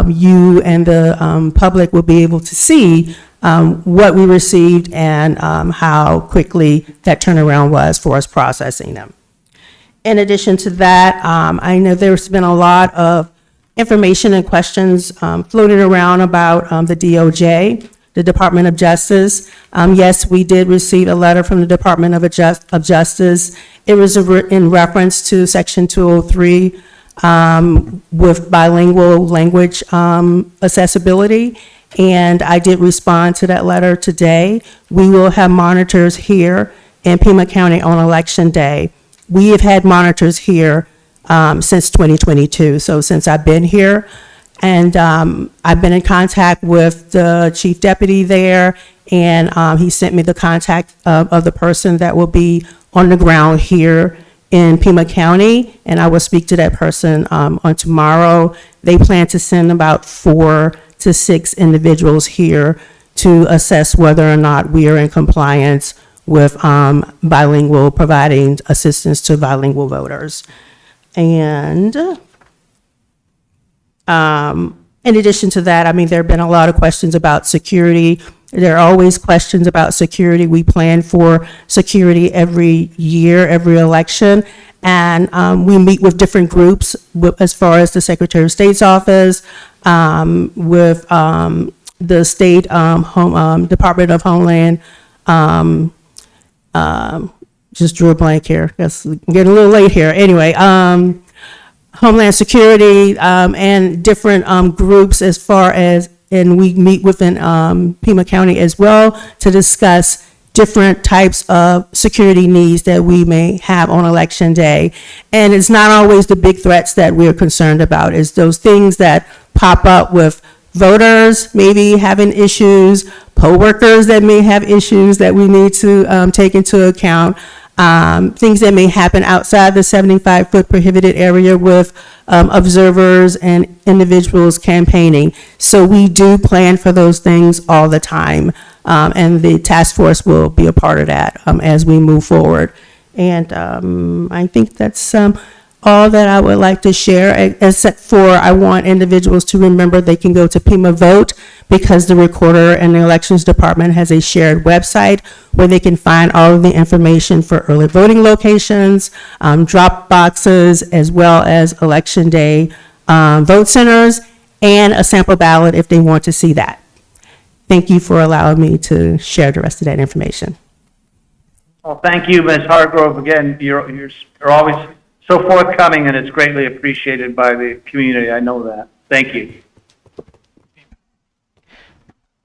you and the public will be able to see what we received and how quickly that turnaround was for us processing them. In addition to that, I know there's been a lot of information and questions floating around about the DOJ, the Department of Justice. Yes, we did receive a letter from the Department of Justice. It was in reference to Section 203 with bilingual language accessibility. And I did respond to that letter today. We will have monitors here in Pima County on election day. We have had monitors here since 2022, so since I've been here. And I've been in contact with the chief deputy there, and he sent me the contact of the person that will be on the ground here in Pima County, and I will speak to that person on tomorrow. They plan to send about 4 to 6 individuals here to assess whether or not we are in compliance with providing assistance to bilingual voters. And in addition to that, I mean, there have been a lot of questions about security. There are always questions about security. We plan for security every year, every election. And we meet with different groups as far as the Secretary of State's office, with the state Department of Homeland. Just drew a blank here. Guess getting a little late here. Anyway, Homeland Security and different groups as far as, and we meet within Pima County as well to discuss different types of security needs that we may have on election day. And it's not always the big threats that we're concerned about. It's those things that pop up with voters maybe having issues, poll workers that may have issues that we need to take into account. Things that may happen outside the 75-foot prohibited area with observers and individuals campaigning. So we do plan for those things all the time, and the task force will be a part of that as we move forward. And I think that's all that I would like to share, except for I want individuals to remember they can go to Pima Vote, because the recorder and the elections department has a shared website where they can find all of the information for early voting locations, drop boxes, as well as election day vote centers, and a sample ballot if they want to see that. Thank you for allowing me to share the rest of that information. Well, thank you, Ms. Hargrove. Again, you're always so forthcoming, and it's greatly appreciated by the community. I know that. Thank you.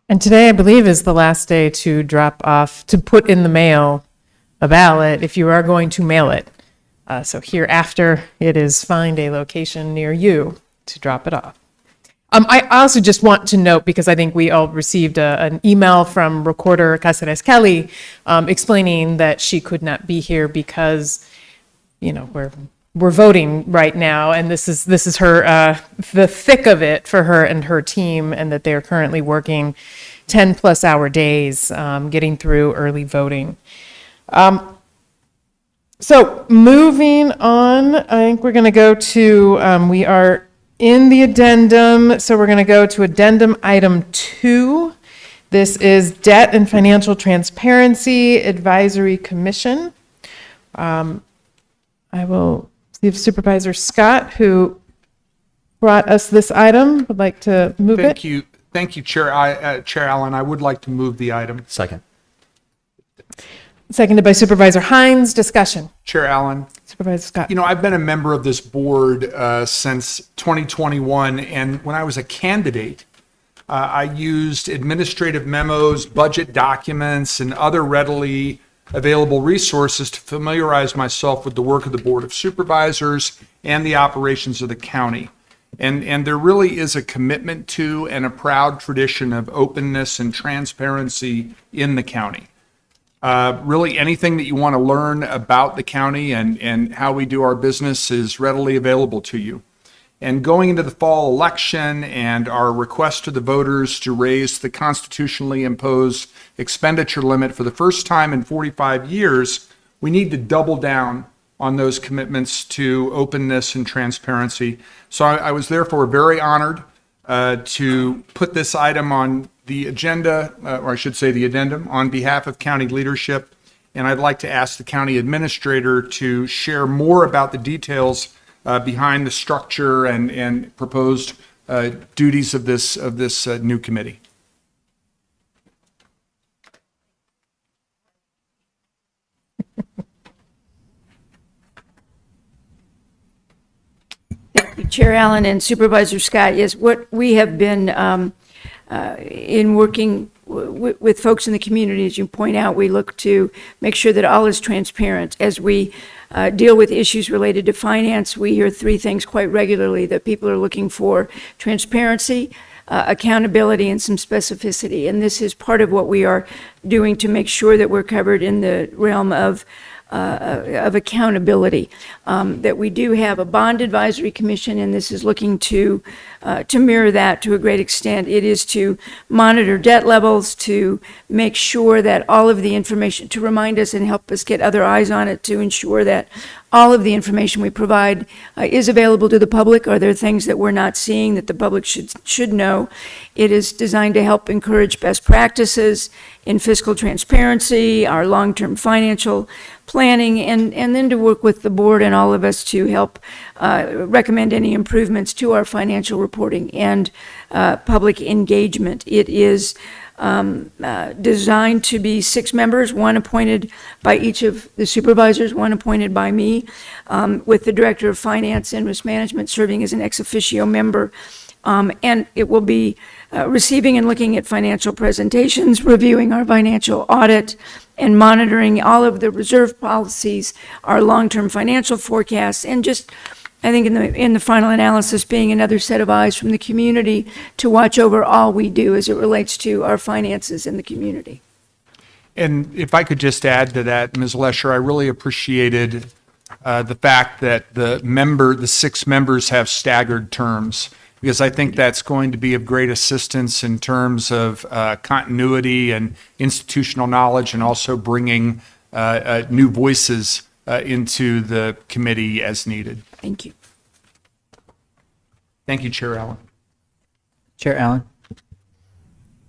And today, I believe, is the last day to drop off, to put in the mail a ballot if you are going to mail it. So hereafter, it is find a location near you to drop it off. I also just want to note, because I think we all received an email from Recorder Cáceres Kelly explaining that she could not be here because, you know, we're voting right now, and this is her the thick of it for her and her team, and that they're currently working 10+ hour days getting through early voting. So moving on, I think we're going to go to we are in the addendum, so we're going to go to addendum item 2. This is Debt and Financial Transparency Advisory Commission. I will see if Supervisor Scott, who brought us this item, would like to move it. Thank you, Chair Allen. I would like to move the item. Second. Seconded by Supervisor Hines. Discussion. Chair Allen. Supervisor Scott. You know, I've been a member of this board since 2021, and when I was a candidate, I used administrative memos, budget documents, and other readily available resources to familiarize myself with the work of the Board of Supervisors and the operations of the county. And there really is a commitment to and a proud tradition of openness and transparency in the county. Really, anything that you want to learn about the county and how we do our business is readily available to you. And going into the fall election and our request to the voters to raise the constitutionally imposed expenditure limit for the first time in 45 years, we need to double down on those commitments to openness and transparency. So I was therefore very honored to put this item on the agenda, or I should say the addendum, on behalf of county leadership. And I'd like to ask the county administrator to share more about the details behind the structure and proposed duties of this new committee. Thank you, Chair Allen and Supervisor Scott. Yes, what we have been in working with folks in the community, as you point out, we look to make sure that all is transparent. As we deal with issues related to finance, we hear 3 things quite regularly that people are looking for: transparency, accountability, and some specificity. And this is part of what we are doing to make sure that we're covered in the realm of of accountability. That we do have a bond advisory commission, and this is looking to mirror that to a great extent. It is to monitor debt levels, to make sure that all of the information, to remind us and help us get other eyes on it, to ensure that all of the information we provide is available to the public. Are there things that we're not seeing that the public should know? It is designed to help encourage best practices in fiscal transparency, our long-term financial planning, and then to work with the board and all of us to help recommend any improvements to our financial reporting and public engagement. It is designed to be 6 members, 1 appointed by each of the supervisors, 1 appointed by me, with the Director of Finance and Risk Management serving as an ex officio member. And it will be receiving and looking at financial presentations, reviewing our financial audit, and monitoring all of the reserve policies, our long-term financial forecasts, and just, I think in the final analysis, being another set of eyes from the community to watch over all we do as it relates to our finances in the community. And if I could just add to that, Ms. Lesher, I really appreciated the fact that the 6 members have staggered terms, because I think that's going to be of great assistance in terms of continuity and institutional knowledge, and also bringing new voices into the committee as needed. Thank you. Thank you, Chair Allen. Chair Allen.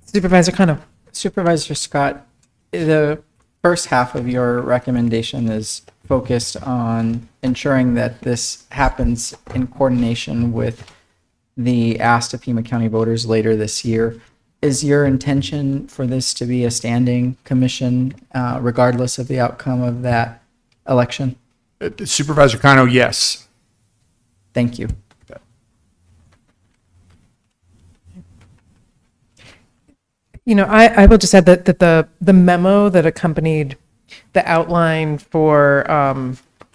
Supervisor Kano. Supervisor Scott, the first half of your recommendation is focused on ensuring that this happens in coordination with the ask of Pima County voters later this year. Is your intention for this to be a standing commission, regardless of the outcome of that election? Supervisor Kano, yes. Thank you. You know, I will just add that the memo that accompanied the outline for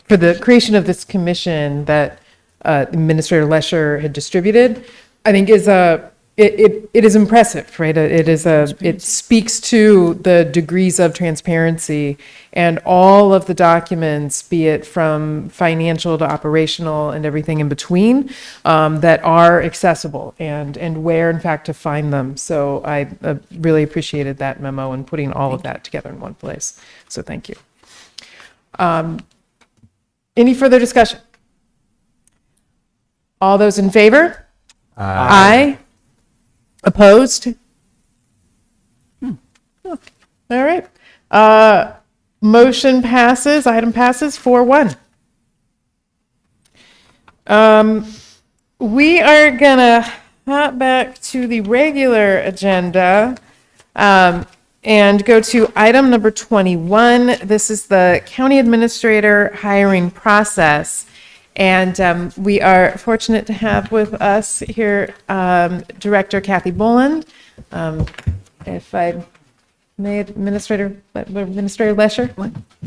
the creation of this commission that Administrator Lesher had distributed, I think it is impressive, right? It speaks to the degrees of transparency and all of the documents, be it from financial to operational and everything in between, that are accessible and where in fact to find them. So I really appreciated that memo and putting all of that together in one place. So thank you. Any further discussion? All those in favor? Aye. Opposed? All right. Motion passes, item passes 4-1. We are gonna hop back to the regular agenda and go to item number 21. This is the county administrator hiring process. And we are fortunate to have with us here Director Kathy Boland. If I may, Administrator Lesher?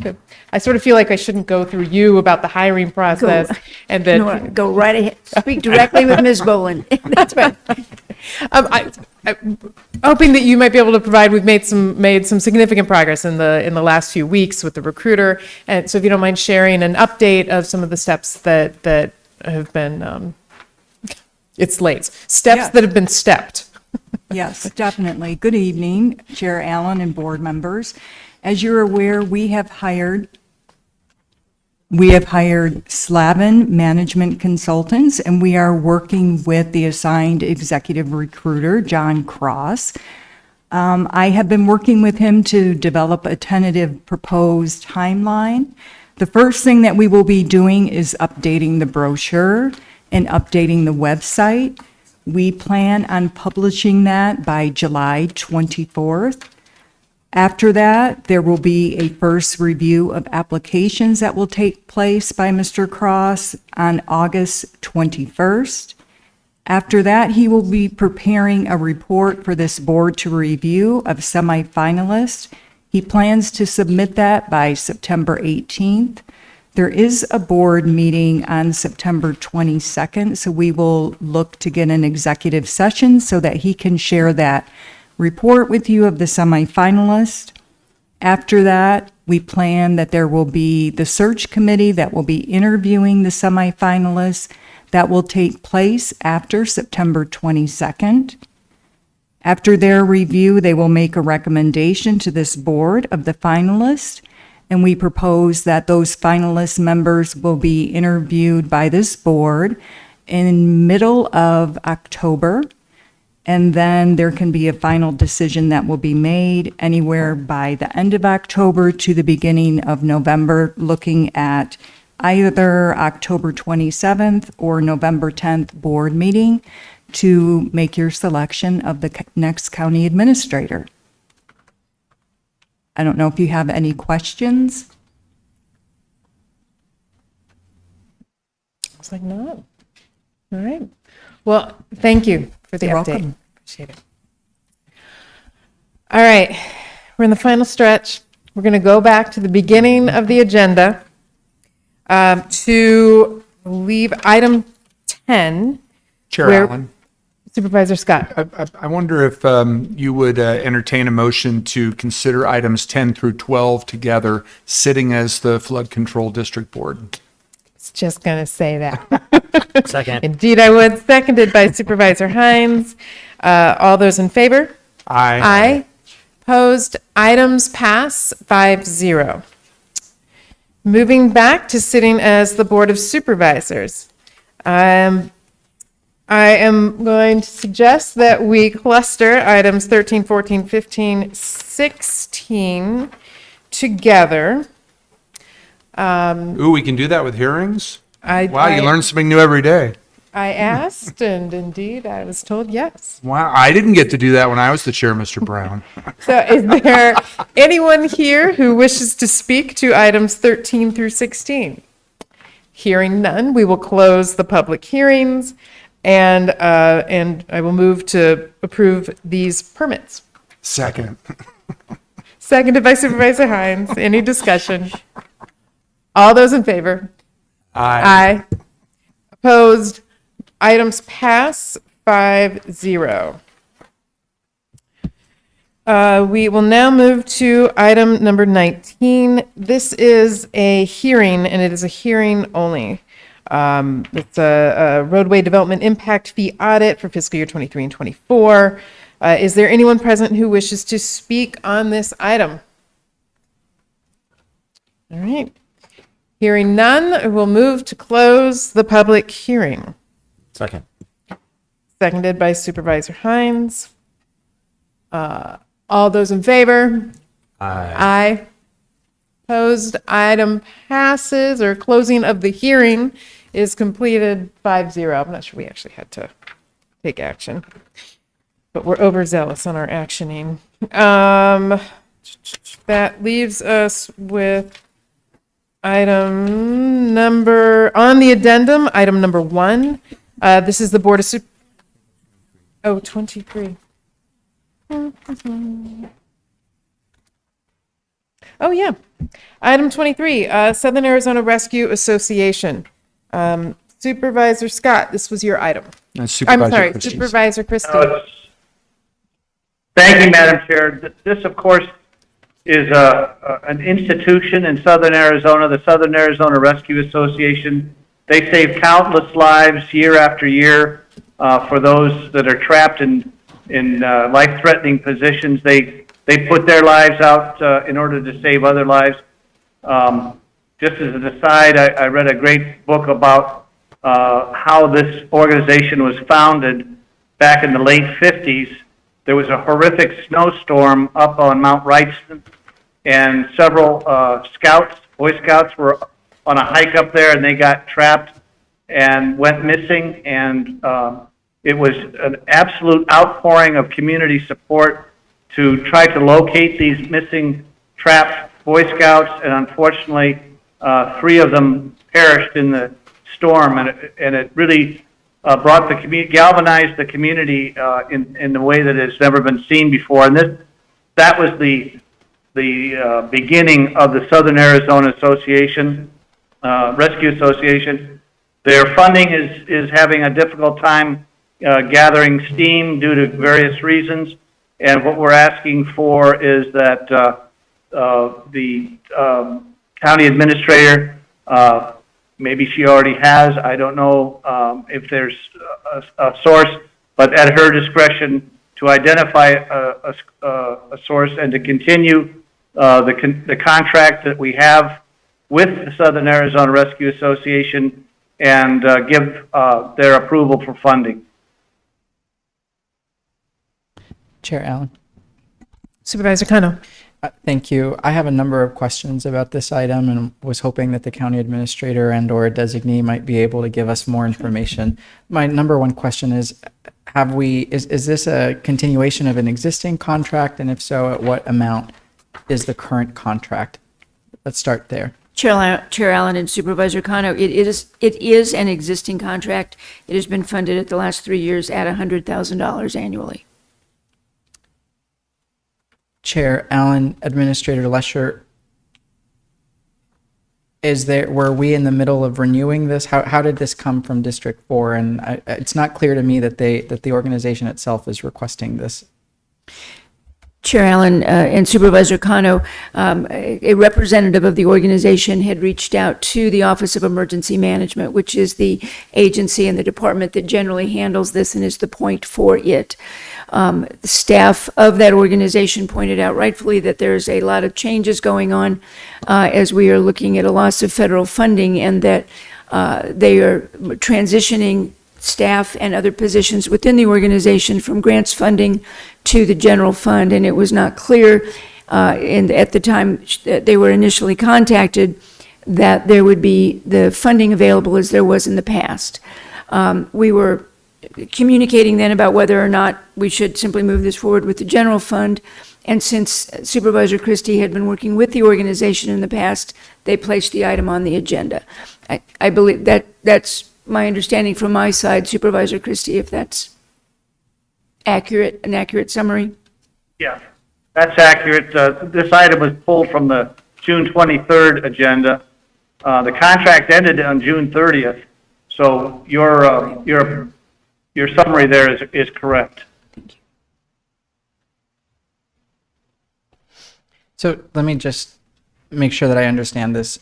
Good. I sort of feel like I shouldn't go through you about the hiring process. And then No, go right ahead. Speak directly with Ms. Boland. That's fine. I'm hoping that you might be able to provide. We've made some significant progress in the last few weeks with the recruiter, and so if you don't mind sharing an update of some of the steps that have been steps that have been stepped. Yes, definitely. Good evening, Chair Allen and board members. As you're aware, we have hired Slavin Management Consultants, and we are working with the assigned executive recruiter, John Cross. I have been working with him to develop a tentative proposed timeline. The first thing that we will be doing is updating the brochure and updating the website. We plan on publishing that by July 24th. After that, there will be a first review of applications that will take place by Mr. Cross on August 21st. After that, he will be preparing a report for this board to review of semifinalists. He plans to submit that by September 18th. There is a board meeting on September 22nd, so we will look to get an executive session so that he can share that report with you of the semifinalist. After that, We plan that there will be the search committee that will be interviewing the semifinalists. That will take place after September 22nd. After their review, they will make a recommendation to this board of the finalists, and we propose that those finalist members will be interviewed by this board in middle of October, and then there can be a final decision that will be made anywhere by the end of October to the beginning of November, looking at either October 27th or November 10th board meeting to make your selection of the next county administrator. I don't know if you have any questions. Looks like not. All right. Well, thank you for the You're update. welcome. Appreciate it. All right. We're in the final stretch. We're going to go back to the beginning of the agenda to leave item 10. Chair where- Allen, Supervisor Scott. I wonder if you would entertain a motion to consider items 10 through 12 together, sitting as the Flood Control District Board. Was just going to say that. Second. Indeed, I would. Seconded by Supervisor Hines. All those in favor? Aye. Aye. Opposed? Items pass 5-0. Moving back to sitting as the Board of Supervisors. I am going to suggest that we cluster items 13, 14, 15, 16 together. Ooh, we can do that with hearings? I- Wow, you I- learn something new every day. I asked, and indeed, I was told yes. Wow, I didn't get to do that when I was the chair, Mr. Brown. So is there anyone here who wishes to speak to items 13 through 16? Hearing none, we will close the public hearings, and I will move to approve these permits. Second. Seconded by Supervisor Hines. Any discussion? All those in favor? Aye. Aye. Opposed? Items pass 5-0. We will now move to item number 19. This is a hearing, and it is a hearing only. It's a roadway development impact fee audit for fiscal year 23 and 24. Is there anyone present who wishes to speak on this item? All right. Hearing none, we'll move to close the public hearing. Second. Seconded by Supervisor Hines. All those in favor? Aye. Aye. Opposed? Item passes, or closing of the hearing is completed 5-0. I'm not sure we actually had to take action, but we're overzealous on our actioning. That leaves us with item number, on the addendum, item number 1. This is the Board of 23. Oh, yeah. Item 23, Southern Arizona Rescue Association. Supervisor Scott, this was your item. I'm sorry, Christie. Supervisor Christie. Thank you, Madam Chair. This, of course, is an institution in Southern Arizona, the Southern Arizona Rescue Association. They save countless lives year after year for those that are trapped in life-threatening positions. They put their lives out in order to save other lives. Just as an aside, I read a great book about how this organization was founded back in the late 50s. There was a horrific snowstorm up on Mount Wrightson, and several Boy Scouts were on a hike up there, and they got trapped and went missing, and it was an absolute outpouring of community support to try to locate these missing, trapped Boy Scouts, and unfortunately, 3 of them perished in the storm, and it really brought the community, galvanized the community in the way that has never been seen before. And that was the beginning of the Southern Arizona Association, Rescue Association. Their funding is having a difficult time gathering steam due to various reasons. And what we're asking for is that the county administrator, maybe she already has, I don't know if there's a source, but at her discretion to identify a source and to continue the contract that we have with the Southern Arizona Rescue Association and give their approval for funding. Chair Allen. Supervisor Kano. Thank you. I have a number of questions about this item and was hoping that the county administrator and or a designee might be able to give us more information. My number one question is, is this a continuation of an existing contract? And if so, at what amount is the current contract? Let's start there. Chair Allen and Supervisor Kano, it is an existing contract. It has been funded at the last 3 years at $100,000 annually. Chair Allen, Administrator Lesher, were we in the middle of renewing this? How did this come from District 4? And it's not clear to me that the organization itself is requesting this. Chair Allen and Supervisor Kano, a representative of the organization had reached out to the Office of Emergency Management, which is the agency and the department that generally handles this and is the point for it. The staff of that organization pointed out rightfully that there's a lot of changes going on as we are looking at a loss of federal funding, and that they are transitioning staff and other positions within the organization from grants funding to the general fund, and it was not clear at the time that they were initially contacted that there would be the funding available as there was in the past. We were communicating then about whether or not we should simply move this forward with the general fund, and since Supervisor Christie had been working with the organization in the past, they placed the item on the agenda. I believe that's my understanding from my side, Supervisor Christie, if that's accurate, an accurate summary. Yeah, that's accurate. This item was pulled from the June 23rd agenda. The contract ended on June 30th, so your summary there is correct. Thank you. So let me just make sure that I understand this.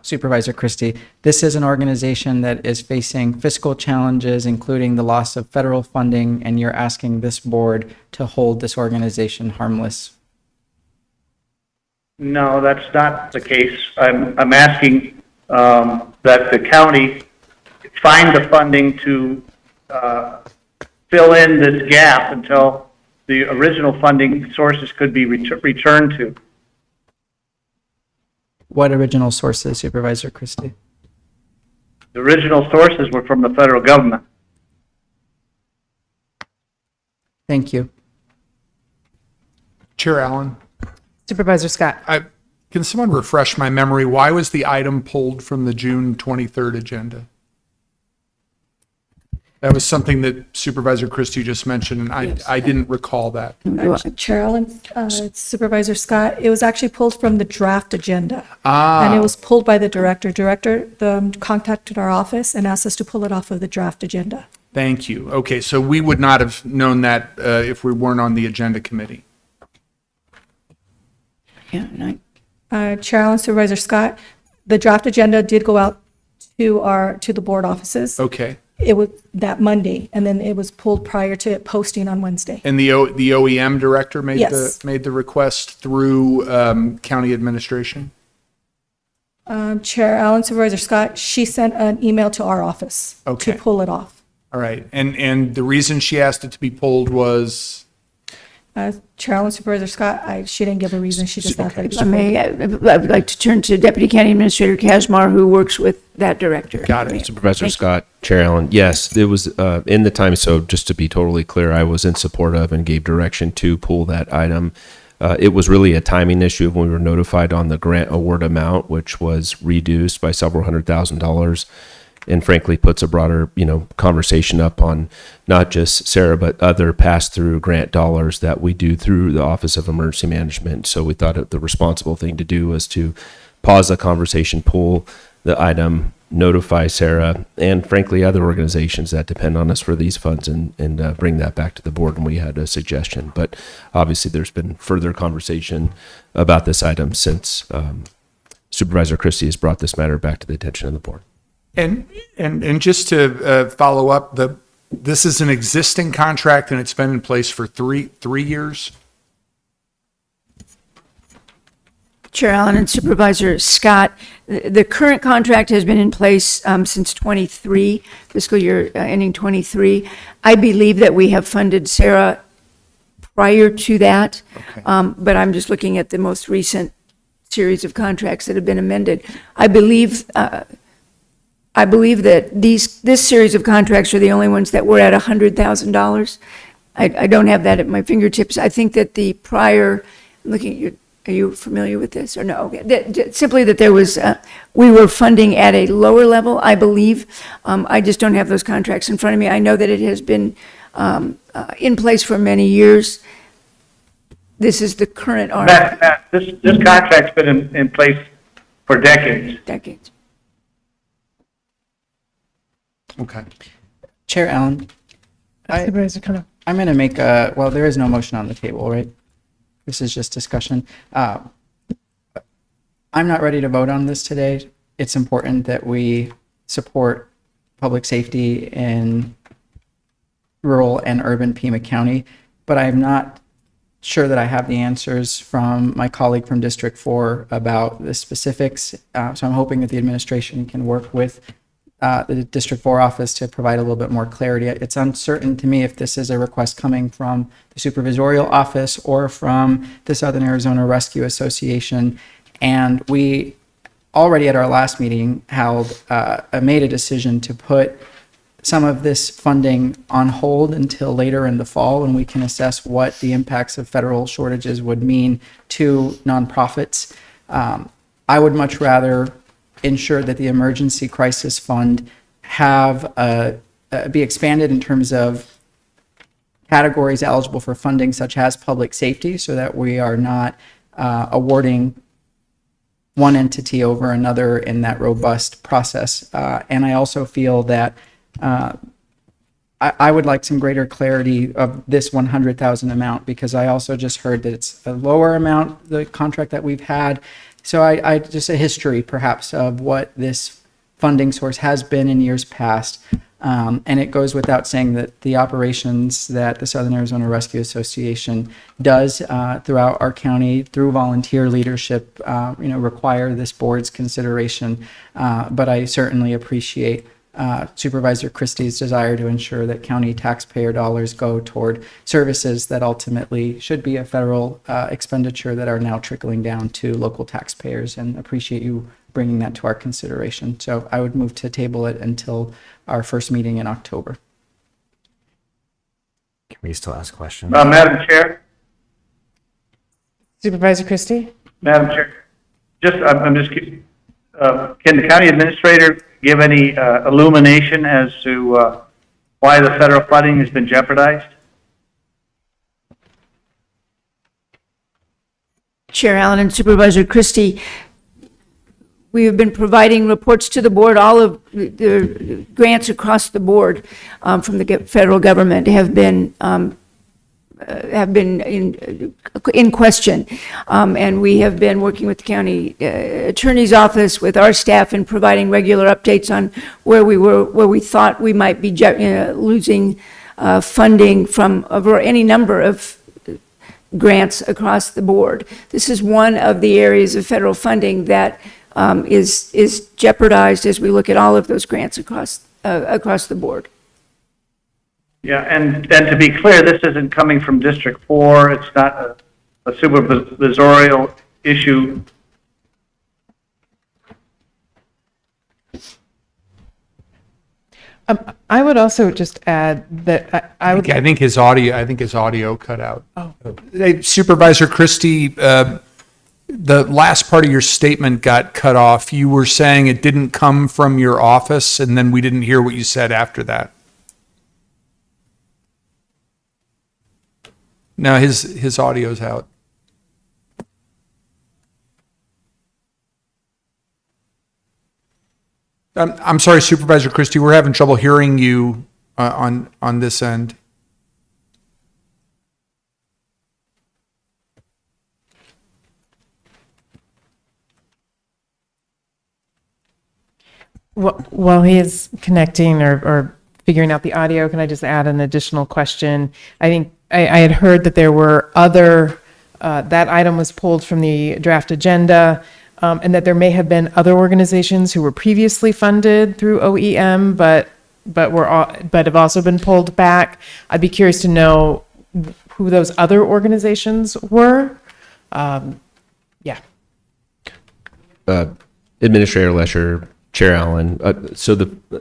Supervisor Christie, this is an organization that is facing fiscal challenges, including the loss of federal funding, and you're asking this board to hold this organization harmless. No, that's not the case. I'm asking that the county find the funding to fill in this gap until the original funding sources could be returned to. What original sources, Supervisor Christie? The original sources were from the federal government. Thank you. Chair Allen, Supervisor Scott. can someone refresh my memory? Why was the item pulled from the June 23rd agenda? That was something that Supervisor Christie just mentioned, and I didn't recall that. Chair Allen, Supervisor Scott, it was actually pulled from the draft agenda. Ah. And it was pulled by the director. Director contacted our office and asked us to pull it off of the draft agenda. Thank you. Okay, so we would not have known that if we weren't on the agenda committee. Yeah, Chair Allen, Supervisor Scott, the draft agenda did go out to the board offices. Okay. It was that Monday, and then it was pulled prior to it posting on Wednesday. And the OEM director made Yes. the request through county administration? Chair Allen, Supervisor Scott, she sent an email to our office Okay. to pull it off. All right. And the reason she asked it to be pulled was? Chair Allen, Supervisor Scott, she didn't give a reason. She just asked that it be If I may, I would like to turn to Deputy County Administrator Kazmar, who works with that director. Got it. Supervisor Scott, Chair Allen, yes, it was in the time, so just to be totally clear, I was in support of and gave direction to pull that item. It was really a timing issue when we were notified on the grant award amount, which was reduced by several $100,000. And frankly puts a broader, conversation up on not just Sarah, but other pass-through grant dollars that we do through the Office of Emergency Management. So we thought the responsible thing to do was to pause the conversation, pull the item, notify Sarah and frankly other organizations that depend on us for these funds and bring that back to the board when we had a suggestion. But obviously there's been further conversation about this item since Supervisor Christie has brought this matter back to the attention of the board. And just to follow up, this is an existing contract and it's been in place for three years. Chair Allen and Supervisor Scott, the current contract has been in place since '23, fiscal year ending '23. I believe that we have funded Sarah prior to that, but I'm just looking at the most recent series of contracts that have been amended. I believe that this series of contracts are the only ones that were at $100,000. I don't have that at my fingertips. I think that the prior, looking at your, are you familiar with this or no? Okay. Simply that there was, we were funding at a lower level, I believe. I just don't have those contracts in front of me. I know that it has been in place for many years. This is the current RFP. Matt, this contract's been in place for decades. Decades. Okay. Chair Allen, Supervisor Cano. I'm going to make a, well, there is no motion on the table, right? This is just discussion. I'm not ready to vote on this today. It's important that we support public safety in rural and urban Pima County, but I'm not sure that I have the answers from my colleague from District 4 about the specifics. So I'm hoping that the administration can work with the District 4 office to provide a little bit more clarity. It's uncertain to me if this is a request coming from the supervisorial office or from the Southern Arizona Rescue Association. And we already at our last meeting made a decision to put some of this funding on hold until later in the fall when we can assess what the impacts of federal shortages would mean to nonprofits. I would much rather ensure that the emergency crisis fund be expanded in terms of categories eligible for funding, such as public safety, so that we are not awarding one entity over another in that robust process. And I also feel that I would like some greater clarity of this 100,000 amount, because I also just heard that it's a lower amount, the contract that we've had. So I just a history perhaps of what this funding source has been in years past. And it goes without saying that the operations that the Southern Arizona Rescue Association does throughout our county through volunteer leadership, require this board's consideration. But I certainly appreciate Supervisor Christie's desire to ensure that county taxpayer dollars go toward services that ultimately should be a federal expenditure that are now trickling down to local taxpayers, and appreciate you bringing that to our consideration. So I would move to table it until our first meeting in October. Can we still ask questions? Madam Chair? Supervisor Christie? Madam Chair, I'm just can the county administrator give any illumination as to why the federal funding has been jeopardized? Chair Allen and Supervisor Christie, we have been providing reports to the board. All of the grants across the board from the federal government have been in question, and we have been working with the county attorney's office, with our staff, and providing regular updates on where we thought we might be losing funding from over any number of grants across the board. This is one of the areas of federal funding that is jeopardized as we look at all of those grants across the board. Yeah, and to be clear, this isn't coming from District 4. It's not a supervisorial issue. I would also just add that I think his audio cut out. Oh. Hey, Supervisor Christie, the last part of your statement got cut off. You were saying it didn't come from your office, and then we didn't hear what you said after that. No, his audio's out. I'm sorry, Supervisor Christie, we're having trouble hearing you on this end. While he is connecting or figuring out the audio, can I just add an additional question? I think I had heard that there were other, that item was pulled from the draft agenda, and that there may have been other organizations who were previously funded through OEM, but have also been pulled back. I'd be curious to know who those other organizations were. Yeah. Administrator Lesher, Chair Allen.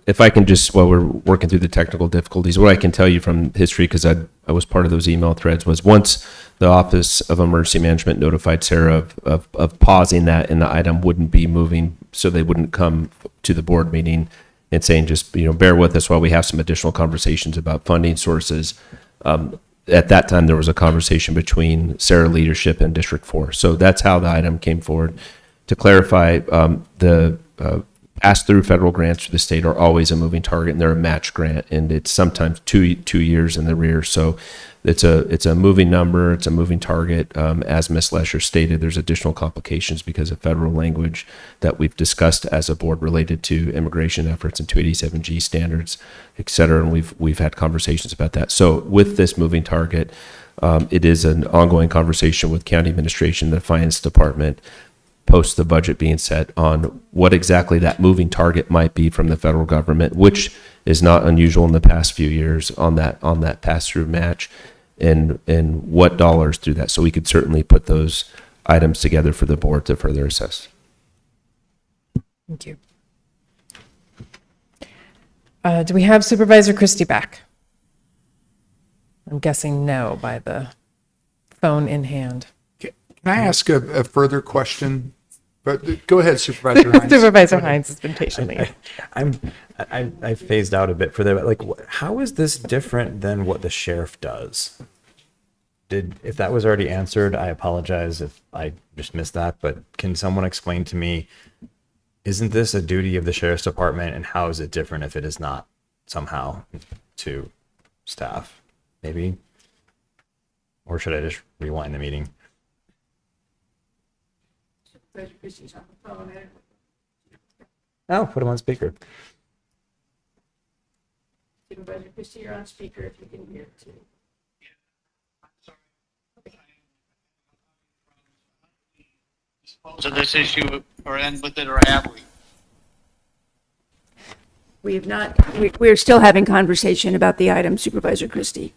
If I can just, while we're working through the technical difficulties, what I can tell you from history, because I was part of those email threads, was once the Office of Emergency Management notified Sarah of pausing that, and the item wouldn't be moving, so they wouldn't come to the board meeting and saying, just, bear with us while we have some additional conversations about funding sources. At that time, there was a conversation between Sarah leadership and District 4. So that's how the item came forward. To clarify, the pass-through federal grants to the state are always a moving target, and they're a match grant, and it's sometimes two years in the rear. So it's a moving number, it's a moving target. As Ms. Lesher stated, there's additional complications because of federal language that we've discussed as a board related to immigration efforts and 287G standards, et cetera, and we've had conversations about that. So with this moving target, it is an ongoing conversation with county administration, the finance department, post the budget being set, on what exactly that moving target might be from the federal government, which is not unusual in the past few years on that pass-through match, and what dollars through that. So we could certainly put those items together for the board to further assess. Thank you. Do we have Supervisor Christie back? I'm guessing no by the phone in hand. Can I ask a further question? But go ahead, Supervisor Hines. Supervisor Hines has been patiently. I phased out a bit for that. Like, how is this different than what the sheriff does? If that was already answered, I apologize if I just missed that. But can someone explain to me, isn't this a duty of the sheriff's department, and how is it different if it is not somehow to staff? Maybe, or should I just rewind the meeting? Oh, put him on speaker. Supervisor Christie, you're on speaker if you can hear too. So this issue or end with it, or have we? We have not, we're still having conversation about the item, Supervisor Christie.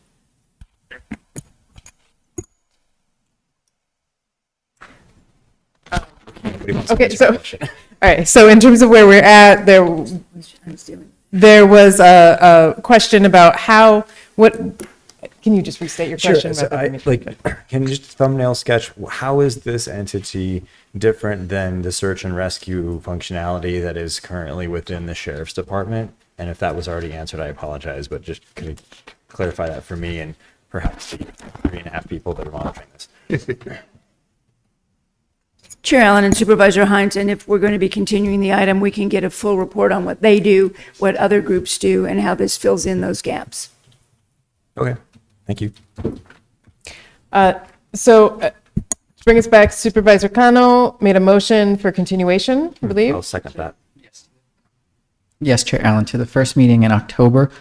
Okay, so, all right, so in terms of where we're at, there was a question about can you just restate your question? Sure. So can you just thumbnail sketch, how is this entity different than the search and rescue functionality that is currently within the sheriff's department? And if that was already answered, I apologize, but just could you clarify that for me and perhaps the 3.5 people that are monitoring this? Chair Allen and Supervisor Hines, and if we're going to be continuing the item, we can get a full report on what they do, what other groups do, and how this fills in those gaps. Okay, thank you. To bring us back, Supervisor Cano made a motion for continuation, I believe. I'll second that. Yes, Chair Allen, to the first meeting in October,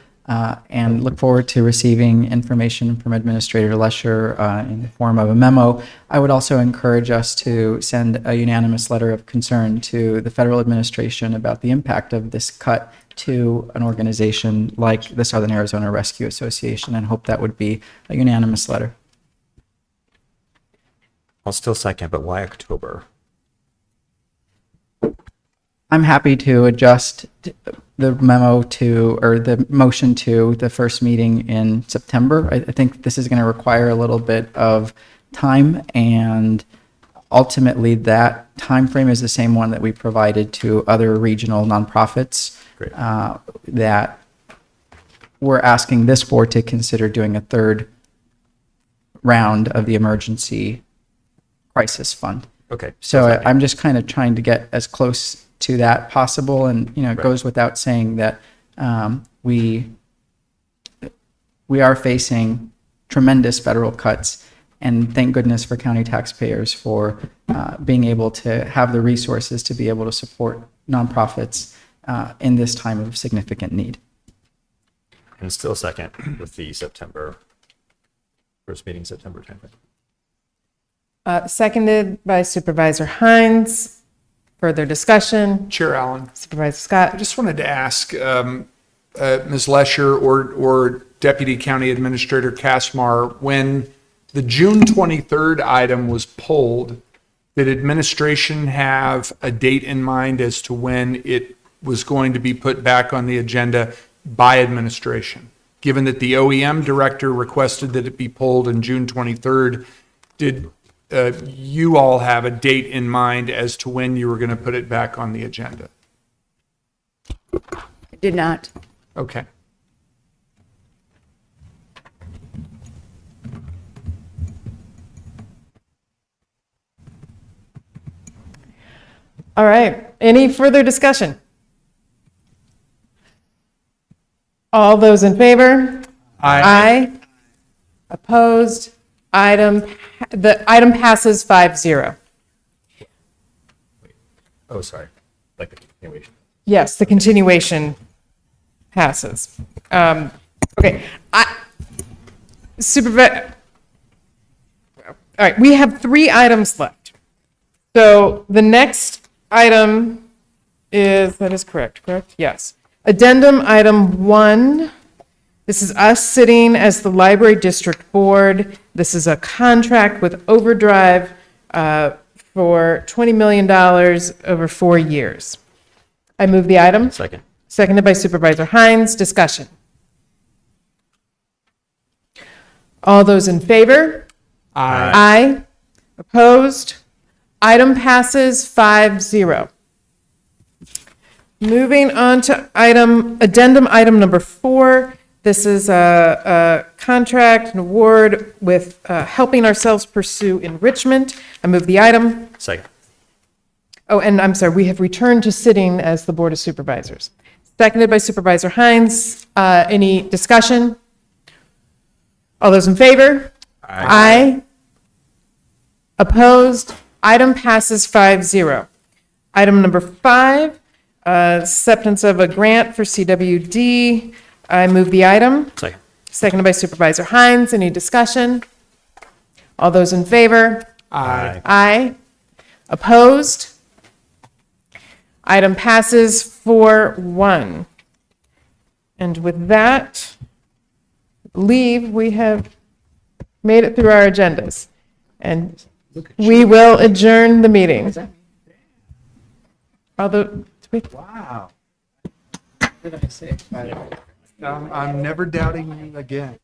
and look forward to receiving information from Administrator Lesher in the form of a memo. I would also encourage us to send a unanimous letter of concern to the federal administration about the impact of this cut to an organization like the Southern Arizona Rescue Association, and hope that would be a unanimous letter. I'll still second, but why October? I'm happy to adjust the memo to, or the motion to, the first meeting in September. I think this is going to require a little bit of time, and ultimately that time frame is the same one that we provided to other regional nonprofits. Great. That we're asking this board to consider doing a third round of the emergency crisis fund. Okay. So I'm just kind of trying to get as close to that possible, and it goes without saying that we are facing tremendous federal cuts, and thank goodness for county taxpayers for being able to have the resources to be able to support nonprofits in this time of significant need. And still second with the September, first meeting September timeframe. Seconded by Supervisor Hines. Further discussion? Chair Allen, Supervisor Scott? I just wanted to ask Ms. Lesher or Deputy County Administrator Kasmar, when the June 23rd item was pulled, did administration have a date in mind as to when it was going to be put back on the agenda by administration? Given that the OEM director requested that it be pulled on June 23rd, did you all have a date in mind as to when you were going to put it back on the agenda? I did not. Okay. All right. Any further discussion? All those in favor? Aye. Opposed? The item passes 5-0. Oh, sorry. Like the continuation. Yes, the continuation passes. Okay. All right, we have 3 items left. So the next item that is correct? Yes. Addendum item 1. This is us sitting as the Library District Board. This is a contract with Overdrive for $20 million over 4 years. I move the item. Second. Seconded by Supervisor Hines. Discussion. All those in favor? Aye. Aye. Opposed? Item passes 5-0. Moving on to addendum item number 4. This is a contract and award with Helping Ourselves Pursue Enrichment. I move the item. Second. Oh, and I'm sorry, we have returned to sitting as the Board of Supervisors. Seconded by Supervisor Hines. Any discussion? All those in favor? Aye. Opposed? Item passes 5-0. Item number 5, acceptance of a grant for CWD. I move the item. Second. Seconded by Supervisor Hines. Any discussion? All those in favor? Aye. Aye. Opposed? Item passes 4-1. And with that, I believe we have made it through our agendas. And we will adjourn the meeting. Although, Wow. I'm never doubting you again.